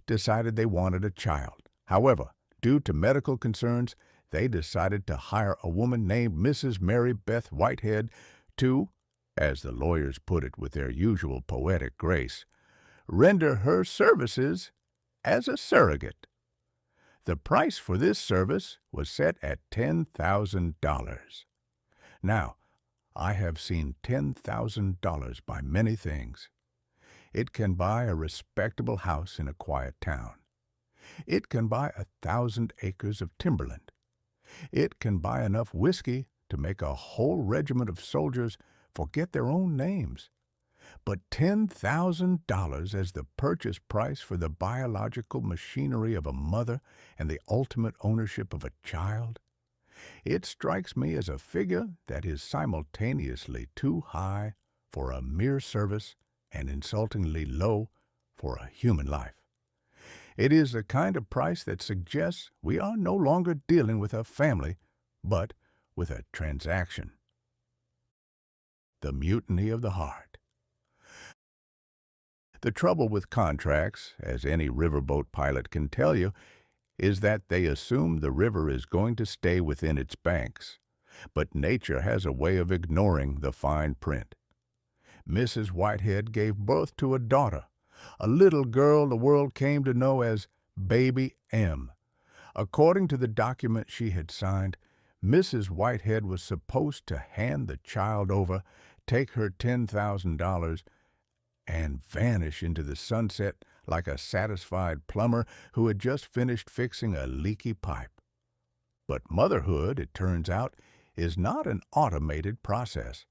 S1: decided they wanted a child. However, due to medical concerns, they decided to hire a woman named Mrs. Mary Beth Whitehead to, as the lawyers put it with their usual poetic grace, render her services as a surrogate. The price for this service was set at $10,000. Now, I have seen $10,000 buy many things. It can buy a respectable house in a quiet town. It can buy 1,000 acres of timberland. It can buy enough whiskey to make a whole regiment of soldiers forget their own names. But $10,000 as the purchase price for the biological machinery of a mother and the ultimate ownership of a child? It strikes me as a figure that is simultaneously too high for a mere service and insultingly low for a human life. It is the kind of price that suggests we are no longer dealing with a family, but with a transaction. The mutiny of the heart. The trouble with contracts, as any riverboat pilot can tell you, is that they assume the river is going to stay within its banks. But nature has a way of ignoring the fine print. Mrs. Whitehead gave birth to a daughter, a little girl the world came to know as Baby M. According to the document she had signed, Mrs. Whitehead was supposed to hand the child over, take her $10,000, and vanish into the sunset like a satisfied plumber who had just finished fixing a leaky pipe. But motherhood, it turns out, is not an automated process.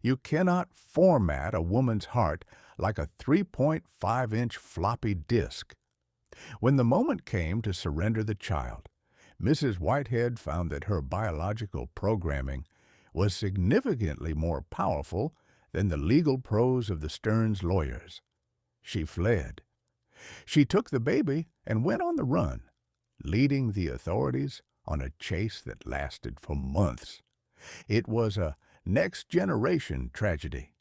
S1: You cannot format a woman's heart like a 3.5-inch floppy disk. When the moment came to surrender the child, Mrs. Whitehead found that her biological programming was significantly more powerful than the legal prose of the Stearns lawyers. She fled. She took the baby and went on the run, leading the authorities on a chase that lasted for months. It was a next-generation tragedy.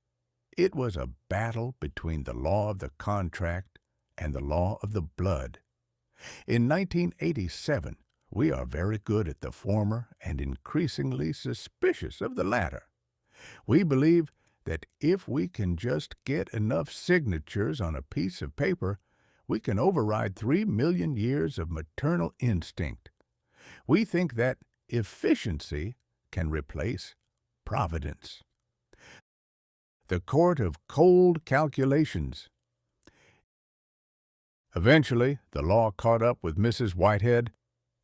S1: It was a battle between the law of the contract and the law of the blood. In 1987, we are very good at the former and increasingly suspicious of the latter. We believe that if we can just get enough signatures on a piece of paper, we can override 3 million years of maternal instinct. We think that efficiency can replace providence. The court of cold calculations. Eventually, the law caught up with Mrs. Whitehead,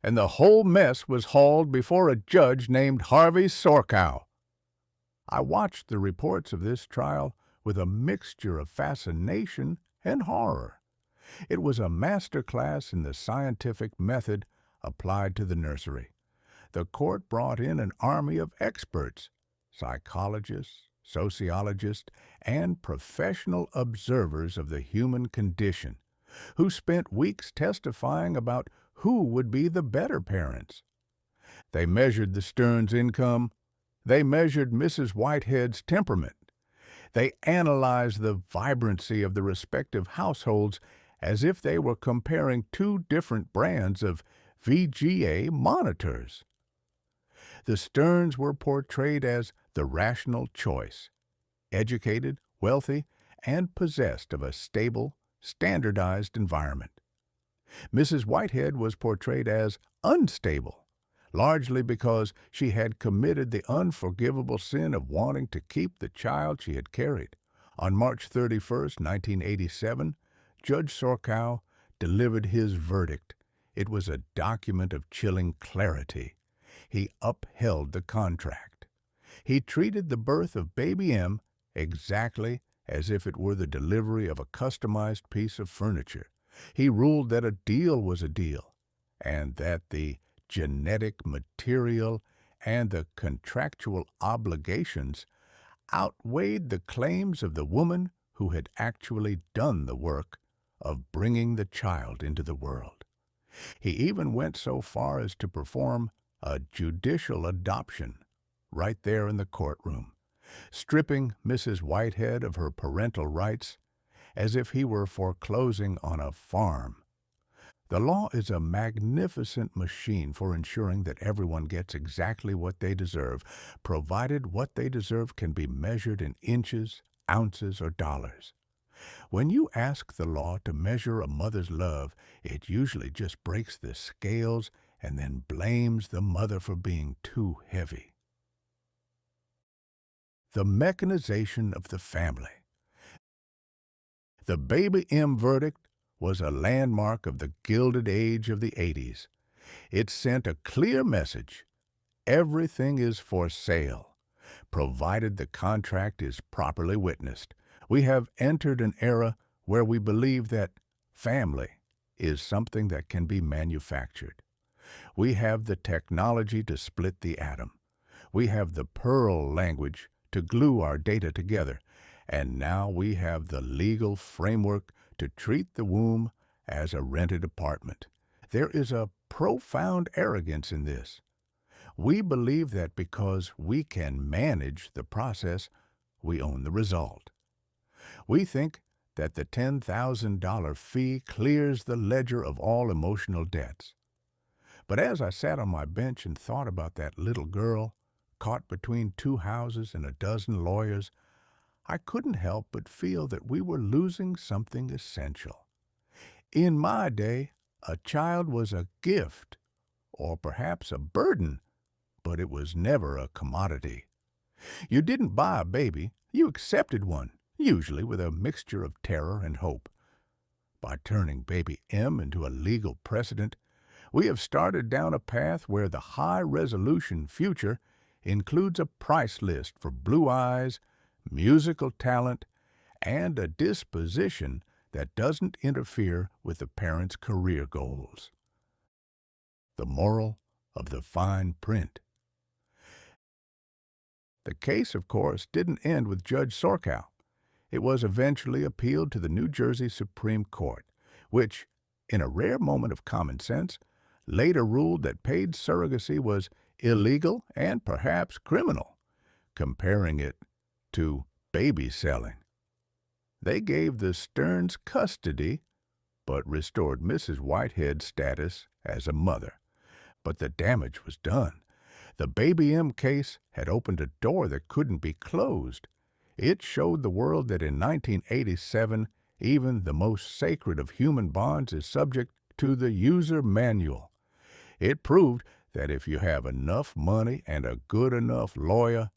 S1: and the whole mess was hauled before a judge named Harvey Sorkow. I watched the reports of this trial with a mixture of fascination and horror. It was a master class in the scientific method applied to the nursery. The court brought in an army of experts, psychologists, sociologists, and professional observers of the human condition, who spent weeks testifying about who would be the better parents. They measured the Stearns' income. They measured Mrs. Whitehead's temperament. They analyzed the vibrancy of the respective households as if they were comparing two different brands of VGA monitors. The Stearns were portrayed as the rational choice, educated, wealthy, and possessed of a stable, standardized environment. Mrs. Whitehead was portrayed as unstable, largely because she had committed the unforgivable sin of wanting to keep the child she had carried. On March 31st, 1987, Judge Sorkow delivered his verdict. It was a document of chilling clarity. He upheld the contract. He treated the birth of baby M exactly as if it were the delivery of a customized piece of furniture. He ruled that a deal was a deal, and that the genetic material and the contractual obligations outweighed the claims of the woman who had actually done the work of bringing the child into the world. He even went so far as to perform a judicial adoption right there in the courtroom, stripping Mrs. Whitehead of her parental rights as if he were foreclosing on a farm. The law is a magnificent machine for ensuring that everyone gets exactly what they deserve, provided what they deserve can be measured in inches, ounces, or dollars. When you ask the law to measure a mother's love, it usually just breaks the scales and then blames the mother for being too heavy. The mechanization of the family. The Baby M verdict was a landmark of the Gilded Age of the 80s. It sent a clear message: everything is for sale, provided the contract is properly witnessed. We have entered an era where we believe that family is something that can be manufactured. We have the technology to split the atom. We have the Perl language to glue our data together. And now we have the legal framework to treat the womb as a rented apartment. There is a profound arrogance in this. We believe that because we can manage the process, we own the result. We think that the $10,000 fee clears the ledger of all emotional debts. But as I sat on my bench and thought about that little girl, caught between two houses and a dozen lawyers, I couldn't help but feel that we were losing something essential. In my day, a child was a gift, or perhaps a burden, but it was never a commodity. You didn't buy a baby, you accepted one, usually with a mixture of terror and hope. By turning baby M into a legal precedent, we have started down a path where the high-resolution future includes a price list for blue eyes, musical talent, and a disposition that doesn't interfere with the parent's career goals. The moral of the fine print. The case, of course, didn't end with Judge Sorkow. It was eventually appealed to the New Jersey Supreme Court, which, in a rare moment of common sense, later ruled that paid surrogacy was illegal and perhaps criminal, comparing it to baby selling. They gave the Stearns custody, but restored Mrs. Whitehead's status as a mother. But the damage was done. The Baby M case had opened a door that couldn't be closed. It showed the world that in 1987, even the most sacred of human bonds is subject to the user manual. It proved that if you have enough money and a good enough lawyer,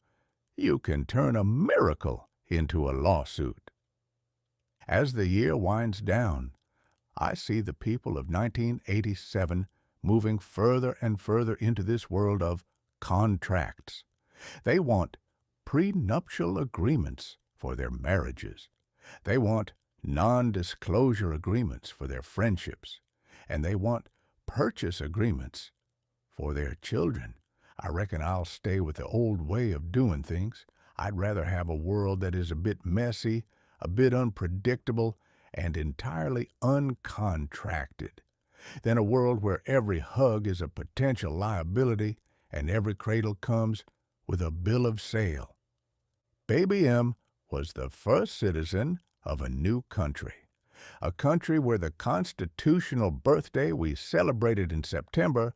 S1: you can turn a miracle into a lawsuit. As the year winds down, I see the people of 1987 moving further and further into this world of contracts. They want prenuptial agreements for their marriages. They want non-disclosure agreements for their friendships. And they want purchase agreements for their children. I reckon I'll stay with the old way of doing things. I'd rather have a world that is a bit messy, a bit unpredictable, and entirely uncontracted than a world where every hug is a potential liability and every cradle comes with a bill of sale. Baby M was the first citizen of a new country, a country where the constitutional birthday we celebrated in September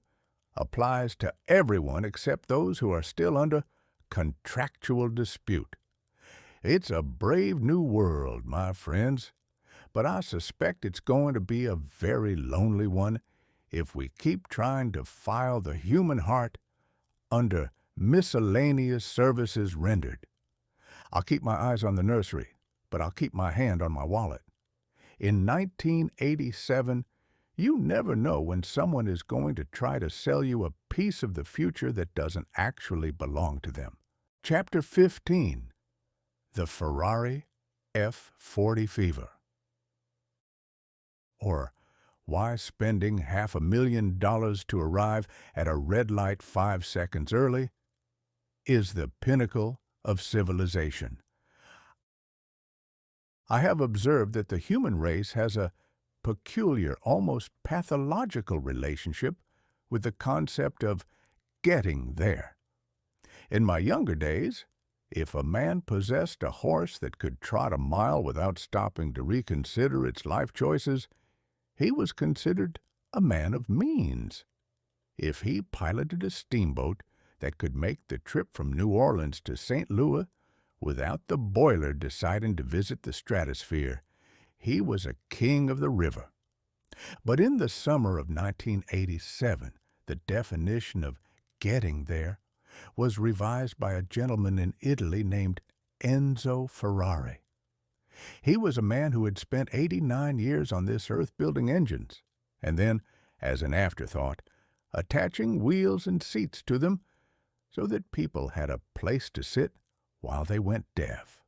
S1: applies to everyone except those who are still under contractual dispute. It's a brave new world, my friends, but I suspect it's going to be a very lonely one if we keep trying to file the human heart under miscellaneous services rendered. I'll keep my eyes on the nursery, but I'll keep my hand on my wallet. In 1987, you never know when someone is going to try to sell you a piece of the future that doesn't actually belong to them. Chapter 15. The Ferrari F40 Fever. Or, why spending $500,000 to arrive at a red light 5 seconds early is the pinnacle of civilization. I have observed that the human race has a peculiar, almost pathological relationship with the concept of getting there. In my younger days, if a man possessed a horse that could trot a mile without stopping to reconsider its life choices, he was considered a man of means. If he piloted a steamboat that could make the trip from New Orleans to St. Louis without the boiler deciding to visit the stratosphere, he was a king of the river. But in the summer of 1987, the definition of getting there was revised by a gentleman in Italy named Enzo Ferrari. He was a man who had spent 89 years on this earth building engines, and then, as an afterthought, attaching wheels and seats to them so that people had a place to sit while they went deaf.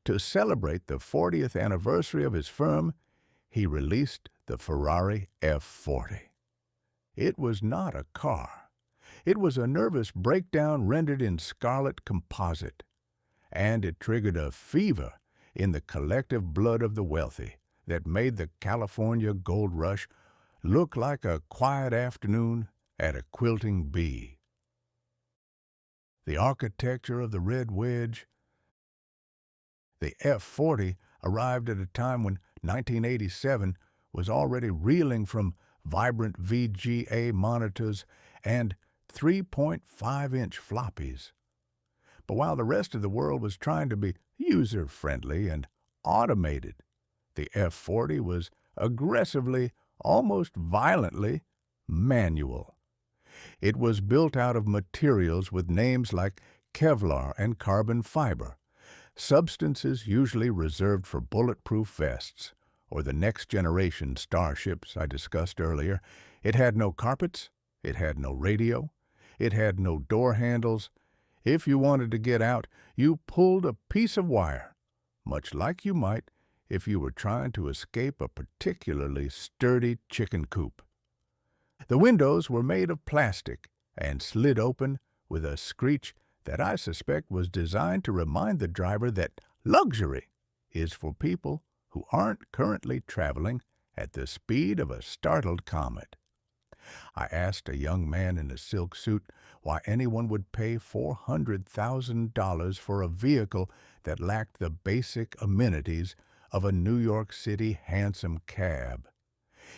S1: To celebrate the 40th anniversary of his firm, he released the Ferrari F40. It was not a car. It was a nervous breakdown rendered in scarlet composite, and it triggered a fever in the collective blood of the wealthy that made the California gold rush look like a quiet afternoon at a quilting bee. The architecture of the red wedge, the F40, arrived at a time when 1987 was already reeling from vibrant VGA monitors and 3.5-inch floppies. But while the rest of the world was trying to be user-friendly and automated, the F40 was aggressively, almost violently, manual. It was built out of materials with names like Kevlar and carbon fiber, substances usually reserved for bulletproof vests or the next-generation starships I discussed earlier. It had no carpets, it had no radio, it had no door handles. If you wanted to get out, you pulled a piece of wire, much like you might if you were trying to escape a particularly sturdy chicken coop. The windows were made of plastic and slid open with a screech that I suspect was designed to remind the driver that luxury is for people who aren't currently traveling at the speed of a startled comet. I asked a young man in a silk suit why anyone would pay $400,000 for a vehicle that lacked the basic amenities of a New York City hansom cab.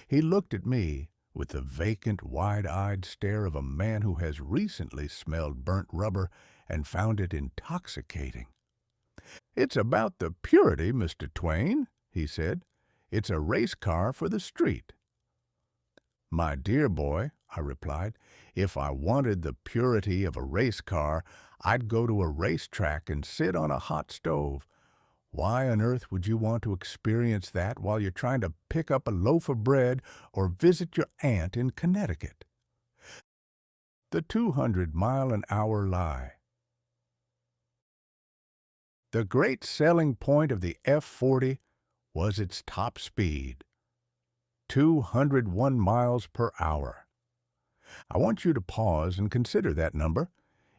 S1: He looked at me with the vacant, wide-eyed stare of a man who has recently smelled burnt rubber and found it intoxicating. "It's about the purity, Mr. Twain," he said. "It's a race car for the street." "My dear boy," I replied, "if I wanted the purity of a race car, I'd go to a racetrack and sit on a hot stove. Why on earth would you want to experience that while you're trying to pick up a loaf of bread or visit your aunt in Connecticut?" The 200-mile-an-hour lie. The great selling point of the F-40 was its top speed, 201 miles per hour. I want you to pause and consider that number.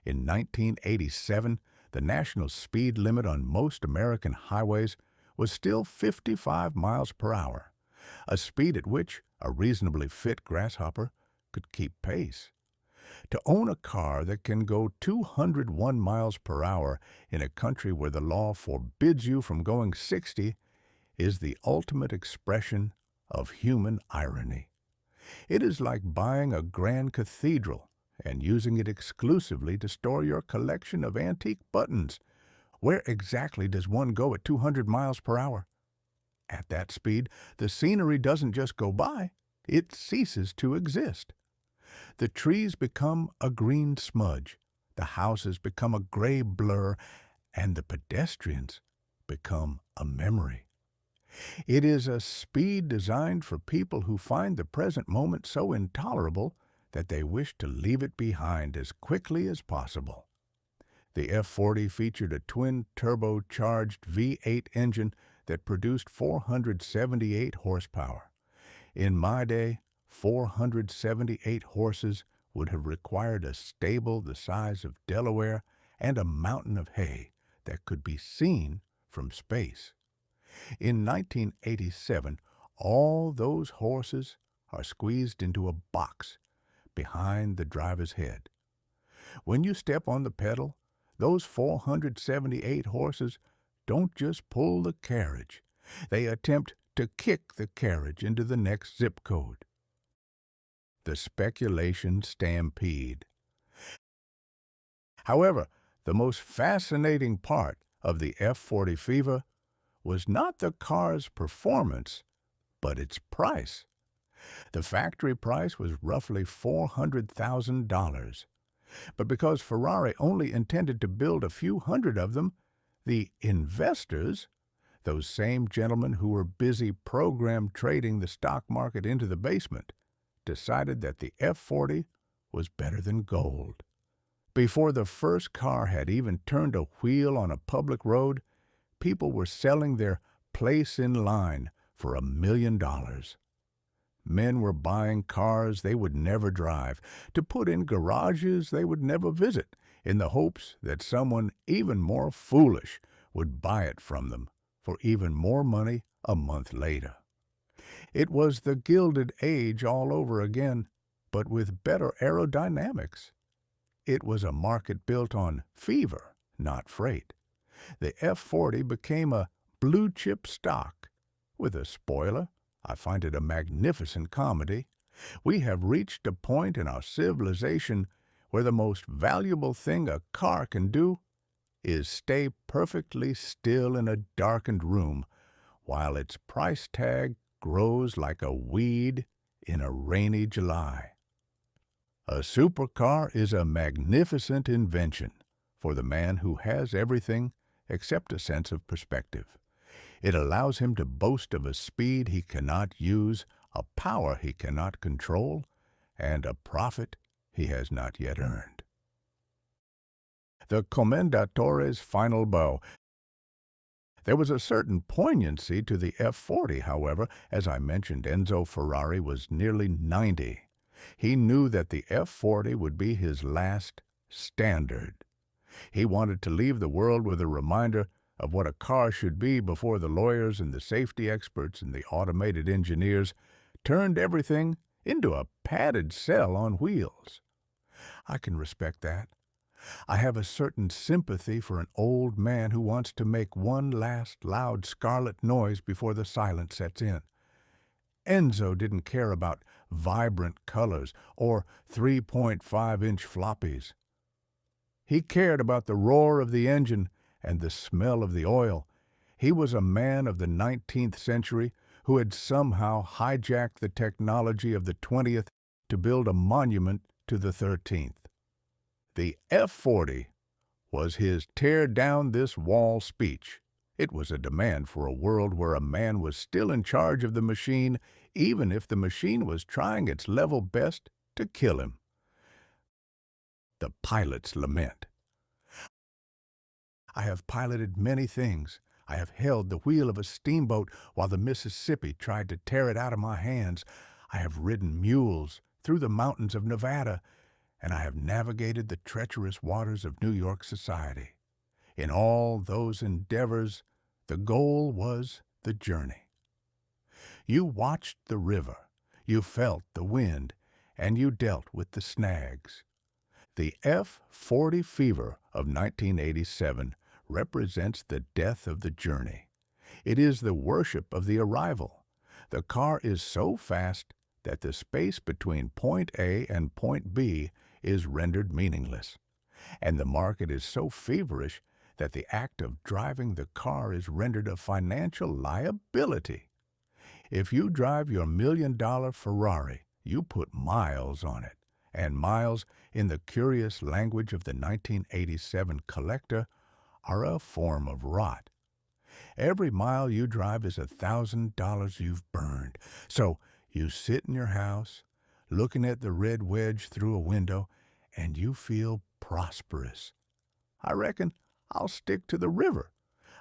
S1: In 1987, the national speed limit on most American highways was still 55 miles per hour, a speed at which a reasonably fit grasshopper could keep pace. To own a car that can go 201 miles per hour in a country where the law forbids you from going 60 is the ultimate expression of human irony. It is like buying a grand cathedral and using it exclusively to store your collection of antique buttons. Where exactly does one go at 200 miles per hour? At that speed, the scenery doesn't just go by, it ceases to exist. The trees become a green smudge, the houses become a gray blur, and the pedestrians become a memory. It is a speed designed for people who find the present moment so intolerable that they wish to leave it behind as quickly as possible. The F-40 featured a twin-turbocharged V8 engine that produced 478 horsepower. In my day, 478 horses would have required a stable the size of Delaware and a mountain of hay that could be seen from space. In 1987, all those horses are squeezed into a box behind the driver's head. When you step on the pedal, those 478 horses don't just pull the carriage. They attempt to kick the carriage into the next zip code. The speculation stampede. However, the most fascinating part of the F-40 fever was not the car's performance, but its price. The factory price was roughly $400,000. But because Ferrari only intended to build a few hundred of them, the investors, those same gentlemen who were busy program trading the stock market into the basement, decided that the F-40 was better than gold. Before the first car had even turned a wheel on a public road, people were selling their place in line for $1 million. Men were buying cars they would never drive, to put in garages they would never visit, in the hopes that someone even more foolish would buy it from them for even more money a month later. It was the Gilded Age all over again, but with better aerodynamics. It was a market built on fever, not freight. The F-40 became a blue-chip stock. With a spoiler, I find it a magnificent comedy. We have reached a point in our civilization where the most valuable thing a car can do is stay perfectly still in a darkened room while its price tag grows like a weed in a rainy July. A supercar is a magnificent invention for the man who has everything except a sense of perspective. It allows him to boast of a speed he cannot use, a power he cannot control, and a profit he has not yet earned. The Commendatore's final bow. There was a certain poignancy to the F-40, however. As I mentioned, Enzo Ferrari was nearly 90. He knew that the F-40 would be his last standard. He wanted to leave the world with a reminder of what a car should be before the lawyers and the safety experts and the automated engineers turned everything into a padded cell on wheels. I can respect that. I have a certain sympathy for an old man who wants to make one last loud scarlet noise before the silence sets in. Enzo didn't care about vibrant colors or 3.5-inch floppies. He cared about the roar of the engine and the smell of the oil. He was a man of the 19th century who had somehow hijacked the technology of the 20th to build a monument to the 13th. The F-40 was his tear down this wall speech. It was a demand for a world where a man was still in charge of the machine, even if the machine was trying its level best to kill him. The pilot's lament. I have piloted many things. I have held the wheel of a steamboat while the Mississippi tried to tear it out of my hands. I have ridden mules through the mountains of Nevada, and I have navigated the treacherous waters of New York society. In all those endeavors, the goal was the journey. You watched the river, you felt the wind, and you dealt with the snags. The F-40 fever of 1987 represents the death of the journey. It is the worship of the arrival. The car is so fast that the space between point A and point B is rendered meaningless. And the market is so feverish that the act of driving the car is rendered a financial liability. If you drive your $1 million Ferrari, you put miles on it. And miles, in the curious language of the 1987 collector, are a form of rot. Every mile you drive is $1,000 you've burned. So you sit in your house, looking at the red wedge through a window, and you feel prosperous. I reckon I'll stick to the river.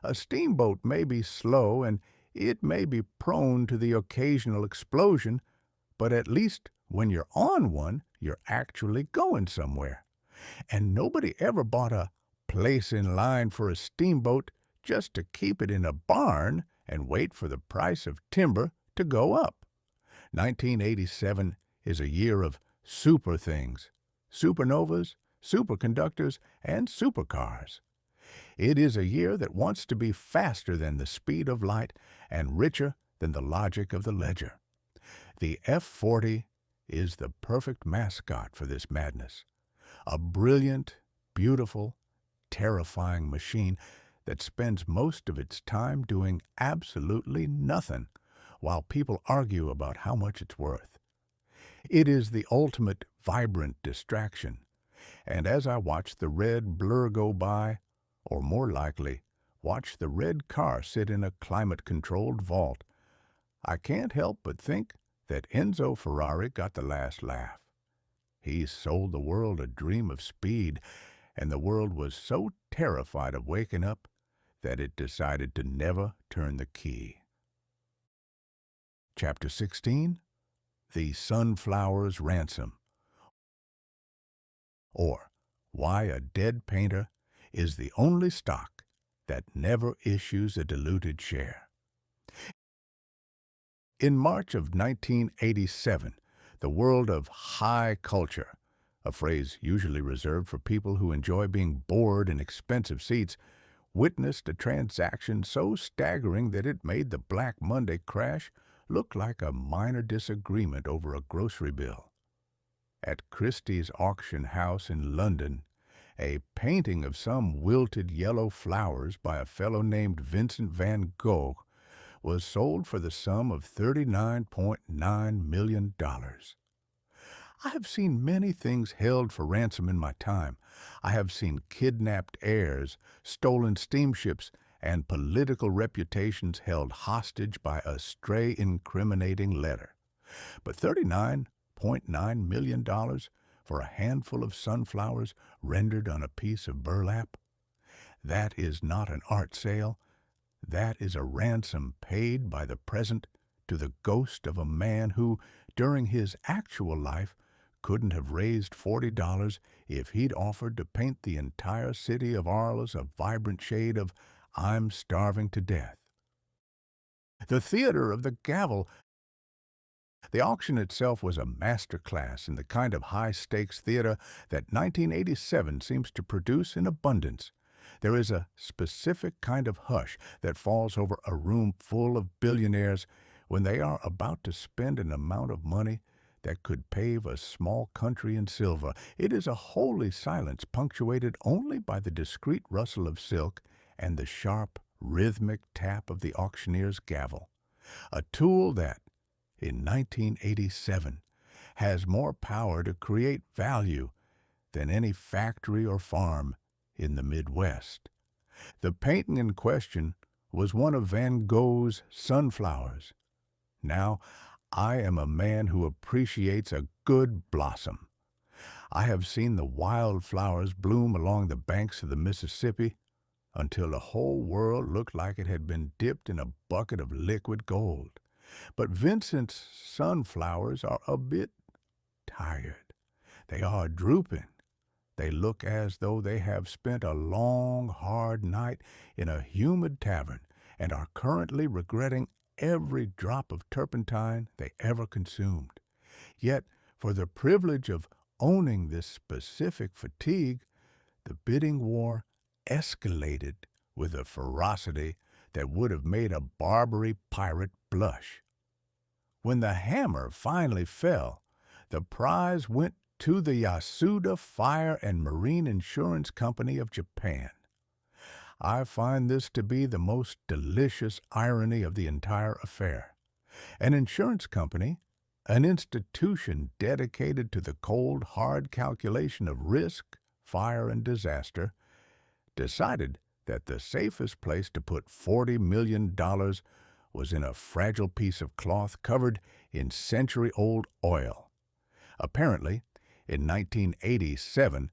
S1: A steamboat may be slow and it may be prone to the occasional explosion, but at least when you're on one, you're actually going somewhere. And nobody ever bought a place in line for a steamboat just to keep it in a barn and wait for the price of timber to go up. 1987 is a year of super things, supernovas, superconductors, and supercars. It is a year that wants to be faster than the speed of light and richer than the logic of the ledger. The F-40 is the perfect mascot for this madness. A brilliant, beautiful, terrifying machine that spends most of its time doing absolutely nothing while people argue about how much it's worth. It is the ultimate vibrant distraction, and as I watch the red blur go by, or more likely, watch the red car sit in a climate-controlled vault, I can't help but think that Enzo Ferrari got the last laugh. He sold the world a dream of speed, and the world was so terrified of waking up that it decided to never turn the key. Chapter 16, The Sunflower's Ransom, or Why a Dead Painter is the Only Stock That Never Issues a Diluted Share. In March of 1987, the world of high culture, a phrase usually reserved for people who enjoy being bored in expensive seats, witnessed a transaction so staggering that it made the Black Monday crash look like a minor disagreement over a grocery bill. At Christie's auction house in London, a painting of some wilted yellow flowers by a fellow named Vincent van Gogh was sold for the sum of $39.9 million. I have seen many things held for ransom in my time. I have seen kidnapped heirs, stolen steamships, and political reputations held hostage by a stray incriminating letter. But $39.9 million for a handful of sunflowers rendered on a piece of burlap? That is not an art sale. That is a ransom paid by the present to the ghost of a man who, during his actual life, couldn't have raised $40 if he'd offered to paint the entire city of Arles a vibrant shade of "I'm starving to death." The theater of the gavel. The auction itself was a masterclass in the kind of high-stakes theater that 1987 seems to produce in abundance. There is a specific kind of hush that falls over a room full of billionaires when they are about to spend an amount of money that could pave a small country in silver. It is a holy silence punctuated only by the discreet rustle of silk and the sharp, rhythmic tap of the auctioneer's gavel, a tool that, in 1987, has more power to create value than any factory or farm in the Midwest. The painting in question was one of Van Gogh's sunflowers. Now, I am a man who appreciates a good blossom. I have seen the wildflowers bloom along the banks of the Mississippi, until the whole world looked like it had been dipped in a bucket of liquid gold. But Vincent's sunflowers are a bit tired. They are drooping. They look as though they have spent a long, hard night in a humid tavern and are currently regretting every drop of turpentine they ever consumed. Yet, for the privilege of owning this specific fatigue, the bidding war escalated with a ferocity that would have made a Barbary pirate blush. When the hammer finally fell, the prize went to the Yasuda Fire and Marine Insurance Company of Japan. I find this to be the most delicious irony of the entire affair. An insurance company, an institution dedicated to the cold, hard calculation of risk, fire, and disaster, decided that the safest place to put $40 million was in a fragile piece of cloth covered in century-old oil. Apparently, in 1987,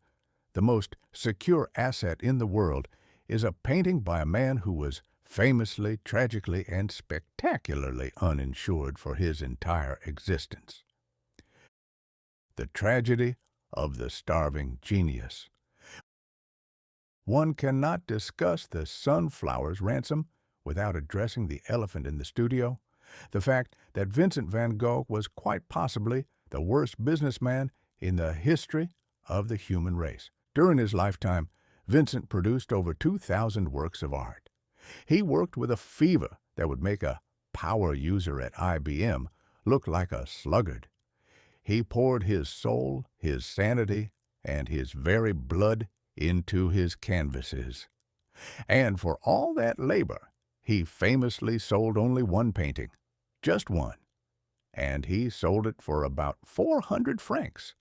S1: the most secure asset in the world is a painting by a man who was famously, tragically, and spectacularly uninsured for his entire existence. The tragedy of the starving genius. One cannot discuss the sunflower's ransom without addressing the elephant in the studio, the fact that Vincent van Gogh was quite possibly the worst businessman in the history of the human race. During his lifetime, Vincent produced over 2,000 works of art. He worked with a fever that would make a power user at IBM look like a sluggard. He poured his soul, his sanity, and his very blood into his canvases. And for all that labor, he famously sold only one painting, just one. And he sold it for about 400 francs,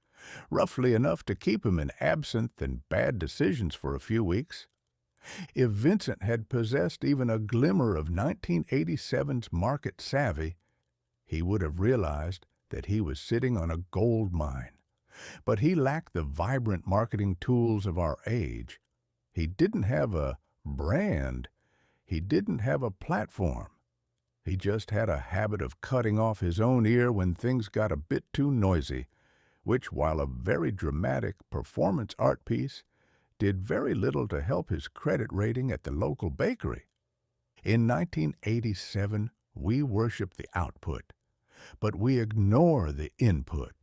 S1: roughly enough to keep him in absinthe and bad decisions for a few weeks. If Vincent had possessed even a glimmer of 1987's market savvy, he would have realized that he was sitting on a gold mine. But he lacked the vibrant marketing tools of our age. He didn't have a brand. He didn't have a platform. He just had a habit of cutting off his own ear when things got a bit too noisy, which, while a very dramatic performance art piece, did very little to help his credit rating at the local bakery. In 1987, we worship the output, but we ignore the input.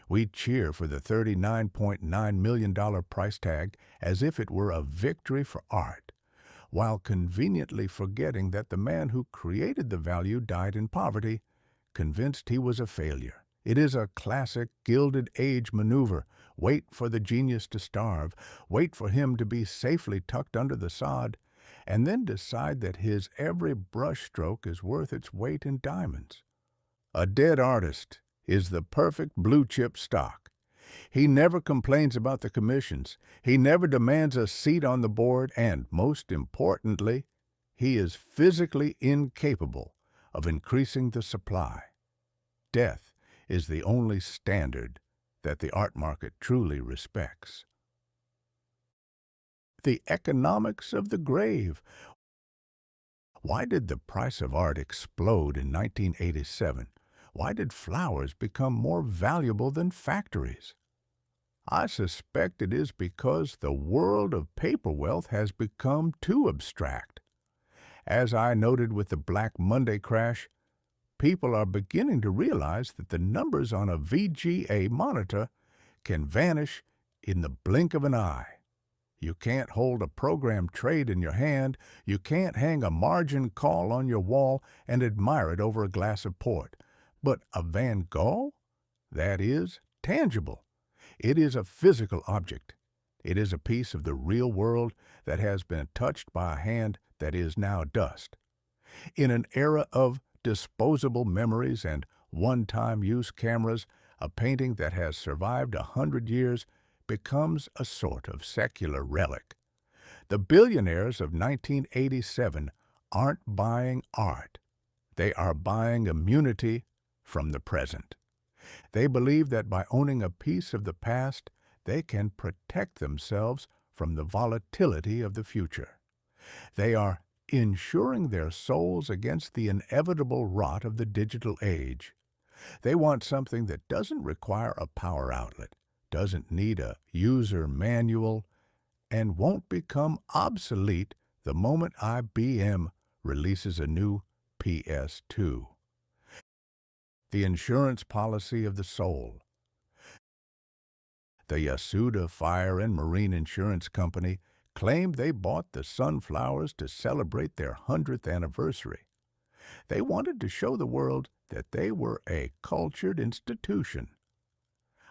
S1: We cheer for the $39.9 million price tag as if it were a victory for art, while conveniently forgetting that the man who created the value died in poverty, convinced he was a failure. It is a classic Gilded Age maneuver. Wait for the genius to starve, wait for him to be safely tucked under the sod, and then decide that his every brushstroke is worth its weight in diamonds. A dead artist is the perfect blue-chip stock. He never complains about the commissions, he never demands a seat on the board, and, most importantly, he is physically incapable of increasing the supply. Death is the only standard that the art market truly respects. The economics of the grave. Why did the price of art explode in 1987? Why did flowers become more valuable than factories? I suspect it is because the world of paper wealth has become too abstract. As I noted with the Black Monday crash, people are beginning to realize that the numbers on a VGA monitor can vanish in the blink of an eye. You can't hold a program trade in your hand, you can't hang a margin call on your wall and admire it over a glass of port. But a Van Gogh? That is tangible. It is a physical object. It is a piece of the real world that has been touched by a hand that is now dust. In an era of disposable memories and one-time use cameras, a painting that has survived 100 years becomes a sort of secular relic. The billionaires of 1987 aren't buying art. They are buying immunity from the present. They believe that by owning a piece of the past, they can protect themselves from the volatility of the future. They are insuring their souls against the inevitable rot of the digital age. They want something that doesn't require a power outlet, doesn't need a user manual, and won't become obsolete the moment IBM releases a new PS2. The insurance policy of the soul. The Yasuda Fire and Marine Insurance Company claimed they bought the sunflowers to celebrate their 100th anniversary. They wanted to show the world that they were a cultured institution.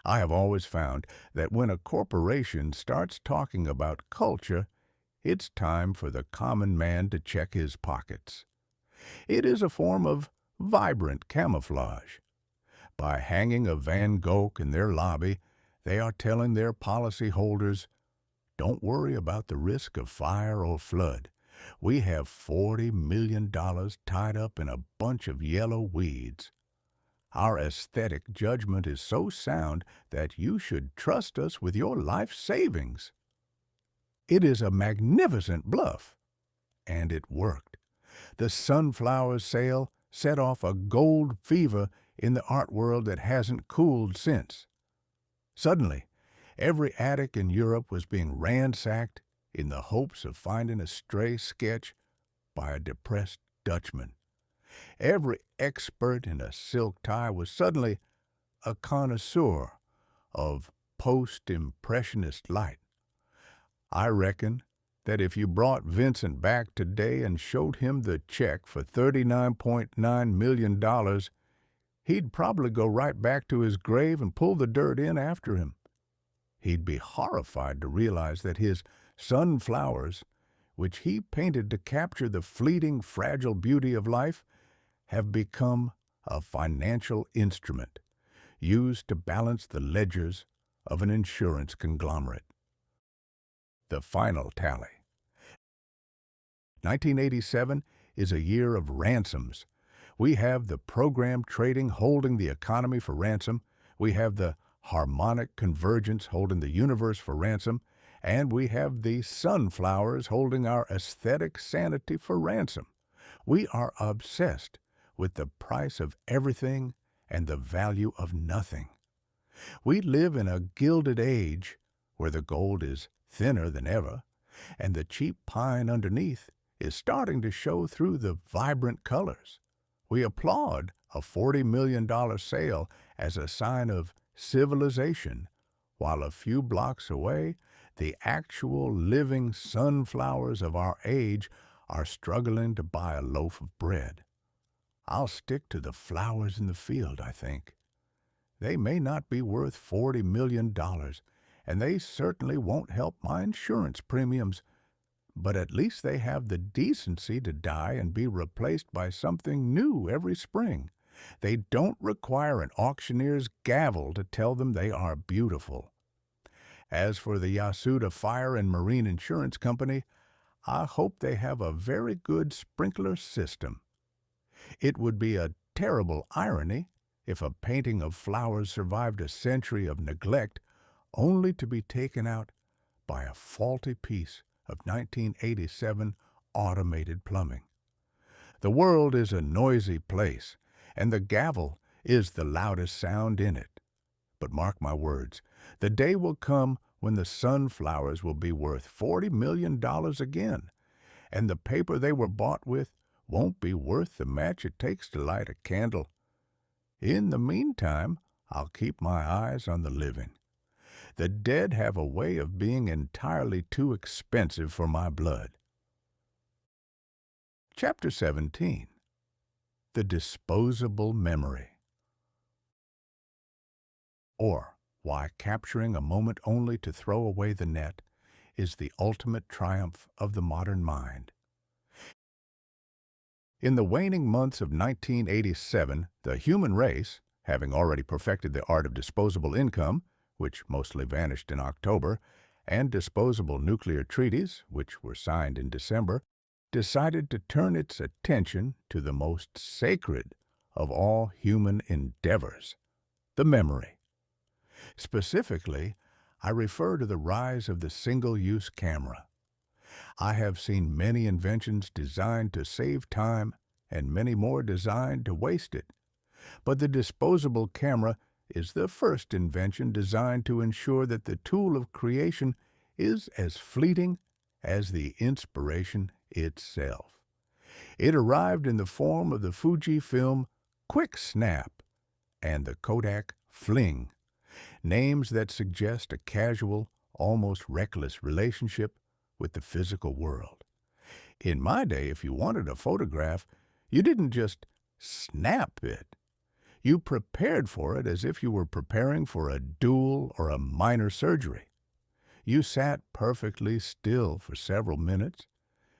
S1: I have always found that when a corporation starts talking about culture, it's time for the common man to check his pockets. It is a form of vibrant camouflage. By hanging a Van Gogh in their lobby, they are telling their policyholders, don't worry about the risk of fire or flood. We have $40 million tied up in a bunch of yellow weeds. Our aesthetic judgment is so sound that you should trust us with your life savings. It is a magnificent bluff, and it worked. The sunflower sale set off a gold fever in the art world that hasn't cooled since. Suddenly, every attic in Europe was being ransacked in the hopes of finding a stray sketch by a depressed Dutchman. Every expert in a silk tie was suddenly a connoisseur of post-impressionist light. I reckon that if you brought Vincent back today and showed him the check for $39.9 million, he'd probably go right back to his grave and pull the dirt in after him. He'd be horrified to realize that his sunflowers, which he painted to capture the fleeting, fragile beauty of life, have become a financial instrument used to balance the ledgers of an insurance conglomerate. The final tally. 1987 is a year of ransoms. We have the program trading holding the economy for ransom. We have the harmonic convergence holding the universe for ransom. And we have the sunflowers holding our aesthetic sanity for ransom. We are obsessed with the price of everything and the value of nothing. We live in a gilded age where the gold is thinner than ever, and the cheap pine underneath is starting to show through the vibrant colors. We applaud a $40 million sale as a sign of civilization, while a few blocks away, the actual living sunflowers of our age are struggling to buy a loaf of bread. I'll stick to the flowers in the field, I think. They may not be worth $40 million, and they certainly won't help my insurance premiums, but at least they have the decency to die and be replaced by something new every spring. They don't require an auctioneer's gavel to tell them they are beautiful. As for the Yasuda Fire and Marine Insurance Company, I hope they have a very good sprinkler system. It would be a terrible irony if a painting of flowers survived a century of neglect only to be taken out by a faulty piece of 1987 automated plumbing. The world is a noisy place, and the gavel is the loudest sound in it. But mark my words, the day will come when the sunflowers will be worth $40 million again, and the paper they were bought with won't be worth the match it takes to light a candle. In the meantime, I'll keep my eyes on the living. The dead have a way of being entirely too expensive for my blood. Chapter 17. The Disposable Memory. Or, why capturing a moment only to throw away the net is the ultimate triumph of the modern mind. In the waning months of 1987, the human race, having already perfected the art of disposable income, which mostly vanished in October, and disposable nuclear treaties, which were signed in December, decided to turn its attention to the most sacred of all human endeavors, the memory. Specifically, I refer to the rise of the single-use camera. I have seen many inventions designed to save time and many more designed to waste it. But the disposable camera is the first invention designed to ensure that the tool of creation is as fleeting as the inspiration itself. It arrived in the form of the Fujifilm Quick Snap and the Kodak Fling, names that suggest a casual, almost reckless relationship with the physical world. In my day, if you wanted a photograph, you didn't just snap it. You prepared for it as if you were preparing for a duel or a minor surgery. You sat perfectly still for several minutes,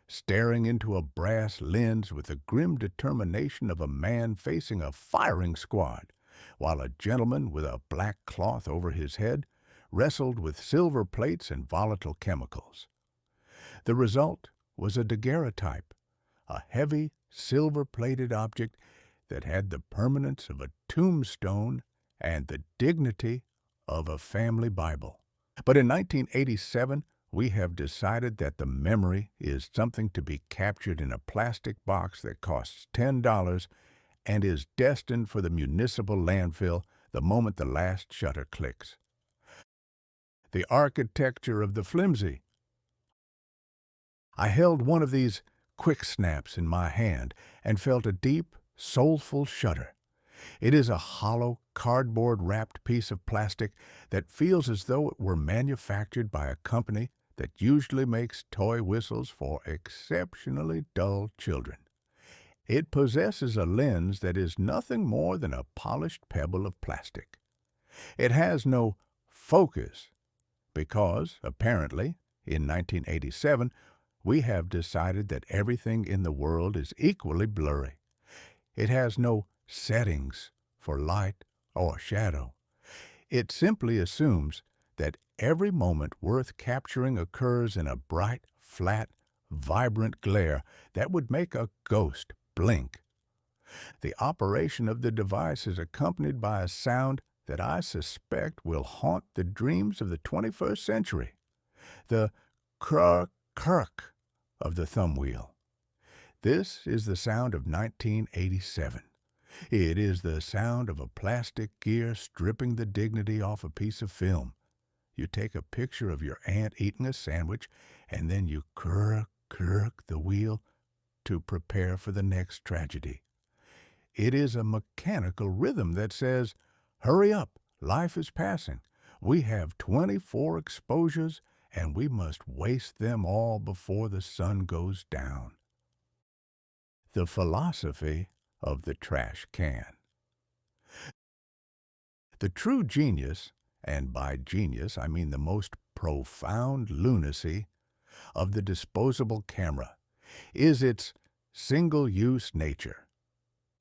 S1: staring into a brass lens with the grim determination of a man facing a firing squad, while a gentleman with a black cloth over his head wrestled with silver plates and volatile chemicals. The result was a daguerreotype, a heavy, silver-plated object that had the permanence of a tombstone and the dignity of a family Bible. But in 1987, we have decided that the memory is something to be captured in a plastic box that costs $10 and is destined for the municipal landfill the moment the last shutter clicks. The architecture of the flimsy. I held one of these quick snaps in my hand and felt a deep, soulful shudder. It is a hollow, cardboard-wrapped piece of plastic that feels as though it were manufactured by a company that usually makes toy whistles for exceptionally dull children. It possesses a lens that is nothing more than a polished pebble of plastic. It has no focus because, apparently, in 1987, we have decided that everything in the world is equally blurry. It has no settings for light or shadow. It simply assumes that every moment worth capturing occurs in a bright, flat, vibrant glare that would make a ghost blink. The operation of the device is accompanied by a sound that I suspect will haunt the dreams of the 21st century, the krk of the thumb wheel. This is the sound of 1987. It is the sound of a plastic gear stripping the dignity off a piece of film. You take a picture of your aunt eating a sandwich, and then you krk the wheel to prepare for the next tragedy. It is a mechanical rhythm that says, "Hurry up, life is passing. We have 24 exposures, and we must waste them all before the sun goes down." The philosophy of the trash can. The true genius, and by genius I mean the most profound lunacy, of the disposable camera is its single-use nature.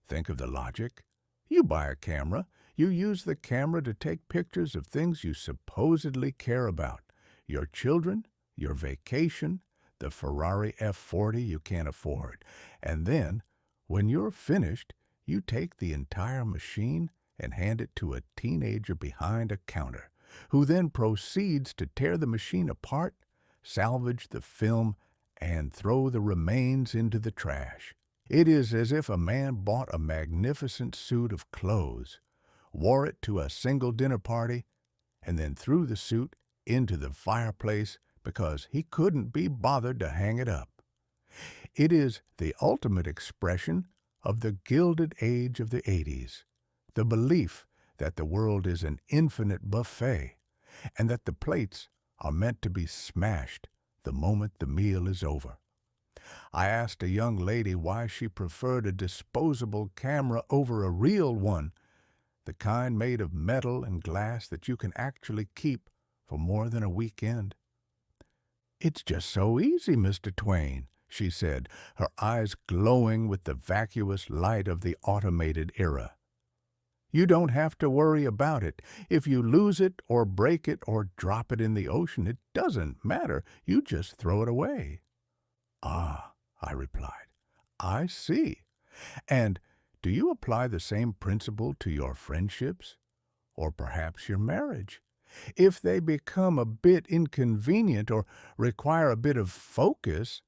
S1: Think of the logic. You buy a camera. You use the camera to take pictures of things you supposedly care about. Your children, your vacation, the Ferrari F40 you can't afford. And then, when you're finished, you take the entire machine and hand it to a teenager behind a counter, who then proceeds to tear the machine apart, salvage the film, and throw the remains into the trash. It is as if a man bought a magnificent suit of clothes, wore it to a single dinner party, and then threw the suit into the fireplace because he couldn't be bothered to hang it up. It is the ultimate expression of the Gilded Age of the 80s, the belief that the world is an infinite buffet and that the plates are meant to be smashed the moment the meal is over. I asked a young lady why she preferred a disposable camera over a real one, the kind made of metal and glass that you can actually keep for more than a weekend. "It's just so easy, Mr. Twain," she said, her eyes glowing with the vacuous light of the automated era. "You don't have to worry about it. If you lose it or break it or drop it in the ocean, it doesn't matter. You just throw it away." "Ah," I replied, "I see. And do you apply the same principle to your friendships? Or perhaps your marriage? If they become a bit inconvenient or require a bit of focus,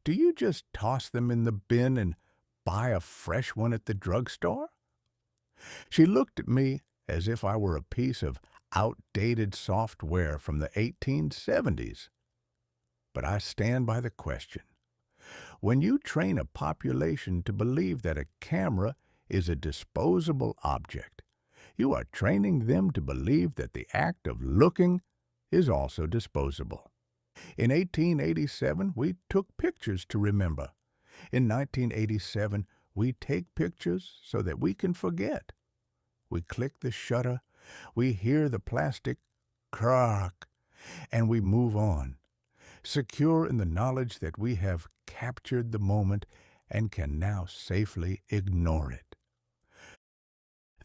S1: do you just toss them in the bin and buy a fresh one at the drugstore? She looked at me as if I were a piece of outdated software from the 1870s. But I stand by the question. When you train a population to believe that a camera is a disposable object, you are training them to believe that the act of looking is also disposable. In 1887, we took pictures to remember. In 1987, we take pictures so that we can forget. We click the shutter, we hear the plastic crack, and we move on, secure in the knowledge that we have captured the moment and can now safely ignore it.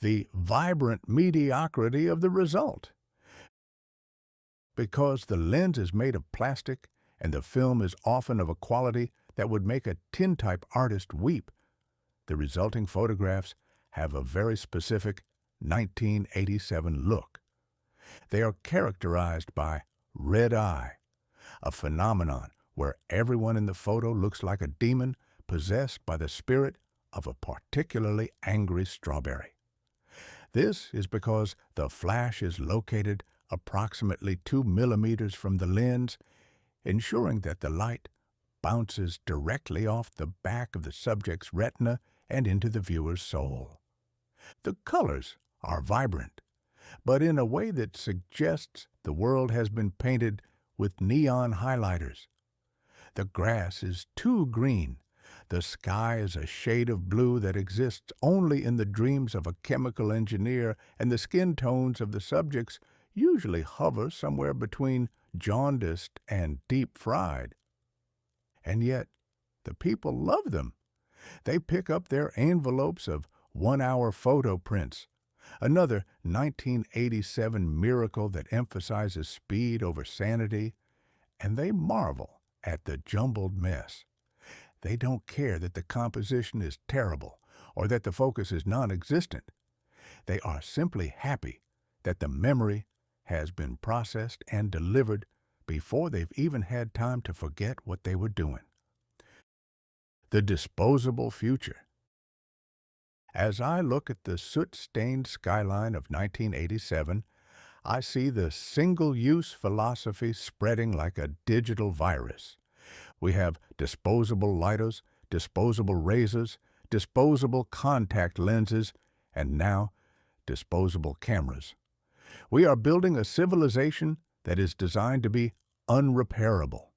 S1: The vibrant mediocrity of the result. Because the lens is made of plastic and the film is often of a quality that would make a tintype artist weep, the resulting photographs have a very specific 1987 look. They are characterized by red eye, a phenomenon where everyone in the photo looks like a demon possessed by the spirit of a particularly angry strawberry. This is because the flash is located approximately 2 millimeters from the lens, ensuring that the light bounces directly off the back of the subject's retina and into the viewer's soul. The colors are vibrant, but in a way that suggests the world has been painted with neon highlighters. The grass is too green. The sky is a shade of blue that exists only in the dreams of a chemical engineer, and the skin tones of the subjects usually hover somewhere between jaundiced and deep-fried. And yet, the people love them. They pick up their envelopes of one-hour photo prints, another 1987 miracle that emphasizes speed over sanity, and they marvel at the jumbled mess. They don't care that the composition is terrible or that the focus is non-existent. They are simply happy that the memory has been processed and delivered before they've even had time to forget what they were doing. The disposable future. As I look at the soot-stained skyline of 1987, I see the single-use philosophy spreading like a digital virus. We have disposable lighters, disposable razors, disposable contact lenses, and now disposable cameras. We are building a civilization that is designed to be unrepairable.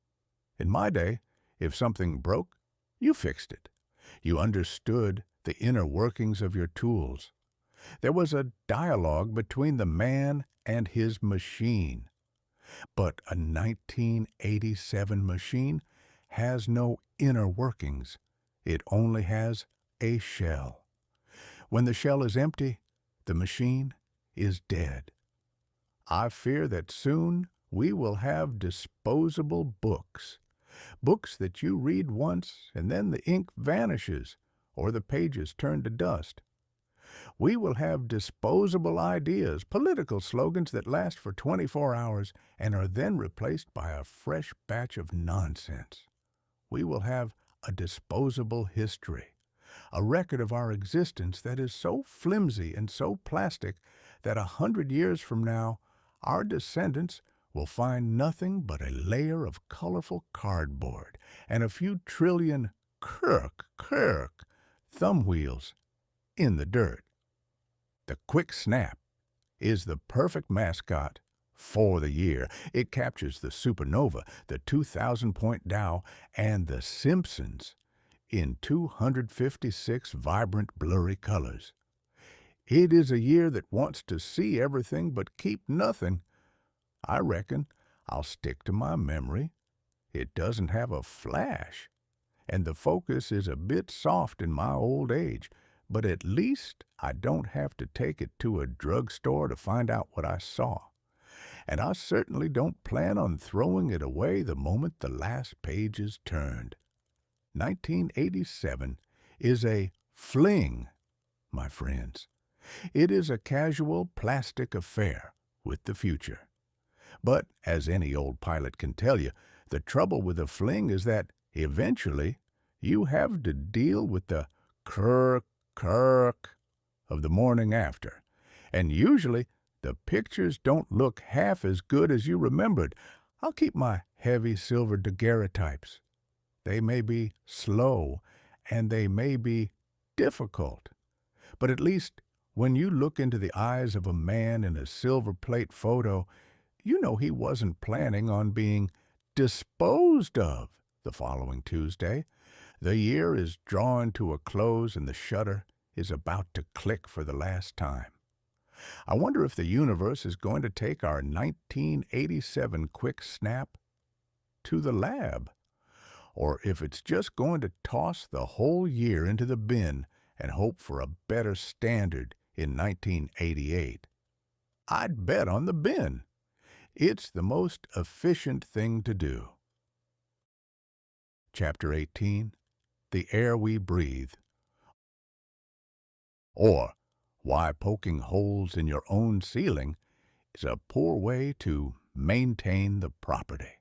S1: In my day, if something broke, you fixed it. You understood the inner workings of your tools. There was a dialogue between the man and his machine. But a 1987 machine has no inner workings. It only has a shell. When the shell is empty, the machine is dead. I fear that soon we will have disposable books. Books that you read once and then the ink vanishes or the pages turn to dust. We will have disposable ideas, political slogans that last for 24 hours and are then replaced by a fresh batch of nonsense. We will have a disposable history, a record of our existence that is so flimsy and so plastic that 100 years from now, our descendants will find nothing but a layer of colorful cardboard and a few trillion kirk thumb wheels in the dirt. The quick snap is the perfect mascot for the year. It captures the supernova, the 2,000-point Dow, and the Simpsons in 256 vibrant, blurry colors. It is a year that wants to see everything but keep nothing. I reckon I'll stick to my memory. It doesn't have a flash, and the focus is a bit soft in my old age, but at least I don't have to take it to a drugstore to find out what I saw. And I certainly don't plan on throwing it away the moment the last page is turned. 1987 is a fling, my friends. It is a casual plastic affair with the future. But, as any old pilot can tell you, the trouble with a fling is that, eventually, you have to deal with the kirk, kirk of the morning after. And usually, the pictures don't look half as good as you remembered. I'll keep my heavy silver daguerreotypes. They may be slow, and they may be difficult. But at least, when you look into the eyes of a man in a silver plate photo, you know he wasn't planning on being disposed of the following Tuesday. The year is drawing to a close and the shutter is about to click for the last time. I wonder if the universe is going to take our 1987 quick snap to the lab, or if it's just going to toss the whole year into the bin and hope for a better standard in 1988. I'd bet on the bin. It's the most efficient thing to do. Chapter 18, The Air We Breathe. Or, why poking holes in your own ceiling is a poor way to maintain the property.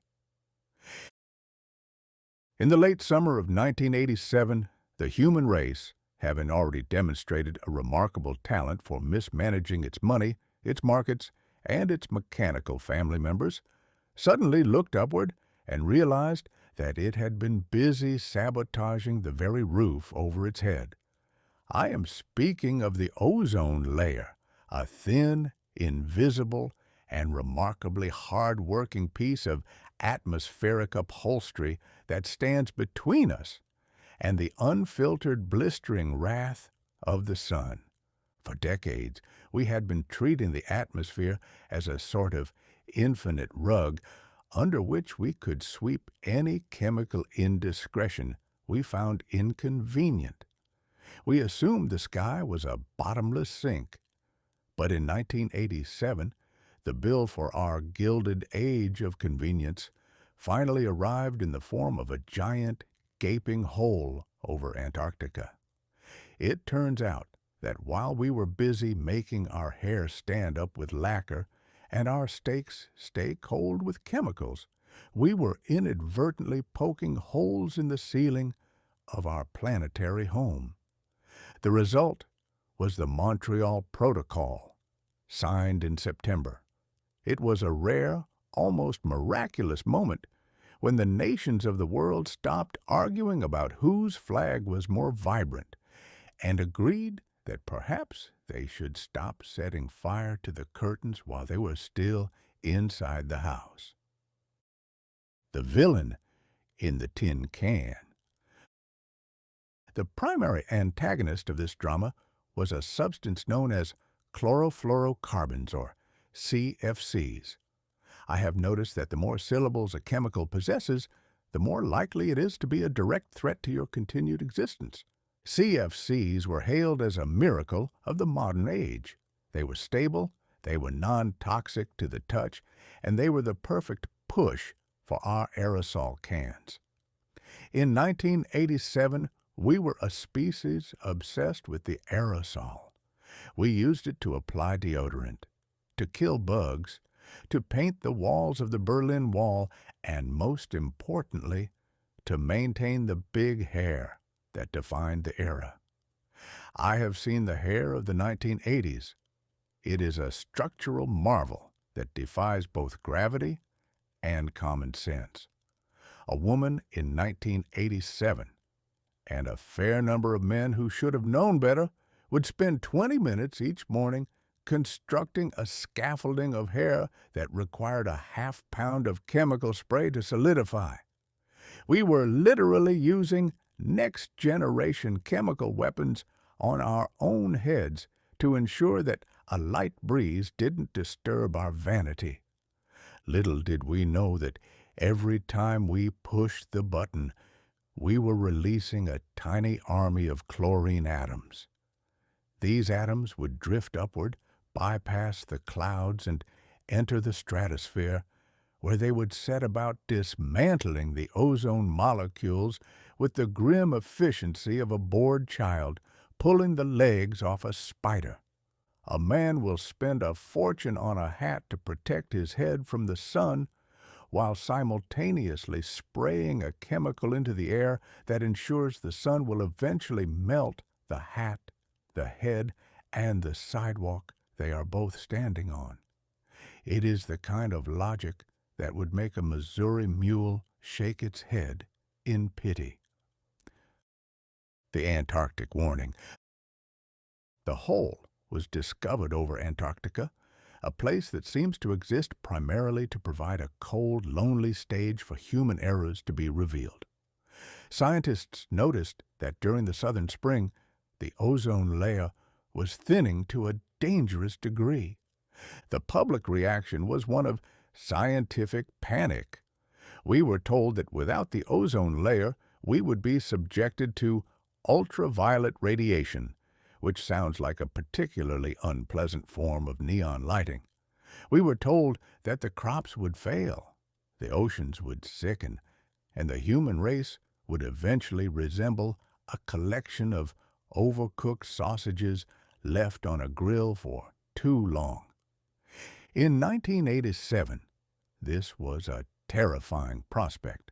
S1: In the late summer of 1987, the human race, having already demonstrated a remarkable talent for mismanaging its money, its markets, and its mechanical family members, suddenly looked upward and realized that it had been busy sabotaging the very roof over its head. I am speaking of the ozone layer, a thin, invisible, and remarkably hard-working piece of atmospheric upholstery that stands between us and the unfiltered blistering wrath of the sun. For decades, we had been treating the atmosphere as a sort of infinite rug under which we could sweep any chemical indiscretion we found inconvenient. We assumed the sky was a bottomless sink. But in 1987, the bill for our gilded age of convenience finally arrived in the form of a giant, gaping hole over Antarctica. It turns out that while we were busy making our hair stand up with lacquer and our steaks stay cold with chemicals, we were inadvertently poking holes in the ceiling of our planetary home. The result was the Montreal Protocol, signed in September. It was a rare, almost miraculous moment when the nations of the world stopped arguing about whose flag was more vibrant and agreed that perhaps they should stop setting fire to the curtains while they were still inside the house. The villain in the tin can. The primary antagonist of this drama was a substance known as chlorofluorocarbons, or CFCs. I have noticed that the more syllables a chemical possesses, the more likely it is to be a direct threat to your continued existence. CFCs were hailed as a miracle of the modern age. They were stable, they were non-toxic to the touch, and they were the perfect push for our aerosol cans. In 1987, we were a species obsessed with the aerosol. We used it to apply deodorant, to kill bugs, to paint the walls of the Berlin Wall, and most importantly, to maintain the big hair that defined the era. I have seen the hair of the 1980s. It is a structural marvel that defies both gravity and common sense. A woman in 1987 and a fair number of men who should have known better would spend 20 minutes each morning constructing a scaffolding of hair that required a half-pound of chemical spray to solidify. We were literally using next-generation chemical weapons on our own heads to ensure that a light breeze didn't disturb our vanity. Little did we know that every time we pushed the button, we were releasing a tiny army of chlorine atoms. These atoms would drift upward, bypass the clouds, and enter the stratosphere, where they would set about dismantling the ozone molecules with the grim efficiency of a bored child pulling the legs off a spider. A man will spend a fortune on a hat to protect his head from the sun while simultaneously spraying a chemical into the air that ensures the sun will eventually melt the hat, the head, and the sidewalk they are both standing on. It is the kind of logic that would make a Missouri mule shake its head in pity. The Antarctic warning. The hole was discovered over Antarctica, a place that seems to exist primarily to provide a cold, lonely stage for human errors to be revealed. Scientists noticed that during the southern spring, the ozone layer was thinning to a dangerous degree. The public reaction was one of scientific panic. We were told that without the ozone layer, we would be subjected to ultraviolet radiation, which sounds like a particularly unpleasant form of neon lighting. We were told that the crops would fail, the oceans would sicken, and the human race would eventually resemble a collection of overcooked sausages left on a grill for too long. In 1987, this was a terrifying prospect.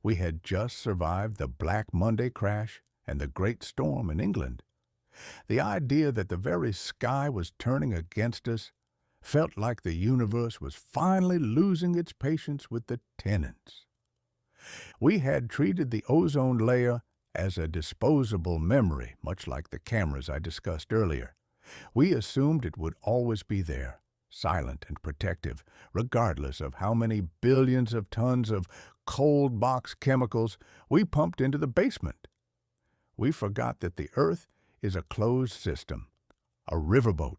S1: We had just survived the Black Monday crash and the Great Storm in England. The idea that the very sky was turning against us felt like the universe was finally losing its patience with the tenants. We had treated the ozone layer as a disposable memory, much like the cameras I discussed earlier. We assumed it would always be there, silent and protective, regardless of how many billions of tons of cold box chemicals we pumped into the basement. We forgot that the Earth is a closed system, a riverboat,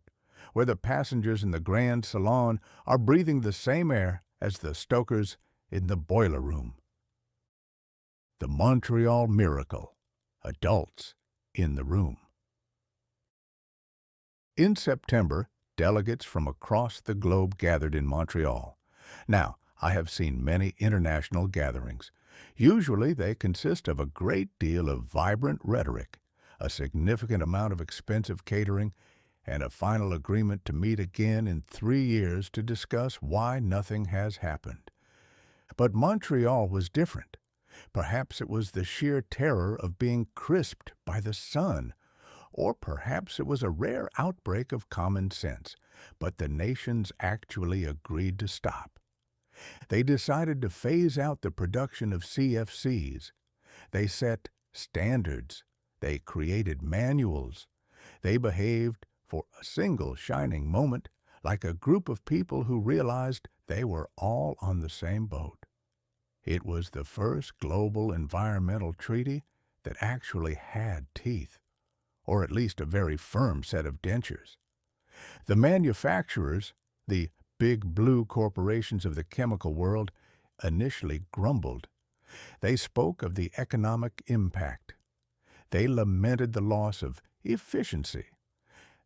S1: where the passengers in the Grand Salon are breathing the same air as the stokers in the boiler room. The Montreal Miracle, adults in the room. In September, delegates from across the globe gathered in Montreal. Now, I have seen many international gatherings. Usually they consist of a great deal of vibrant rhetoric, a significant amount of expensive catering, and a final agreement to meet again in 3 years to discuss why nothing has happened. But Montreal was different. Perhaps it was the sheer terror of being crisped by the sun, or perhaps it was a rare outbreak of common sense, but the nations actually agreed to stop. They decided to phase out the production of CFCs. They set standards. They created manuals. They behaved, for a single shining moment, like a group of people who realized they were all on the same boat. It was the first global environmental treaty that actually had teeth, or at least a very firm set of dentures. The manufacturers, the big blue corporations of the chemical world, initially grumbled. They spoke of the economic impact. They lamented the loss of efficiency.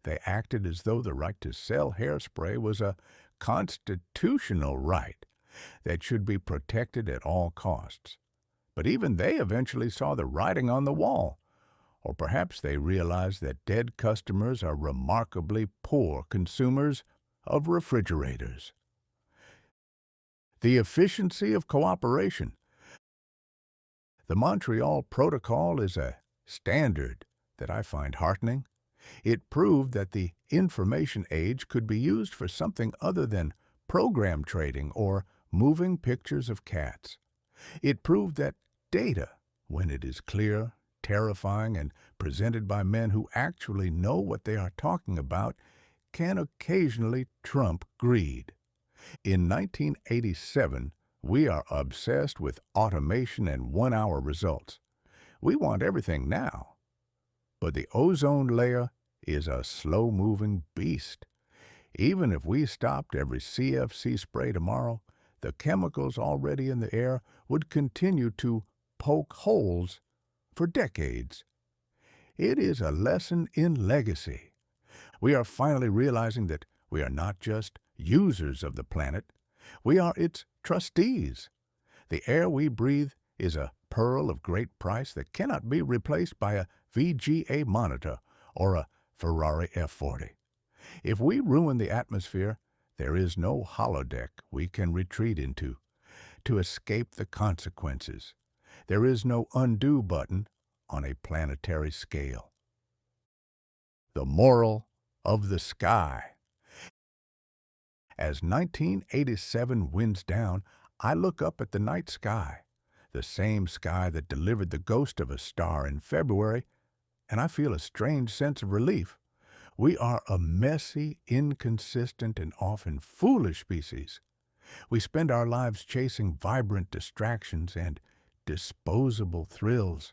S1: They acted as though the right to sell hairspray was a constitutional right that should be protected at all costs. But even they eventually saw the writing on the wall. Or perhaps they realized that dead customers are remarkably poor consumers of refrigerators. The efficiency of cooperation. The Montreal Protocol is a standard that I find heartening. It proved that the information age could be used for something other than program trading or moving pictures of cats. It proved that data, when it is clear, terrifying, and presented by men who actually know what they are talking about, can occasionally trump greed. In 1987, we are obsessed with automation and one-hour results. We want everything now. But the ozone layer is a slow-moving beast. Even if we stopped every CFC spray tomorrow, the chemicals already in the air would continue to poke holes for decades. It is a lesson in legacy. We are finally realizing that we are not just users of the planet, we are its trustees. The air we breathe is a pearl of great price that cannot be replaced by a VGA monitor or a Ferrari F40. If we ruin the atmosphere, there is no holodeck we can retreat into to escape the consequences. There is no undo button on a planetary scale. The moral of the sky. As 1987 winds down, I look up at the night sky, the same sky that delivered the ghost of a star in February, and I feel a strange sense of relief. We are a messy, inconsistent, and often foolish species. We spend our lives chasing vibrant distractions and disposable thrills.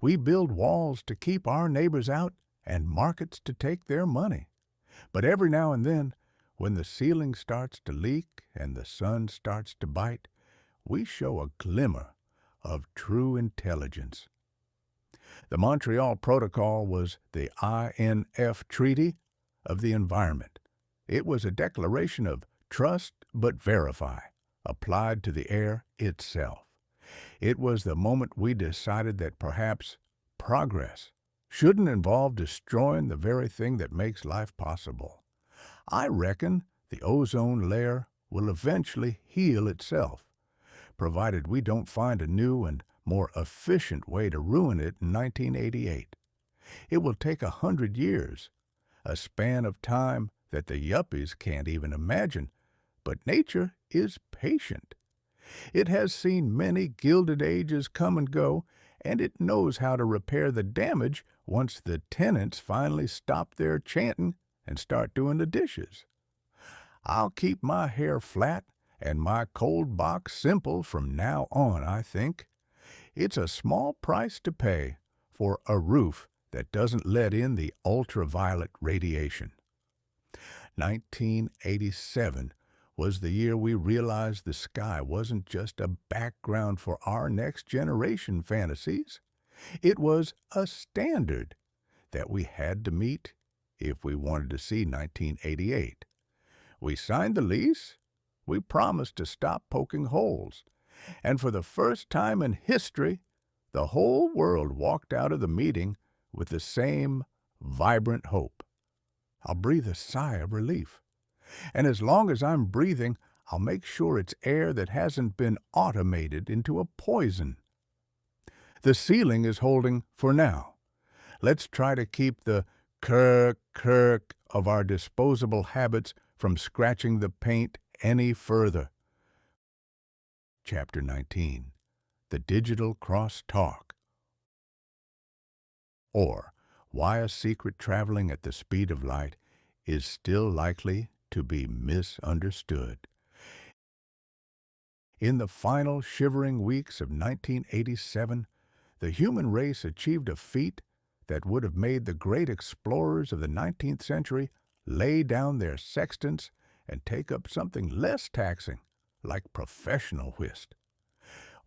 S1: We build walls to keep our neighbors out and markets to take their money. But every now and then, when the ceiling starts to leak and the sun starts to bite, we show a glimmer of true intelligence. The Montreal Protocol was the INF Treaty of the Environment. It was a declaration of trust but verify, applied to the air itself. It was the moment we decided that perhaps progress shouldn't involve destroying the very thing that makes life possible. I reckon the ozone layer will eventually heal itself, provided we don't find a new and more efficient way to ruin it in 1988. It will take 100 years, a span of time that the yuppies can't even imagine, but nature is patient. It has seen many gilded ages come and go, and it knows how to repair the damage once the tenants finally stop their chanting and start doing the dishes. I'll keep my hair flat and my cold box simple from now on, I think. It's a small price to pay for a roof that doesn't let in the ultraviolet radiation. 1987 was the year we realized the sky wasn't just a background for our next generation fantasies. It was a standard that we had to meet if we wanted to see 1988. We signed the lease, we promised to stop poking holes, and for the first time in history, the whole world walked out of the meeting with the same vibrant hope. I'll breathe a sigh of relief. And as long as I'm breathing, I'll make sure it's air that hasn't been automated into a poison. The ceiling is holding for now. Let's try to keep the kirk of our disposable habits from scratching the paint any further. Chapter 19. The Digital Cross-Talk. Or, why a secret traveling at the speed of light is still likely to be misunderstood. In the final shivering weeks of 1987, the human race achieved a feat that would have made the great explorers of the 19th century lay down their sextants and take up something less taxing, like professional whist.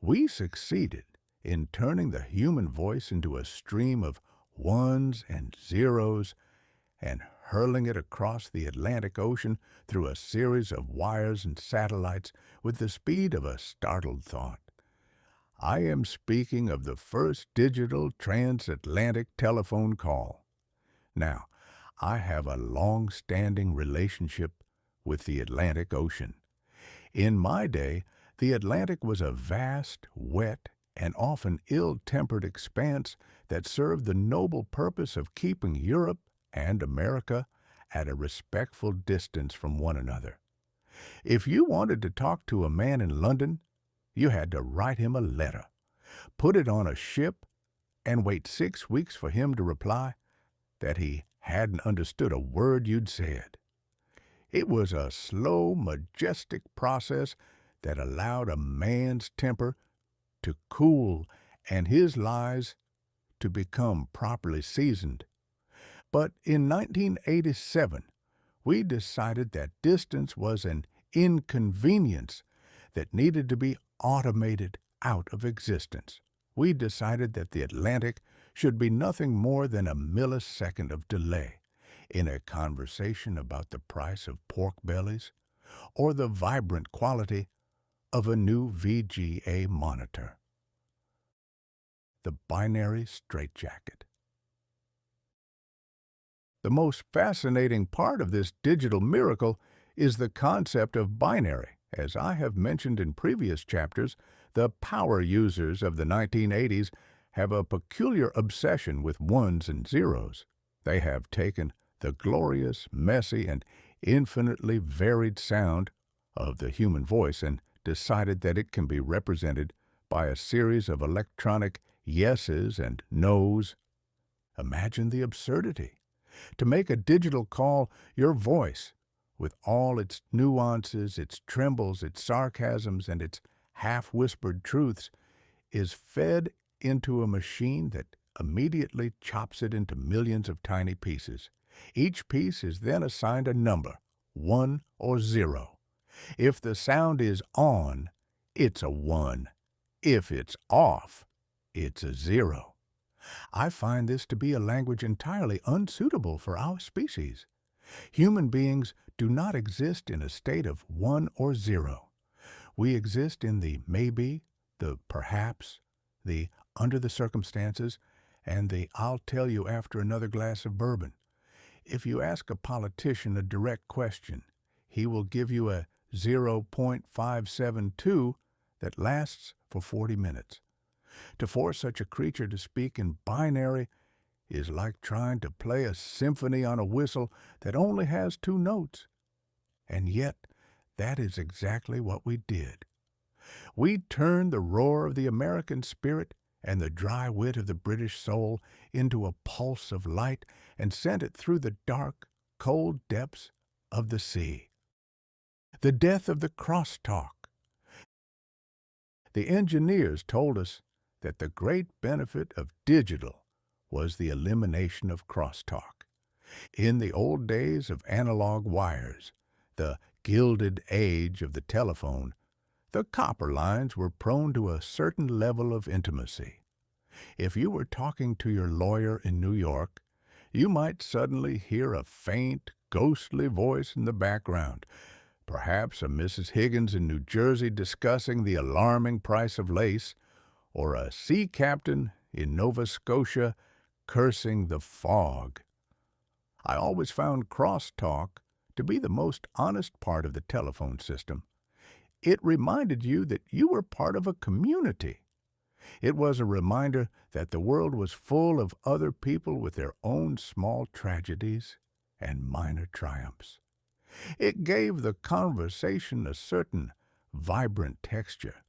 S1: We succeeded in turning the human voice into a stream of ones and zeros and hurling it across the Atlantic Ocean through a series of wires and satellites with the speed of a startled thought. I am speaking of the first digital transatlantic telephone call. Now, I have a long-standing relationship with the Atlantic Ocean. In my day, the Atlantic was a vast, wet, and often ill-tempered expanse that served the noble purpose of keeping Europe and America at a respectful distance from one another. If you wanted to talk to a man in London, you had to write him a letter, put it on a ship, and wait 6 weeks for him to reply that he hadn't understood a word you'd said. It was a slow, majestic process that allowed a man's temper to cool and his lies to become properly seasoned. But in 1987, we decided that distance was an inconvenience that needed to be automated out of existence. We decided that the Atlantic should be nothing more than a millisecond of delay in a conversation about the price of pork bellies or the vibrant quality of a new VGA monitor. The binary straitjacket. The most fascinating part of this digital miracle is the concept of binary. As I have mentioned in previous chapters, the power users of the 1980s have a peculiar obsession with ones and zeros. They have taken the glorious, messy, and infinitely varied sound of the human voice and decided that it can be represented by a series of electronic yeses and nos. Imagine the absurdity. To make a digital call, your voice, with all its nuances, its trembles, its sarcasms, and its half-whispered truths, is fed into a machine that immediately chops it into millions of tiny pieces. Each piece is then assigned a number, 1 or 0. If the sound is on, it's a 1. If it's off, it's a 0. I find this to be a language entirely unsuitable for our species. Human beings do not exist in a state of 1 or 0. We exist in the maybe, the perhaps, the under the circumstances, and the I'll tell you after another glass of bourbon. If you ask a politician a direct question, he will give you a 0.572 that lasts for 40 minutes. To force such a creature to speak in binary is like trying to play a symphony on a whistle that only has 2 notes. And yet, that is exactly what we did. We turned the roar of the American spirit and the dry wit of the British soul into a pulse of light and sent it through the dark, cold depths of the sea. The death of the crosstalk. The engineers told us that the great benefit of digital was the elimination of crosstalk. In the old days of analog wires, the gilded age of the telephone, the copper lines were prone to a certain level of intimacy. If you were talking to your lawyer in New York, you might suddenly hear a faint, ghostly voice in the background, perhaps a Mrs. Higgins in New Jersey discussing the alarming price of lace, or a sea captain in Nova Scotia cursing the fog. I always found crosstalk to be the most honest part of the telephone system. It reminded you that you were part of a community. It was a reminder that the world was full of other people with their own small tragedies and minor triumphs. It gave the conversation a certain vibrant texture,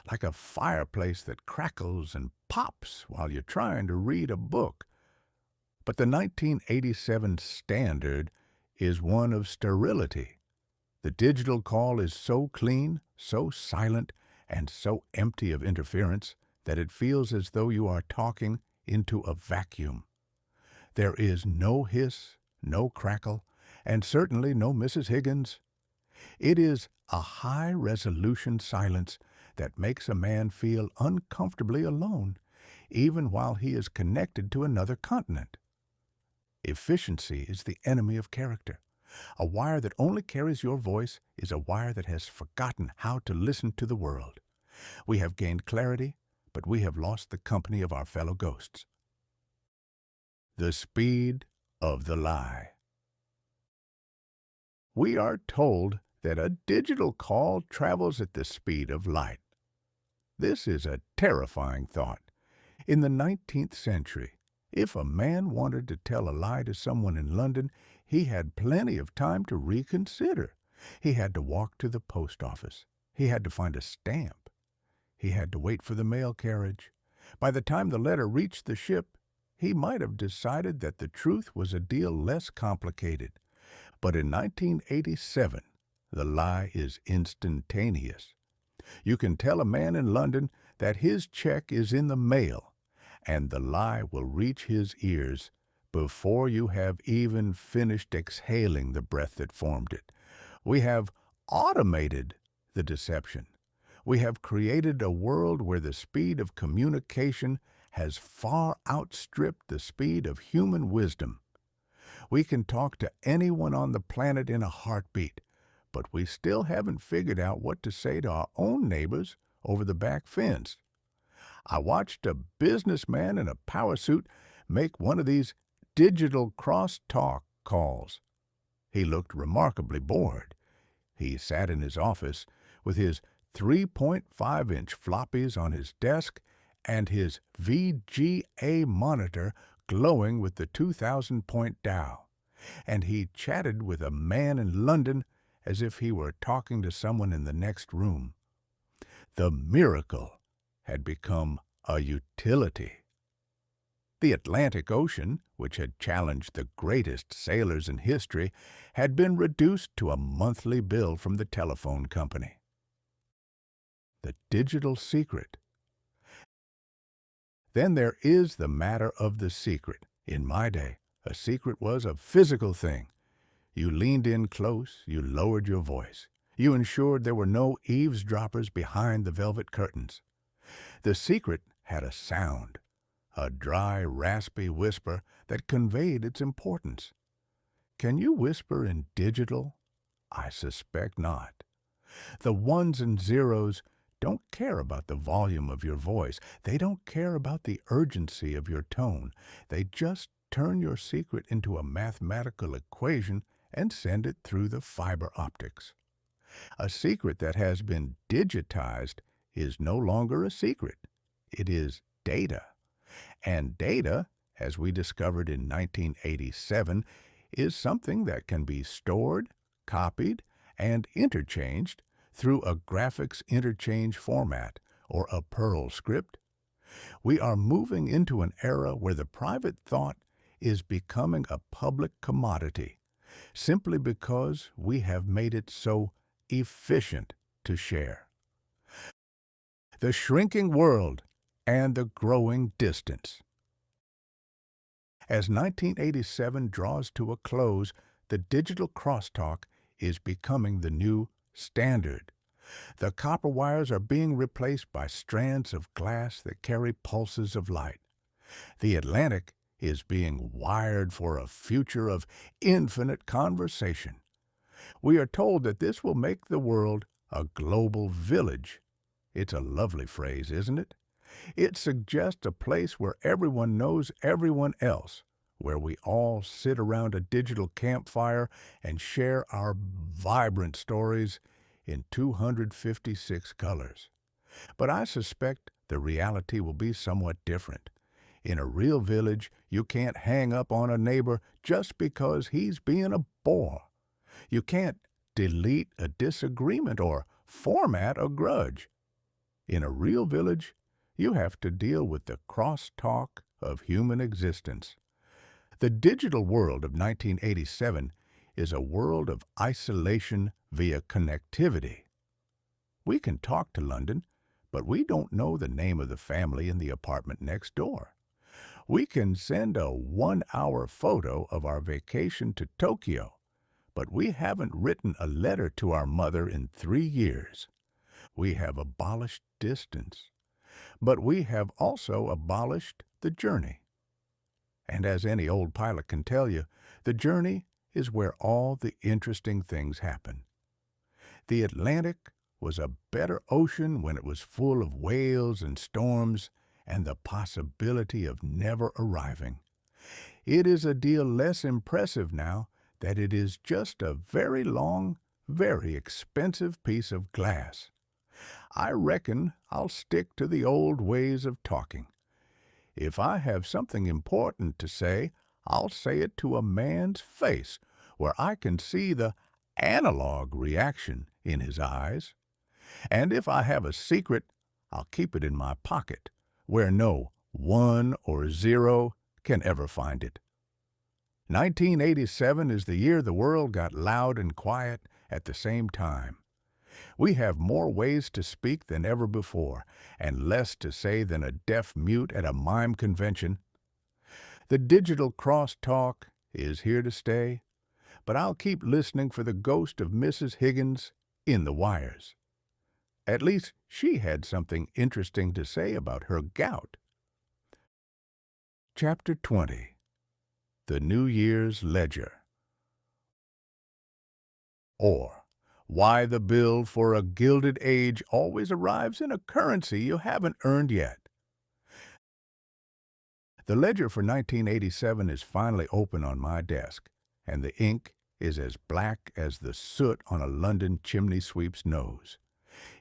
S1: like a fireplace that crackles and pops while you're trying to read a book. But the 1987 standard is one of sterility. The digital call is so clean, so silent, and so empty of interference that it feels as though you are talking into a vacuum. There is no hiss, no crackle, and certainly no Mrs. Higgins. It is a high-resolution silence that makes a man feel uncomfortably alone, even while he is connected to another continent. Efficiency is the enemy of character. A wire that only carries your voice is a wire that has forgotten how to listen to the world. We have gained clarity, but we have lost the company of our fellow ghosts. The speed of the lie. We are told that a digital call travels at the speed of light. This is a terrifying thought. In the 19th century, if a man wanted to tell a lie to someone in London, he had plenty of time to reconsider. He had to walk to the post office. He had to find a stamp. He had to wait for the mail carriage. By the time the letter reached the ship, he might have decided that the truth was a deal less complicated. But in 1987, the lie is instantaneous. You can tell a man in London that his check is in the mail, and the lie will reach his ears before you have even finished exhaling the breath that formed it. We have automated the deception. We have created a world where the speed of communication has far outstripped the speed of human wisdom. We can talk to anyone on the planet in a heartbeat, but we still haven't figured out what to say to our own neighbors over the back fence. I watched a businessman in a power suit make one of these digital crosstalk calls. He looked remarkably bored. He sat in his office with his 3.5-inch floppies on his desk and his VGA monitor glowing with the 2,000-point Dow. And he chatted with a man in London as if he were talking to someone in the next room. The miracle had become a utility. The Atlantic Ocean, which had challenged the greatest sailors in history, had been reduced to a monthly bill from the telephone company. The digital secret. Then there is the matter of the secret. In my day, a secret was a physical thing. You leaned in close, you lowered your voice. You ensured there were no eavesdroppers behind the velvet curtains. The secret had a sound, a dry, raspy whisper that conveyed its importance. Can you whisper in digital? I suspect not. The ones and zeros don't care about the volume of your voice. They don't care about the urgency of your tone. They just turn your secret into a mathematical equation and send it through the fiber optics. A secret that has been digitized is no longer a secret. It is data. And data, as we discovered in 1987, is something that can be stored, copied, and interchanged through a graphics interchange format or a Perl script. We are moving into an era where the private thought is becoming a public commodity, simply because we have made it so efficient to share. The shrinking world and the growing distance. As 1987 draws to a close, the digital crosstalk is becoming the new standard. The copper wires are being replaced by strands of glass that carry pulses of light. The Atlantic is being wired for a future of infinite conversation. We are told that this will make the world a global village. It's a lovely phrase, isn't it? It suggests a place where everyone knows everyone else, where we all sit around a digital campfire and share our vibrant stories in 256 colors. But I suspect the reality will be somewhat different. In a real village, you can't hang up on a neighbor just because he's being a bore. You can't delete a disagreement or format a grudge. In a real village, you have to deal with the crosstalk of human existence. The digital world of 1987 is a world of isolation via connectivity. We can talk to London, but we don't know the name of the family in the apartment next door. We can send a 1-hour photo of our vacation to Tokyo, but we haven't written a letter to our mother in 3 years. We have abolished distance, but we have also abolished the journey. And as any old pilot can tell you, the journey is where all the interesting things happen. The Atlantic was a better ocean when it was full of whales and storms and the possibility of never arriving. It is a deal less impressive now that it is just a very long, very expensive piece of glass. I reckon I'll stick to the old ways of talking. If I have something important to say, I'll say it to a man's face where I can see the analog reaction in his eyes. And if I have a secret, I'll keep it in my pocket where no 1 or 0 can ever find it. 1987 is the year the world got loud and quiet at the same time. We have more ways to speak than ever before, and less to say than a deaf mute at a mime convention. The digital crosstalk is here to stay, but I'll keep listening for the ghost of Mrs. Higgins in the wires. At least she had something interesting to say about her gout. Chapter 20. The New Year's Ledger. Or, why the bill for a Gilded Age always arrives in a currency you haven't earned yet. The ledger for 1987 is finally open on my desk, and the ink is as black as the soot on a London chimney sweep's nose.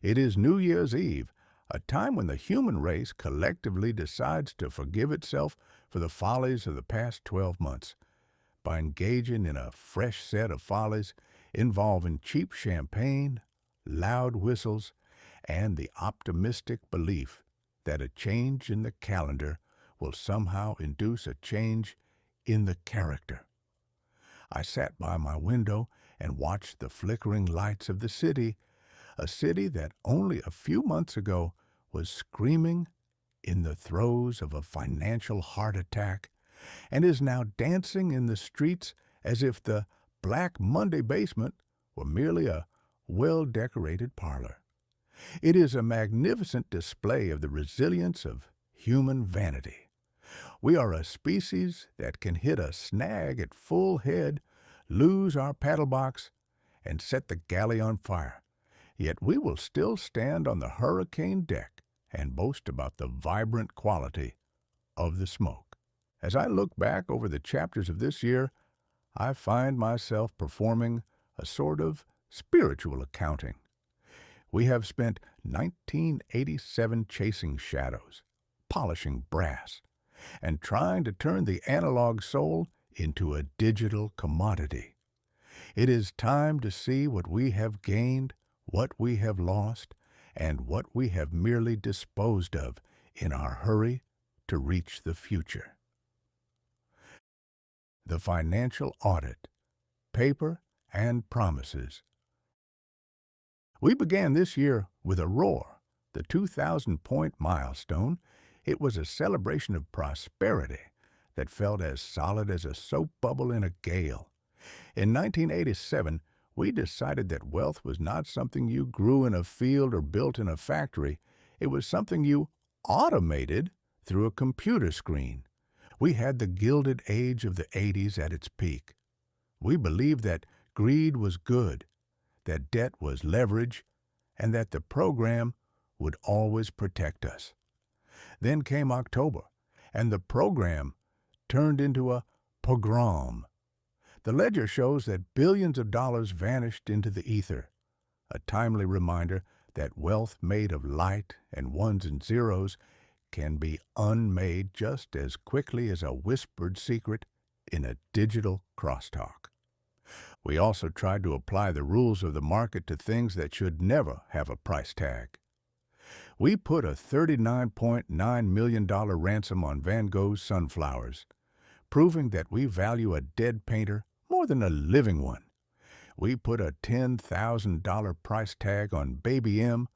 S1: It is New Year's Eve, a time when the human race collectively decides to forgive itself for the follies of the past 12 months by engaging in a fresh set of follies involving cheap champagne, loud whistles, and the optimistic belief that a change in the calendar will somehow induce a change in the character. I sat by my window and watched the flickering lights of the city, a city that only a few months ago was screaming in the throes of a financial heart attack and is now dancing in the streets as if the Black Monday basement were merely a well-decorated parlor. It is a magnificent display of the resilience of human vanity. We are a species that can hit a snag at full head, lose our paddle box, and set the galley on fire. Yet we will still stand on the hurricane deck and boast about the vibrant quality of the smoke. As I look back over the chapters of this year, I find myself performing a sort of spiritual accounting. We have spent 1987 chasing shadows, polishing brass, and trying to turn the analog soul into a digital commodity. It is time to see what we have gained, what we have lost, and what we have merely disposed of in our hurry to reach the future. The financial audit, paper and promises. We began this year with a roar, the 2,000-point milestone. It was a celebration of prosperity that felt as solid as a soap bubble in a gale. In 1987, we decided that wealth was not something you grew in a field or built in a factory. It was something you automated through a computer screen. We had the Gilded Age of the 80s at its peak. We believed that greed was good, that debt was leverage, and that the program would always protect us. Then came October, and the program turned into a pogrom. The ledger shows that billions of dollars vanished into the ether, a timely reminder that wealth made of light and ones and zeros can be unmade just as quickly as a whispered secret in a digital crosstalk. We also tried to apply the rules of the market to things that should never have a price tag. We put a $39.9 million ransom on Van Gogh's Sunflowers, proving that we value a dead painter more than a living one. We put a $10,000 price tag on Baby M,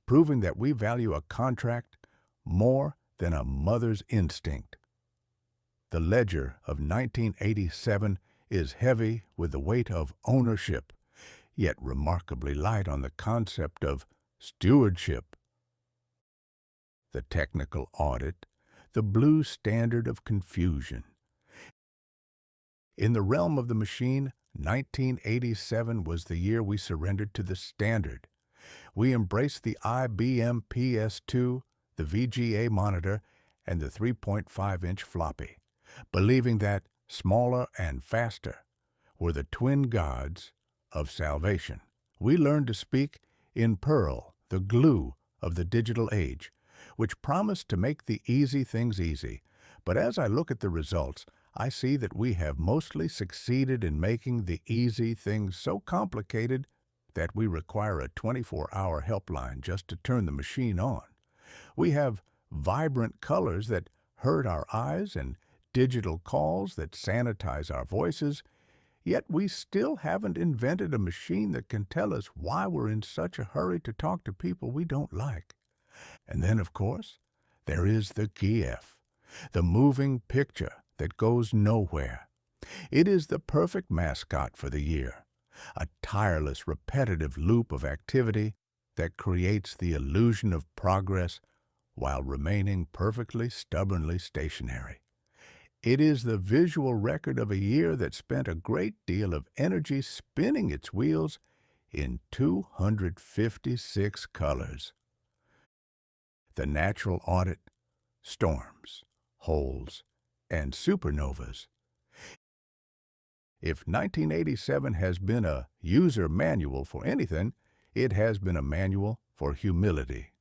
S1: proving that we value a contract more than a mother's instinct. The ledger of 1987 is heavy with the weight of ownership, yet remarkably light on the concept of stewardship. The technical audit, the blue standard of confusion. In the realm of the machine, 1987 was the year we surrendered to the standard. We embraced the IBM PS2, the VGA monitor, and the 3.5-inch floppy, believing that smaller and faster were the twin gods of salvation. We learned to speak in Perl, the glue of the digital age, which promised to make the easy things easy. But as I look at the results, I see that we have mostly succeeded in making the easy things so complicated that we require a 24-hour helpline just to turn the machine on. We have vibrant colors that hurt our eyes and digital calls that sanitize our voices, yet we still haven't invented a machine that can tell us why we're in such a hurry to talk to people we don't like. And then, of course, there is the GIF, the moving picture that goes nowhere. It is the perfect mascot for the year, a tireless, repetitive loop of activity that creates the illusion of progress while remaining perfectly, stubbornly stationary. It is the visual record of a year that spent a great deal of energy spinning its wheels in 256 colors. The natural audit, storms, holes, and supernovas. If 1987 has been a user manual for anything, it has been a manual for humility.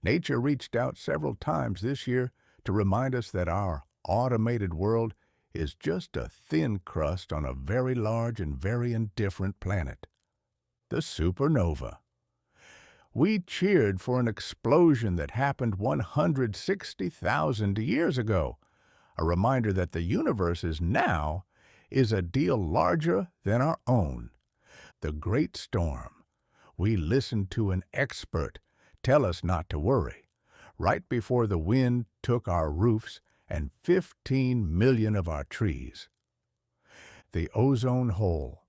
S1: Nature reached out several times this year to remind us that our automated world is just a thin crust on a very large and very indifferent planet, the supernova. We cheered for an explosion that happened 160,000 years ago, a reminder that the universe is a deal larger than our own. The great storm. We listened to an expert tell us not to worry, right before the wind took our roofs and 15 million of our trees. The ozone hole.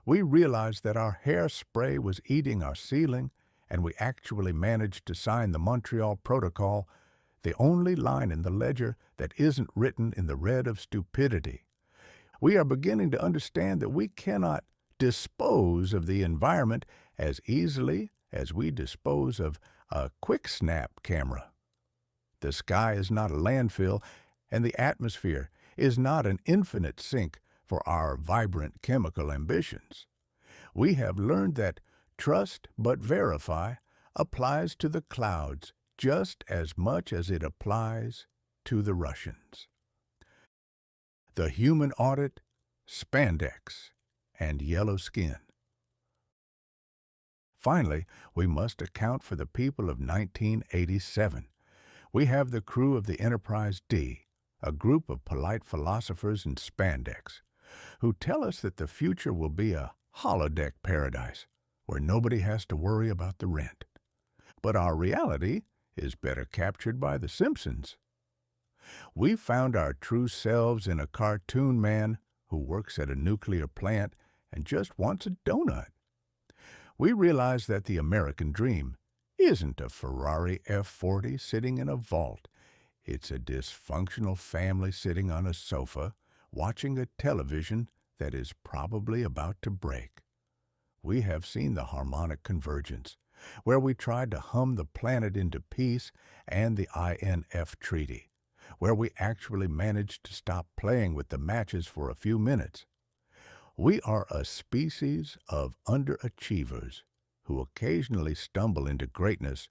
S1: We realized that our hairspray was eating our ceiling, and we actually managed to sign the Montreal Protocol, the only line in the ledger that isn't written in the red of stupidity. We are beginning to understand that we cannot dispose of the environment as easily as we dispose of a quick snap camera. The sky is not a landfill, and the atmosphere is not an infinite sink for our vibrant chemical ambitions. We have learned that trust but verify applies to the clouds just as much as it applies to the Russians. The human audit, Spandex, and yellow skin. Finally, we must account for the people of 1987. We have the crew of the Enterprise D, a group of polite philosophers in spandex, who tell us that the future will be a holodeck paradise where nobody has to worry about the rent. But our reality is better captured by The Simpsons. We found our true selves in a cartoon man who works at a nuclear plant and just wants a donut. We realize that the American dream isn't a Ferrari F40 sitting in a vault. It's a dysfunctional family sitting on a sofa, watching a television that is probably about to break. We have seen the harmonic convergence, where we tried to hum the planet into peace, and the INF Treaty, where we actually managed to stop playing with the matches for a few minutes. We are a species of underachievers who occasionally stumble into greatness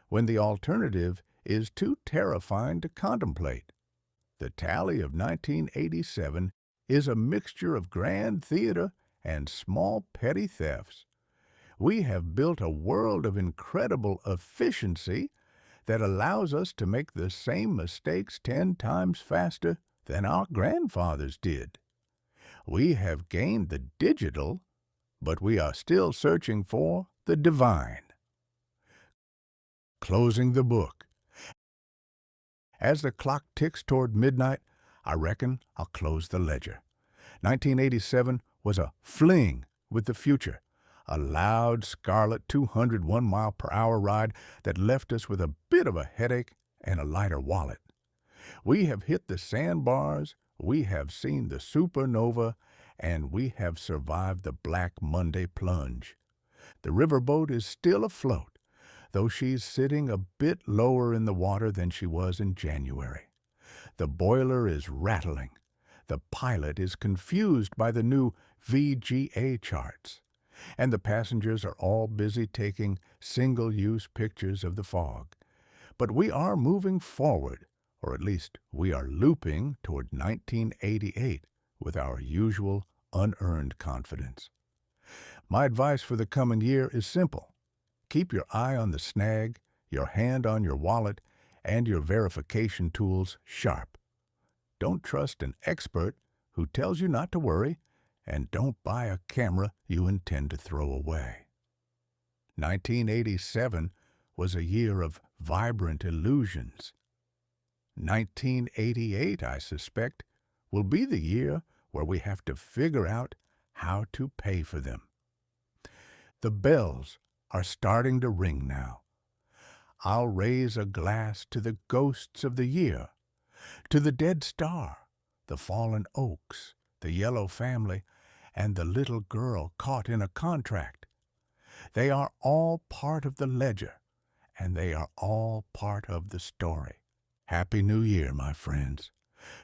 S1: when the alternative is too terrifying to contemplate. The tally of 1987 is a mixture of grand theater and small petty thefts. We have built a world of incredible efficiency that allows us to make the same mistakes 10 times faster than our grandfathers did. We have gained the digital, but we are still searching for the divine. Closing the book. As the clock ticks toward midnight, I reckon I'll close the ledger. 1987 was a fling with the future, a loud, scarlet 201-mile-per-hour ride that left us with a bit of a headache and a lighter wallet. We have hit the sandbars, we have seen the supernova, and we have survived the Black Monday plunge. The riverboat is still afloat, though she's sitting a bit lower in the water than she was in January. The boiler is rattling. The pilot is confused by the new VGA charts, and the passengers are all busy taking single-use pictures of the fog. But we are moving forward, or at least we are looping toward 1988 with our usual unearned confidence. My advice for the coming year is simple. Keep your eye on the snag, your hand on your wallet, and your verification tools sharp. Don't trust an expert who tells you not to worry, and don't buy a camera you intend to throw away. 1987 was a year of vibrant illusions. 1988, I suspect, will be the year where we have to figure out how to pay for them. The bells are starting to ring now. I'll raise a glass to the ghosts of the year, to the dead star, the fallen oaks, the yellow family, and the little girl caught in a contract. They are all part of the ledger, and they are all part of the story. Happy New Year, my friends.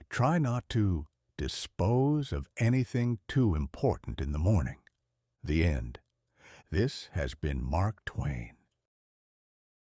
S1: Try not to dispose of anything too important in the morning. The end. This has been Mark Twain.